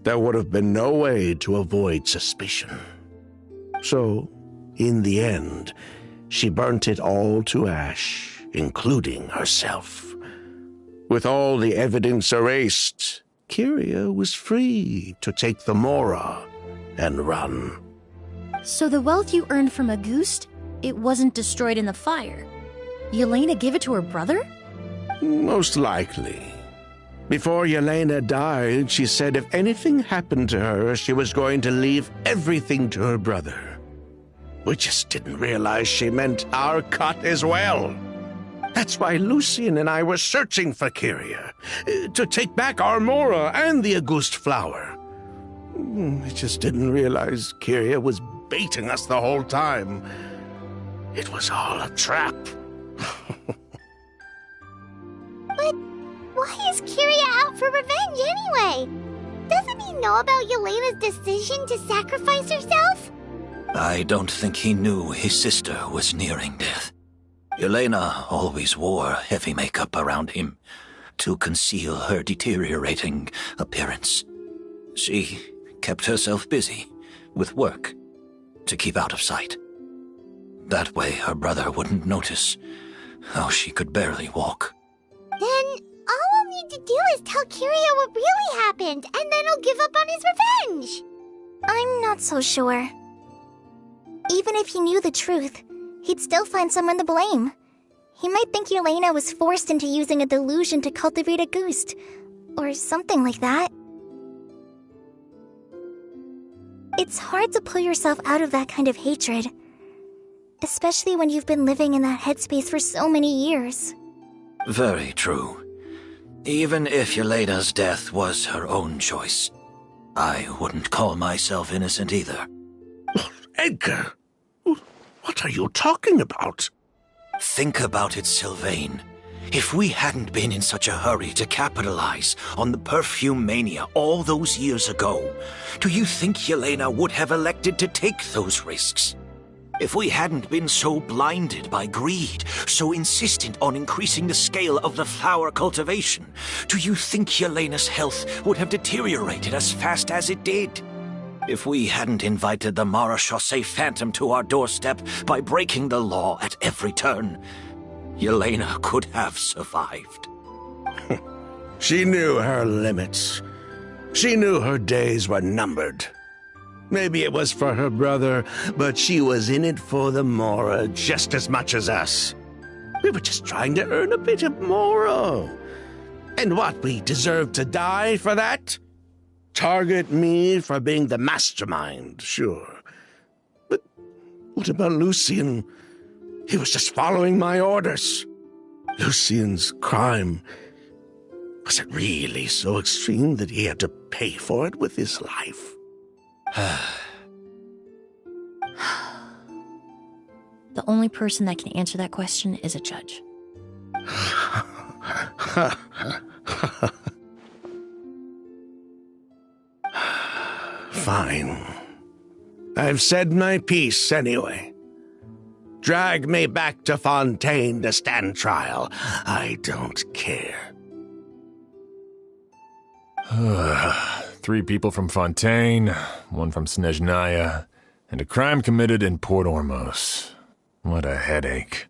There would have been no way to avoid suspicion. So, in the end, she burnt it all to ash, including herself. With all the evidence erased, Kyria was free to take the Mora and run. So the wealth you earned from Auguste, it wasn't destroyed in the fire. Yelena gave it to her brother? Most likely. Before Yelena died, she said if anything happened to her, she was going to leave everything to her brother. We just didn't realize she meant our cut as well. That's why Lucien and I were searching for Kyria, to take back our Mora and the Auguste flower. We just didn't realize Kyria was baiting us the whole time. It was all a trap. But why is Kyria out for revenge anyway? Doesn't he know about Yelena's decision to sacrifice herself? I don't think he knew his sister was nearing death. Yelena always wore heavy makeup around him to conceal her deteriorating appearance. She kept herself busy with work to keep out of sight. That way her brother wouldn't notice how she could barely walk. Then all we'll need to do is tell Kyria what really happened, and then he'll give up on his revenge. I'm not so sure. Even if he knew the truth, he'd still find someone to blame. He might think Yelena was forced into using a delusion to cultivate a Auguste, or something like that. It's hard to pull yourself out of that kind of hatred, especially when you've been living in that headspace for so many years. Very true. Even if Yelena's death was her own choice, I wouldn't call myself innocent either. Edgar, what are you talking about? Think about it, Sylvain. If we hadn't been in such a hurry to capitalize on the perfume mania all those years ago, do you think Yelena would have elected to take those risks? If we hadn't been so blinded by greed, so insistent on increasing the scale of the flower cultivation, do you think Yelena's health would have deteriorated as fast as it did? If we hadn't invited the Marechaussee Phantom to our doorstep by breaking the law at every turn, Yelena could have survived. She knew her limits. She knew her days were numbered. Maybe it was for her brother, but she was in it for the Mora just as much as us. We were just trying to earn a bit of Mora. And what, we deserve to die for that? Target me for being the mastermind, sure. But what about Lucien? He was just following my orders. Lucien's crime, was it really so extreme that he had to pay for it with his life? The only person that can answer that question is a judge. Fine. I've said my piece anyway. Drag me back to Fontaine to stand trial. I don't care. 3 people from Fontaine, 1 from Snezhnaya, and a crime committed in Port Ormos. What a headache.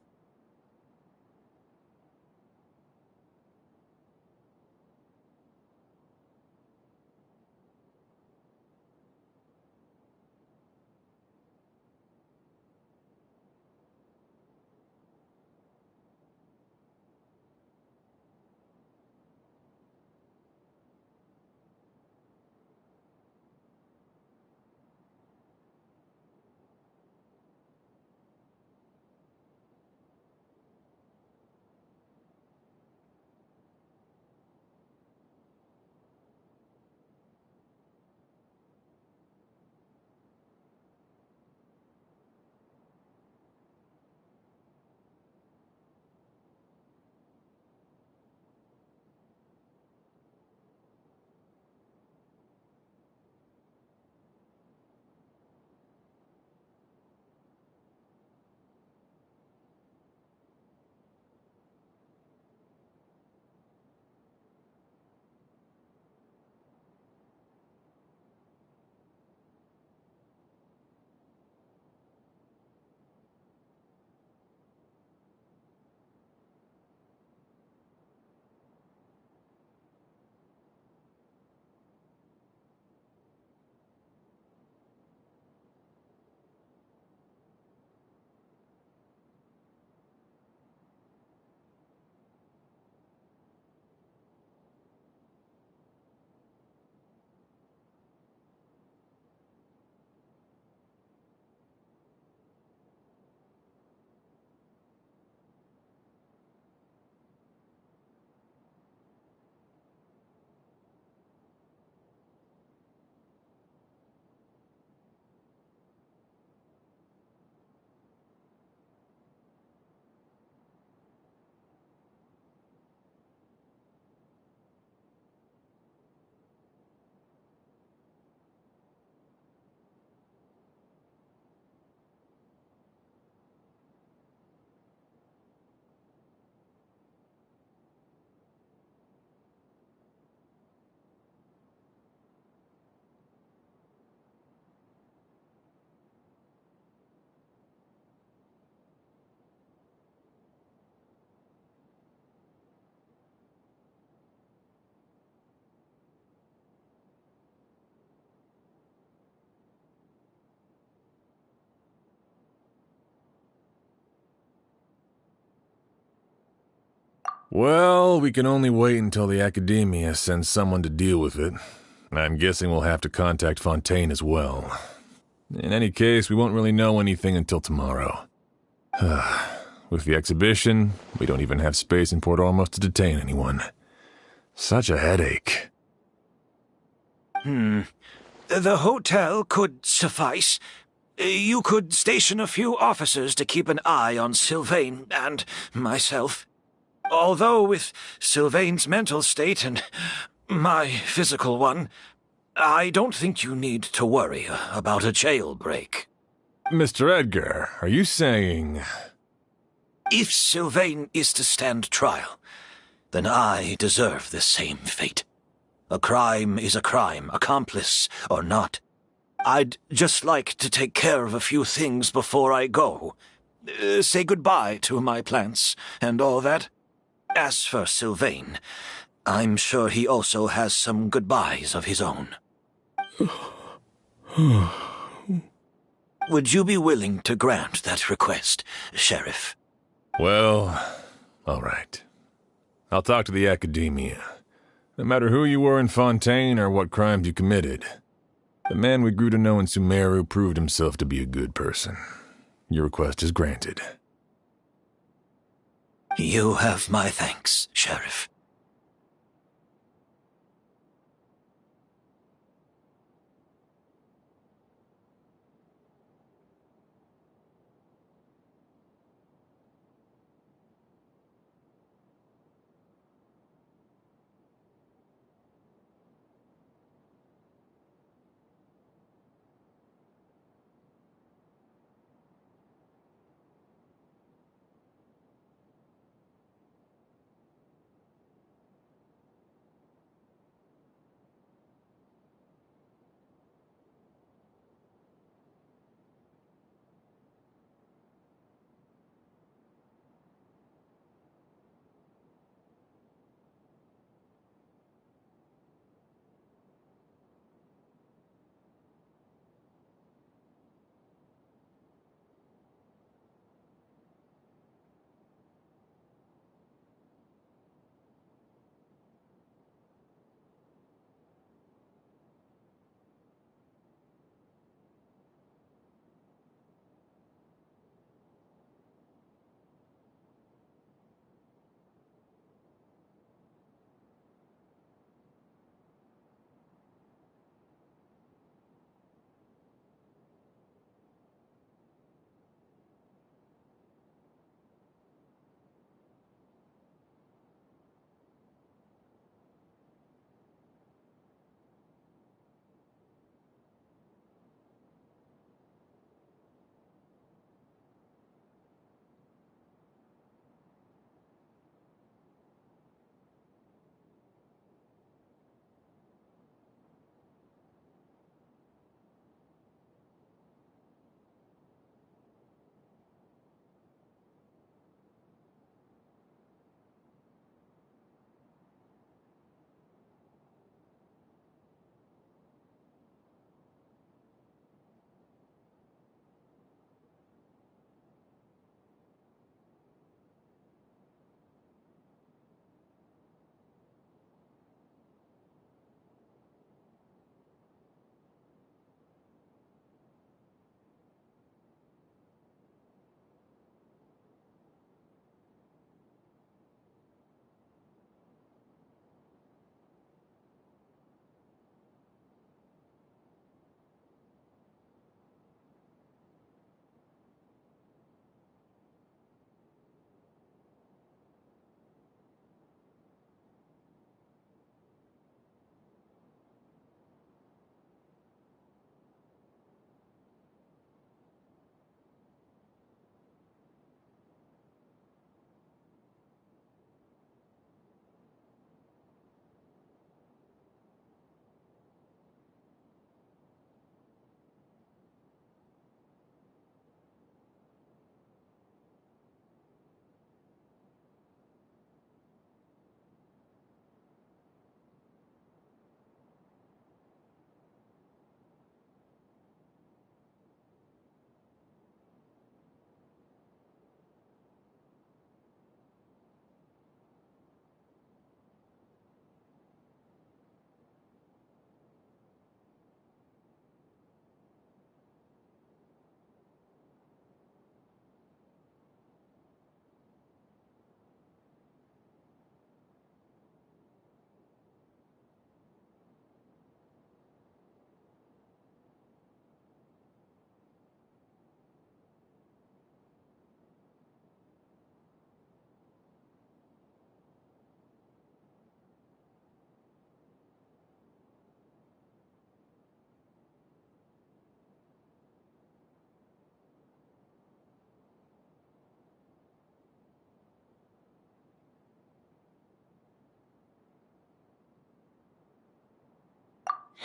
Well, we can only wait until the Academia sends someone to deal with it. I'm guessing we'll have to contact Fontaine as well. In any case, we won't really know anything until tomorrow. With the exhibition, we don't even have space in Port Ormos to detain anyone. Such a headache. The hotel could suffice. You could station a few officers to keep an eye on Sylvain and myself. Although with Sylvain's mental state and my physical one, I don't think you need to worry about a jailbreak. Mr. Edgar, are you saying... If Sylvain is to stand trial, then I deserve the same fate. A crime is a crime, accomplice or not. I'd just like to take care of a few things before I go. Say goodbye to my plants and all that. As for Sylvain, I'm sure he also has some goodbyes of his own. Would you be willing to grant that request, Sheriff? Well, all right. I'll talk to the Academia. No matter who you were in Fontaine or what crimes you committed, the man we grew to know in Sumeru proved himself to be a good person. Your request is granted. You have my thanks, Sheriff.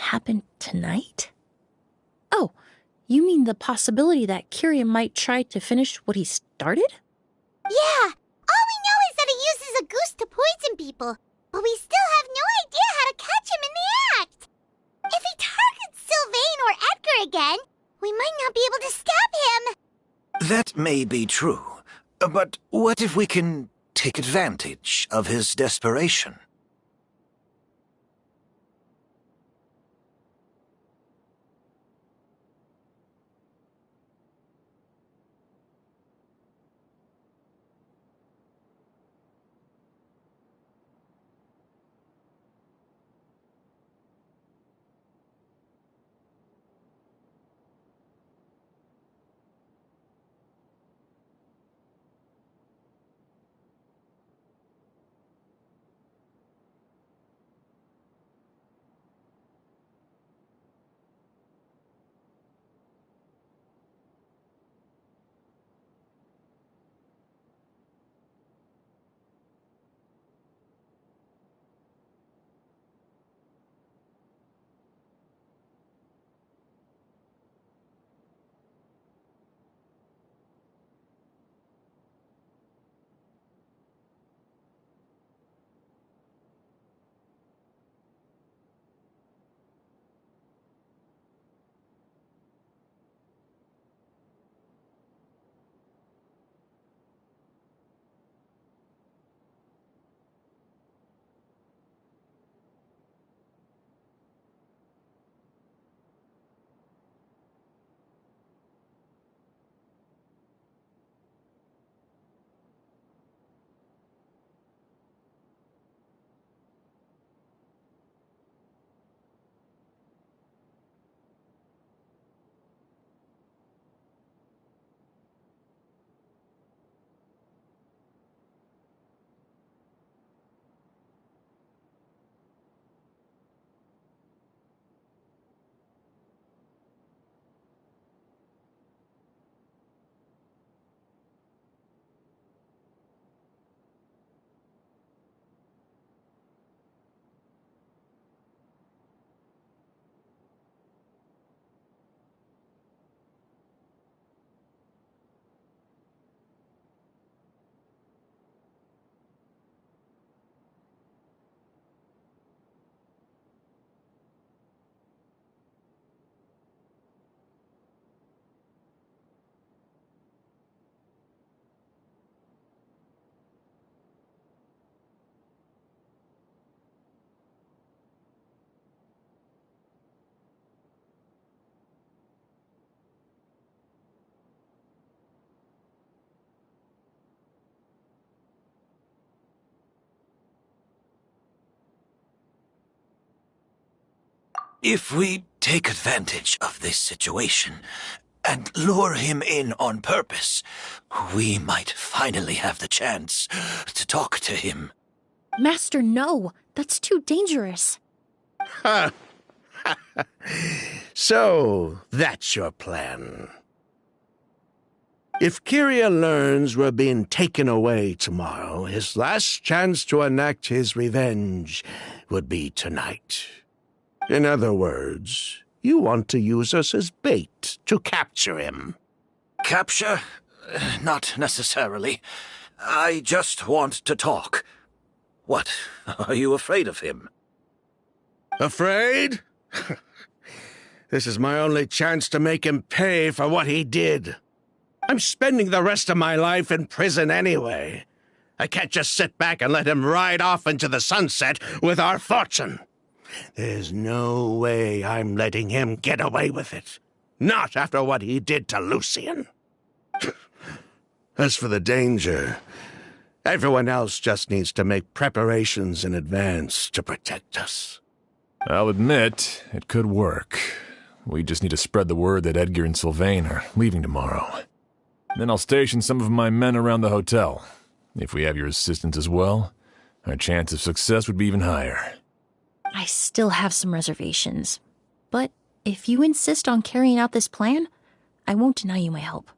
happen tonight? Oh, you mean the possibility that Kiria might try to finish what he started? Yeah, all we know is that he uses a goose to poison people, but we still have no idea how to catch him in the act. If he targets Sylvain or Edgar again, we might not be able to stop him. That may be true, but what if we can take advantage of his desperation? If we take advantage of this situation and lure him in on purpose, we might finally have the chance to talk to him. Master, no. That's too dangerous. Ha! So, that's your plan. If Kiria learns we're being taken away tomorrow, his last chance to enact his revenge would be tonight. In other words, you want to use us as bait to capture him. Capture? Not necessarily. I just want to talk. What? Are you afraid of him? Afraid? This is my only chance to make him pay for what he did. I'm spending the rest of my life in prison anyway. I can't just sit back and let him ride off into the sunset with our fortune. There's no way I'm letting him get away with it. Not after what he did to Lucian. As for the danger, everyone else just needs to make preparations in advance to protect us. I'll admit, it could work. We just need to spread the word that Edgar and Sylvain are leaving tomorrow. Then I'll station some of my men around the hotel. If we have your assistance as well, our chance of success would be even higher. I still have some reservations. But if you insist on carrying out this plan, I won't deny you my help.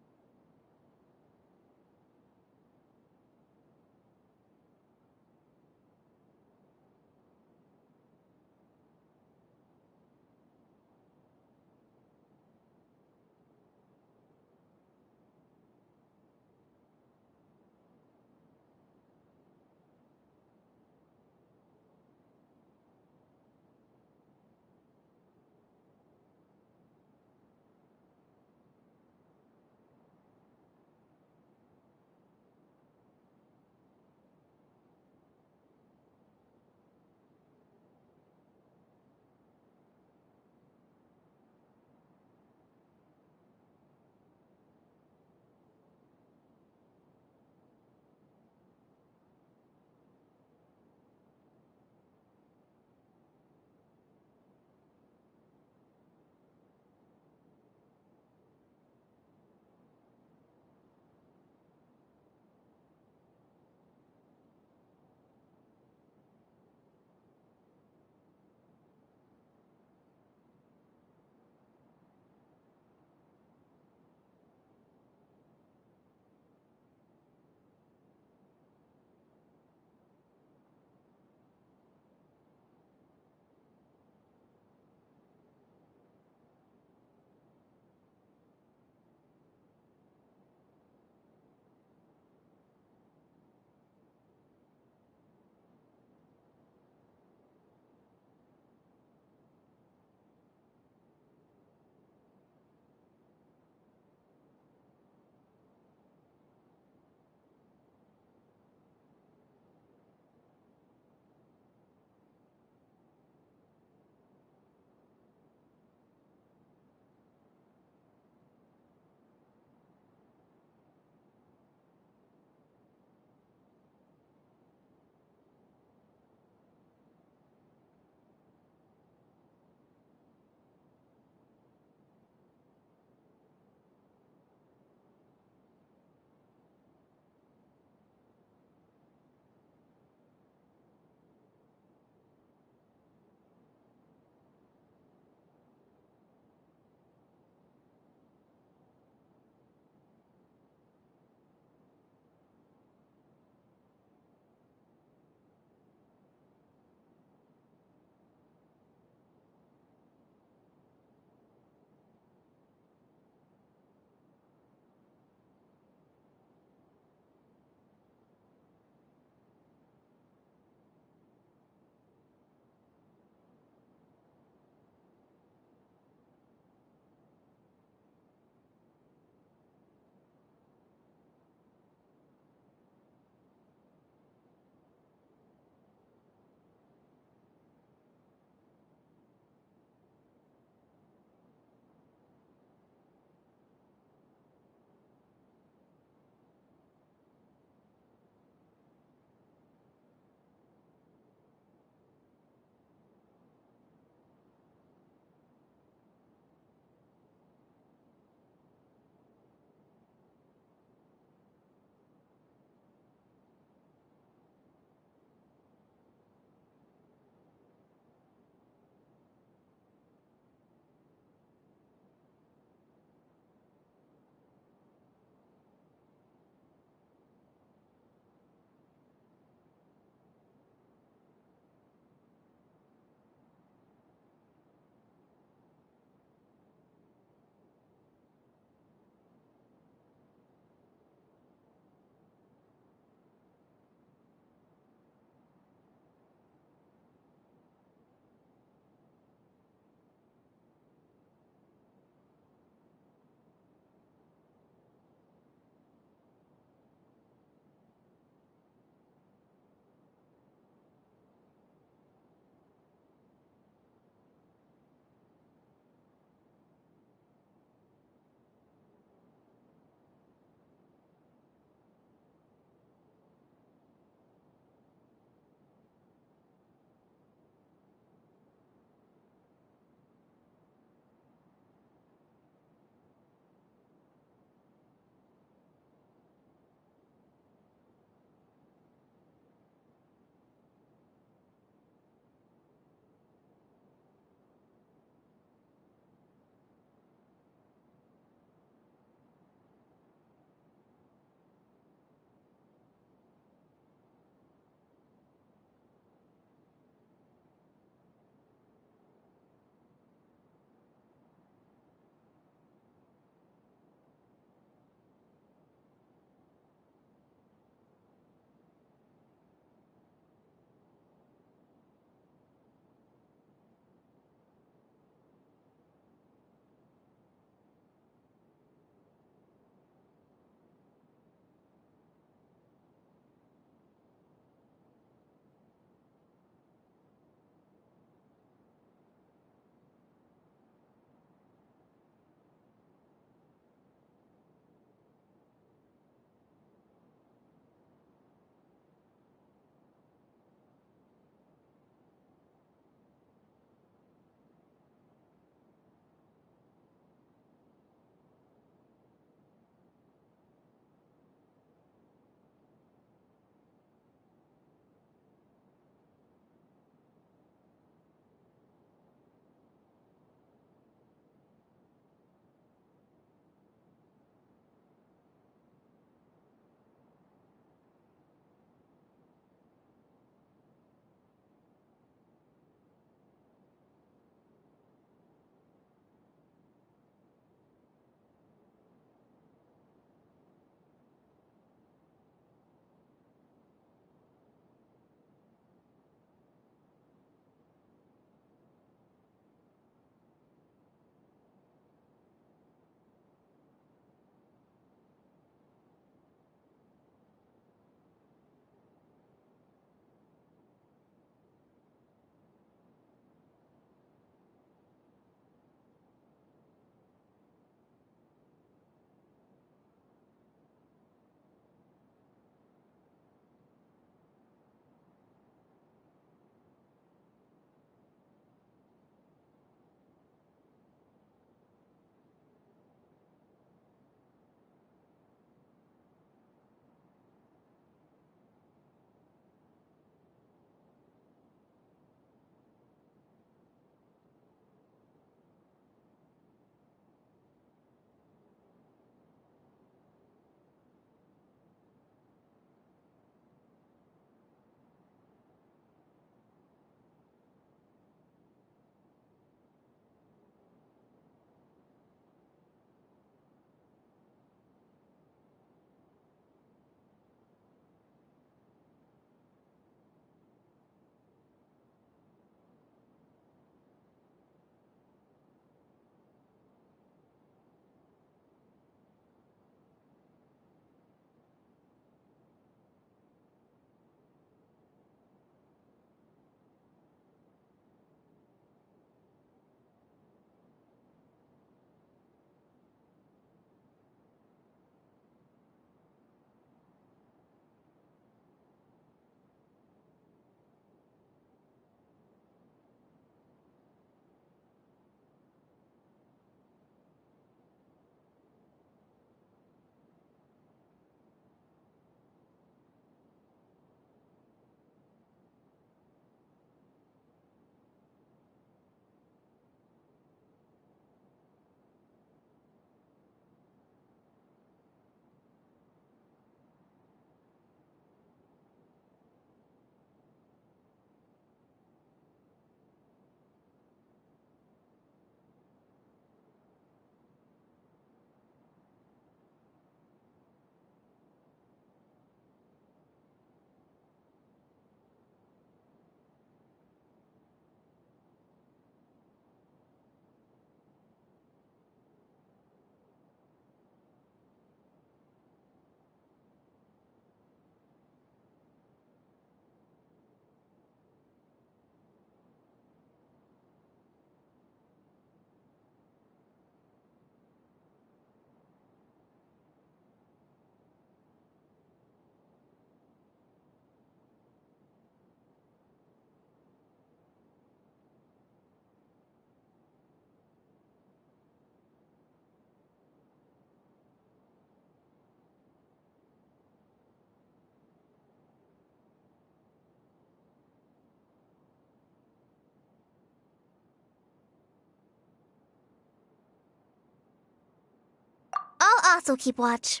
also keep watch.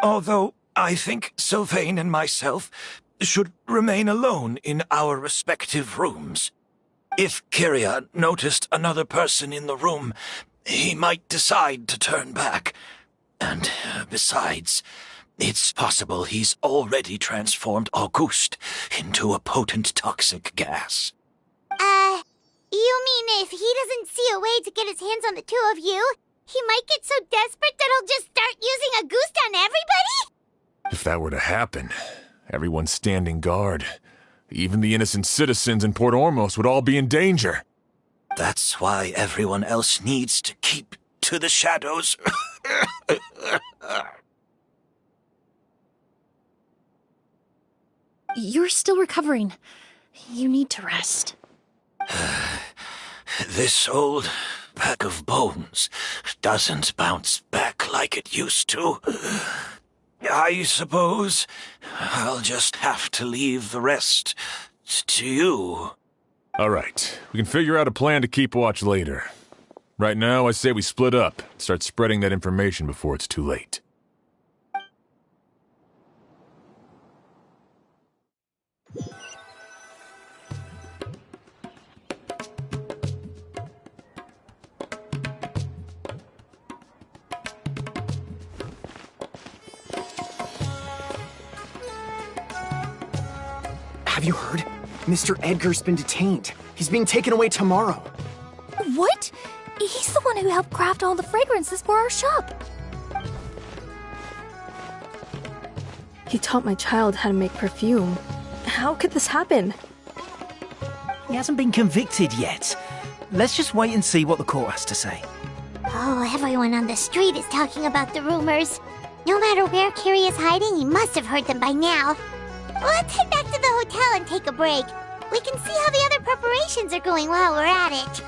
Although I think Sylvain and myself should remain alone in our respective rooms. If Kyria noticed another person in the room, he might decide to turn back. And besides, it's possible he's already transformed Auguste into a potent toxic gas. You mean if he doesn't see a way to get his hands on the two of you, he might get so desperate that he'll just start using Auguste on everybody? If that were to happen, everyone's standing guard. Even the innocent citizens in Port Ormos would all be in danger. That's why everyone else needs to keep to the shadows. You're still recovering. You need to rest. This old bag of bones doesn't bounce back like it used to. I suppose I'll just have to leave the rest to you. All right, we can figure out a plan to keep watch later. Right now, I say we split up, start spreading that information before it's too late. Have you heard? Mr. Edgar's been detained. He's being taken away tomorrow. What? He's the one who helped craft all the fragrances for our shop. He taught my child how to make perfume. How could this happen? He hasn't been convicted yet. Let's just wait and see what the court has to say. Oh, everyone on the street is talking about the rumors. No matter where Kyria is hiding, he must have heard them by now. Let's head back to the hotel and take a break. We can see how the other preparations are going while we're at it.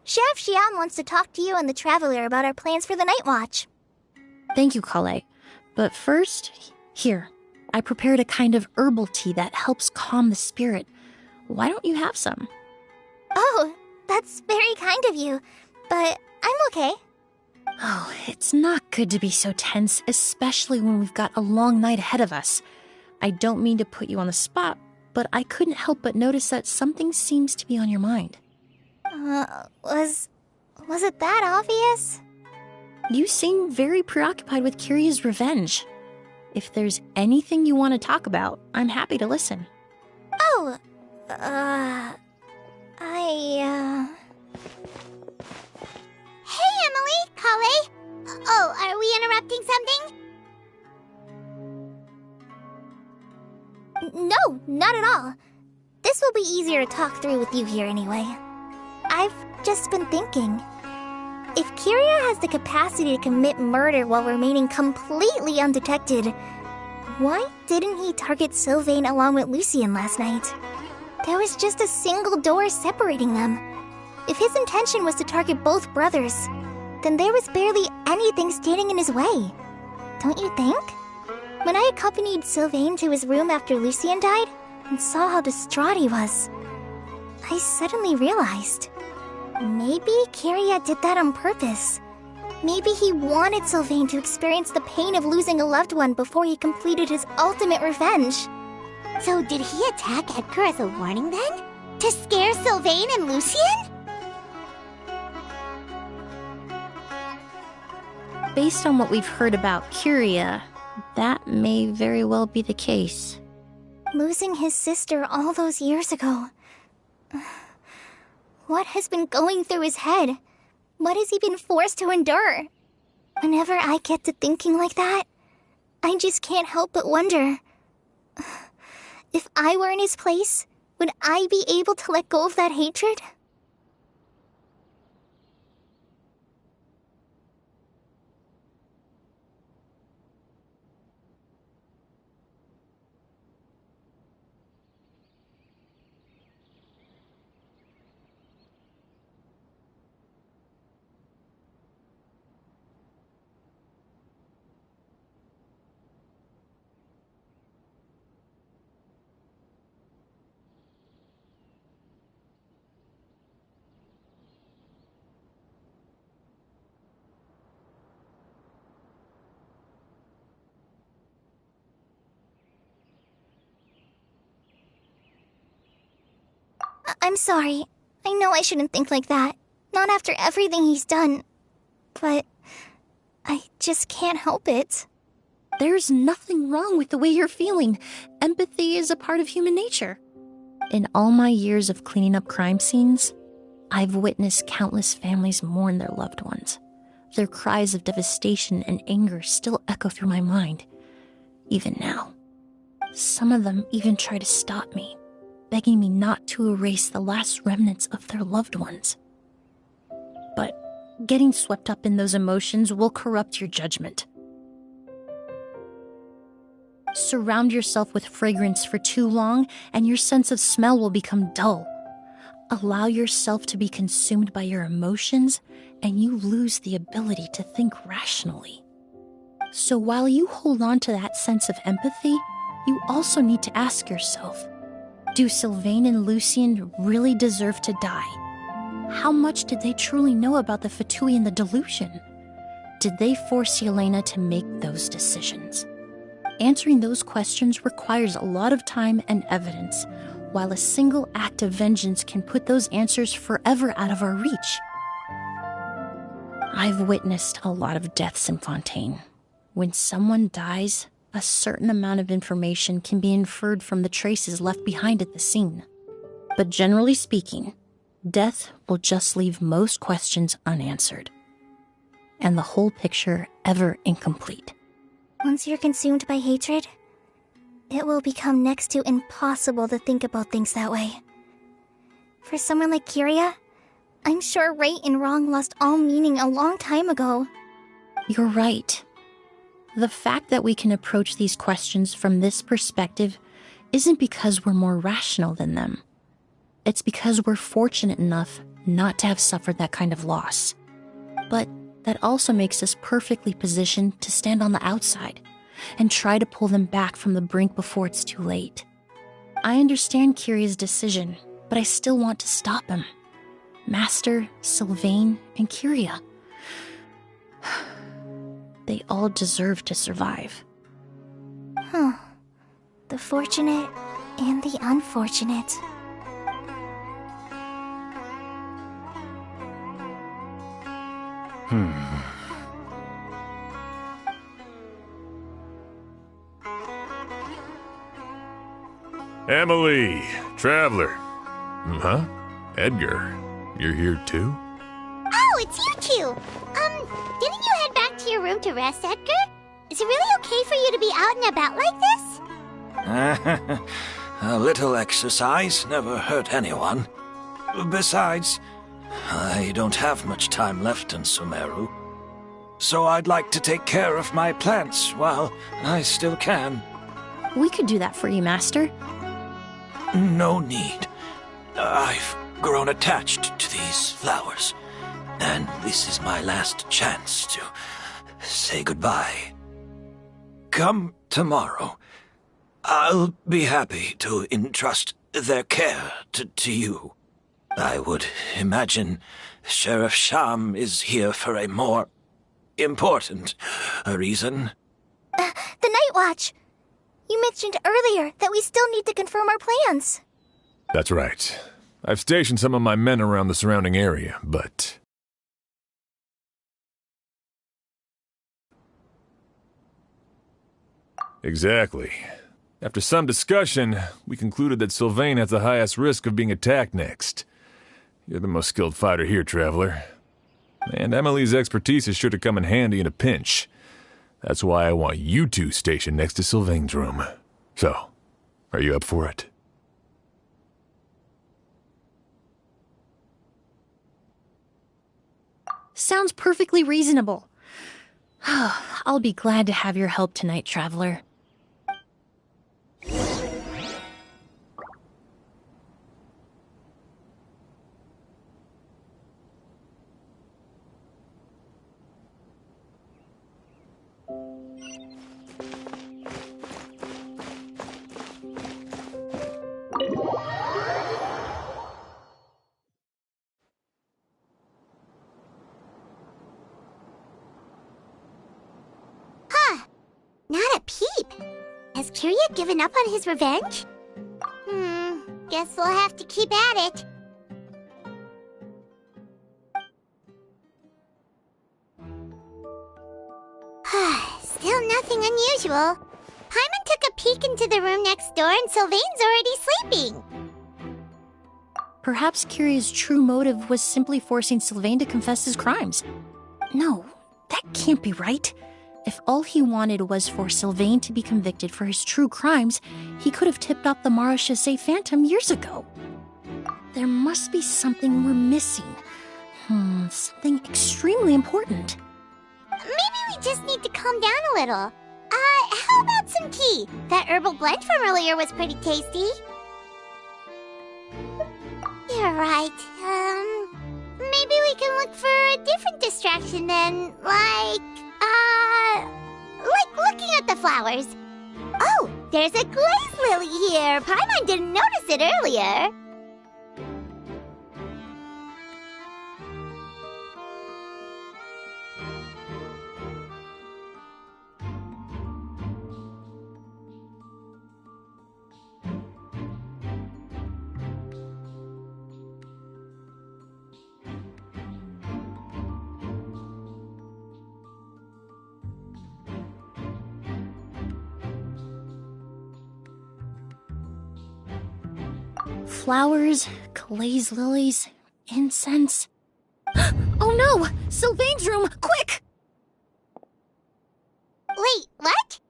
Sheriff Xian wants to talk to you and the Traveler about our plans for the Night Watch. Thank you, Kale. But first, here, I prepared a kind of herbal tea that helps calm the spirit. Why don't you have some? Oh, that's very kind of you, but I'm okay. Oh, it's not good to be so tense, especially when we've got a long night ahead of us. I don't mean to put you on the spot, but I couldn't help but notice that something seems to be on your mind. Was it that obvious? You seem very preoccupied with Kyria's revenge. If there's anything you want to talk about, I'm happy to listen. Oh, Hey, Emily, Kale. Oh, are we interrupting something? No, not at all. This will be easier to talk through with you here anyway. I've just been thinking. If Kyria has the capacity to commit murder while remaining completely undetected, why didn't he target Sylvain along with Lucien last night? There was just a single door separating them. If his intention was to target both brothers, then there was barely anything standing in his way. Don't you think? When I accompanied Sylvain to his room after Lucien died and saw how distraught he was, I suddenly realized maybe Kyria did that on purpose. Maybe he wanted Sylvain to experience the pain of losing a loved one before he completed his ultimate revenge. So did he attack Edgar as a warning then? To scare Sylvain and Lucien? Based on what we've heard about Curia, that may very well be the case. Losing his sister all those years ago. What has been going through his head? What has he been forced to endure? Whenever I get to thinking like that, I just can't help but wonder. If I were in his place, would I be able to let go of that hatred? I'm sorry. I know I shouldn't think like that. Not after everything he's done. But I just can't help it. There's nothing wrong with the way you're feeling. Empathy is a part of human nature. In all my years of cleaning up crime scenes, I've witnessed countless families mourn their loved ones. Their cries of devastation and anger still echo through my mind, even now. Some of them even try to stop me, begging me not to erase the last remnants of their loved ones. But getting swept up in those emotions will corrupt your judgment. Surround yourself with fragrance for too long, and your sense of smell will become dull. Allow yourself to be consumed by your emotions, and you lose the ability to think rationally. So while you hold on to that sense of empathy, you also need to ask yourself, do Sylvain and Lucien really deserve to die? How much did they truly know about the Fatui and the delusion? Did they force Yelena to make those decisions? Answering those questions requires a lot of time and evidence, while a single act of vengeance can put those answers forever out of our reach. I've witnessed a lot of deaths in Fontaine. When someone dies, a certain amount of information can be inferred from the traces left behind at the scene. But generally speaking, death will just leave most questions unanswered, and the whole picture ever incomplete. Once you're consumed by hatred, it will become next to impossible to think about things that way. For someone like Kyria, I'm sure right and wrong lost all meaning a long time ago. You're right. The fact that we can approach these questions from this perspective isn't because we're more rational than them. It's because we're fortunate enough not to have suffered that kind of loss. But that also makes us perfectly positioned to stand on the outside and try to pull them back from the brink before it's too late. I understand Kyria's decision, but I still want to stop him. Master, Sylvain, and Kyria. They all deserve to survive. The fortunate and the unfortunate. Emily, Traveler. Huh? Edgar, you're here too? Oh, it's you two! Didn't you head back to your room to rest, Edgar? Is it really okay for you to be out and about like this? A little exercise never hurt anyone. Besides, I don't have much time left in Sumeru. So I'd like to take care of my plants while I still can. We could do that for you, Master. No need. I've grown attached to these flowers, and this is my last chance to say goodbye. Come tomorrow. I'll be happy to entrust their care to you. I would imagine Sheriff Sham is here for a more important reason? The Night Watch. You mentioned earlier that we still need to confirm our plans. That's right. I've stationed some of my men around the surrounding area, but... Exactly. After some discussion, we concluded that Sylvain has the highest risk of being attacked next. You're the most skilled fighter here, Traveler. And Emily's expertise is sure to come in handy in a pinch. That's why I want you two stationed next to Sylvain's room. So, are you up for it? Sounds perfectly reasonable. I'll be glad to have your help tonight, Traveler. Not a peep. Has Kiria given up on his revenge? Guess we'll have to keep at it. Still nothing unusual. Paimon took a peek into the room next door and Sylvain's already sleeping. Perhaps Kiria's true motive was simply forcing Sylvain to confess his crimes. No, that can't be right. If all he wanted was for Sylvain to be convicted for his true crimes, he could have tipped off the Marechaussee Phantom years ago. There must be something we're missing. Something extremely important. Maybe we just need to calm down a little. How about some tea? That herbal blend from earlier was pretty tasty. You're right. Maybe we can look for a different distraction then, like looking at the flowers. Oh, there's a glaze lily here. Paimon didn't notice it earlier. Flowers, glaze lilies, incense. Oh no! Sylvain's room! Quick! Wait, what?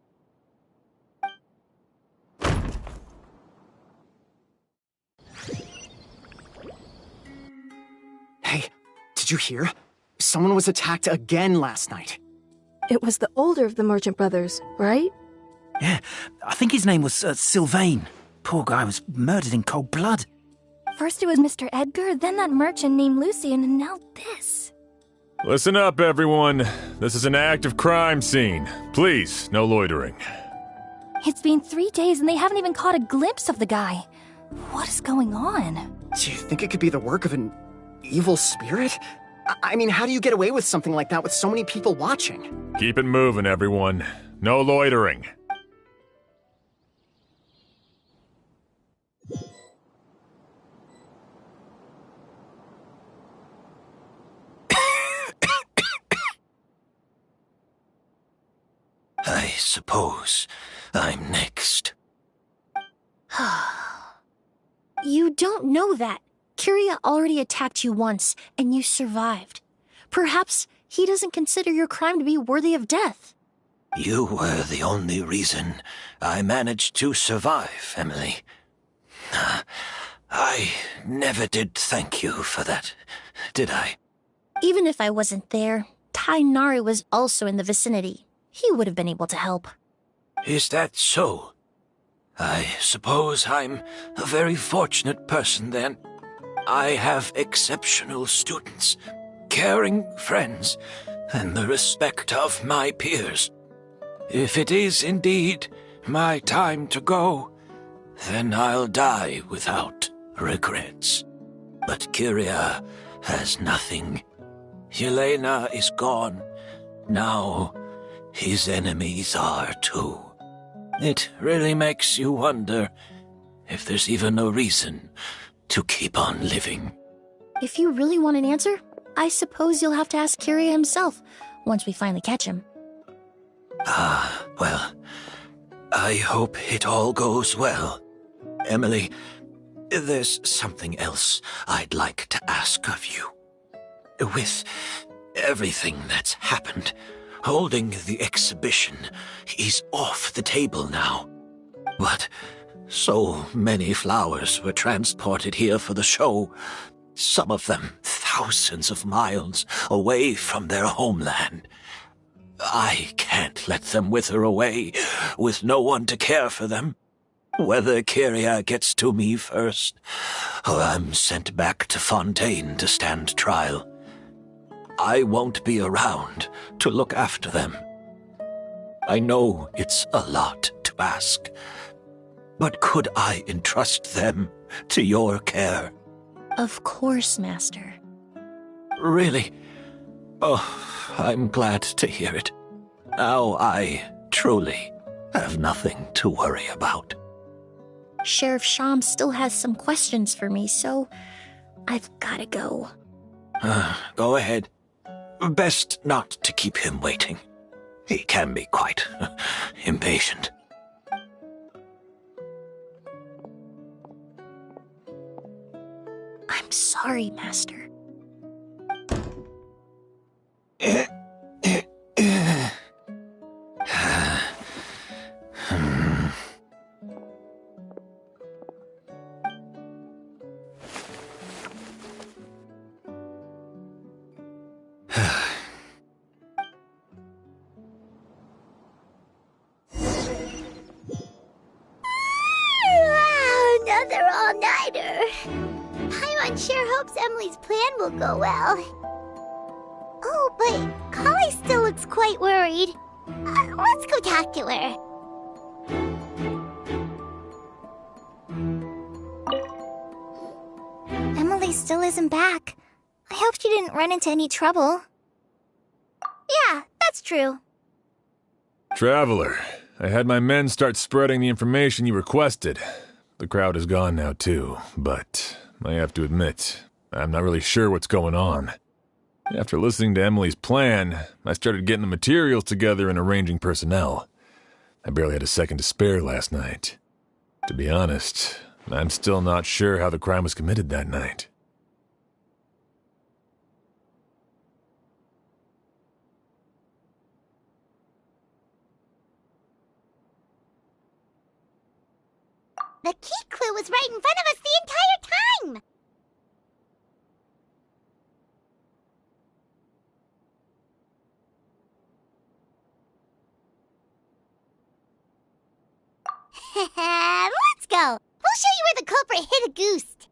Hey, did you hear? Someone was attacked again last night. It was the older of the merchant brothers, right? Yeah, I think his name was Sylvain. Poor guy was murdered in cold blood. First it was Mr. Edgar, then that merchant named Lucian, and now this. Listen up, everyone. This is an active crime scene. Please, no loitering. It's been 3 days and they haven't even caught a glimpse of the guy. What is going on? Do you think it could be the work of an evil spirit? I mean, how do you get away with something like that with so many people watching? Keep it moving, everyone. No loitering. I suppose I'm next. You don't know that. Kiria already attacked you once, and you survived. Perhaps he doesn't consider your crime to be worthy of death. You were the only reason I managed to survive, Emily. I never did thank you for that, did I? Even if I wasn't there, Tainari was also in the vicinity. He would have been able to help. Is that so? I suppose I'm a very fortunate person then. I have exceptional students, caring friends, and the respect of my peers. If it is indeed my time to go, then I'll die without regrets. But Kiria has nothing. Yelena is gone, Now, his enemies are too. It really makes you wonder if there's even a reason to keep on living. If you really want an answer, I suppose you'll have to ask Kyria himself once we finally catch him. Well, I hope it all goes well. Emily, there's something else I'd like to ask of you. With everything that's happened, holding the exhibition is off the table now. But so many flowers were transported here for the show, some of them thousands of miles away from their homeland. I can't let them wither away with no one to care for them. Whether Kyria gets to me first, or I'm sent back to Fontaine to stand trial, I won't be around to look after them. I know it's a lot to ask, but could I entrust them to your care? Of course, Master. Really? Oh, I'm glad to hear it. Now I truly have nothing to worry about. Sheriff Sham still has some questions for me, so I've gotta go. Go ahead. Best not to keep him waiting. He can be quite impatient. I'm sorry, Master. Another all-nighter. Paimon sure hopes Emily's plan will go well. Oh, but Kali still looks quite worried. Let's go talk to her. Emily still isn't back. I hope she didn't run into any trouble. Yeah, that's true. Traveler, I had my men start spreading the information you requested. The crowd is gone now, too, but I have to admit, I'm not really sure what's going on. After listening to Emily's plan, I started getting the materials together and arranging personnel. I barely had a second to spare last night. To be honest, I'm still not sure how the crime was committed that night. The key clue was right in front of us the entire time! Let's go! We'll show you where the culprit hid a goose.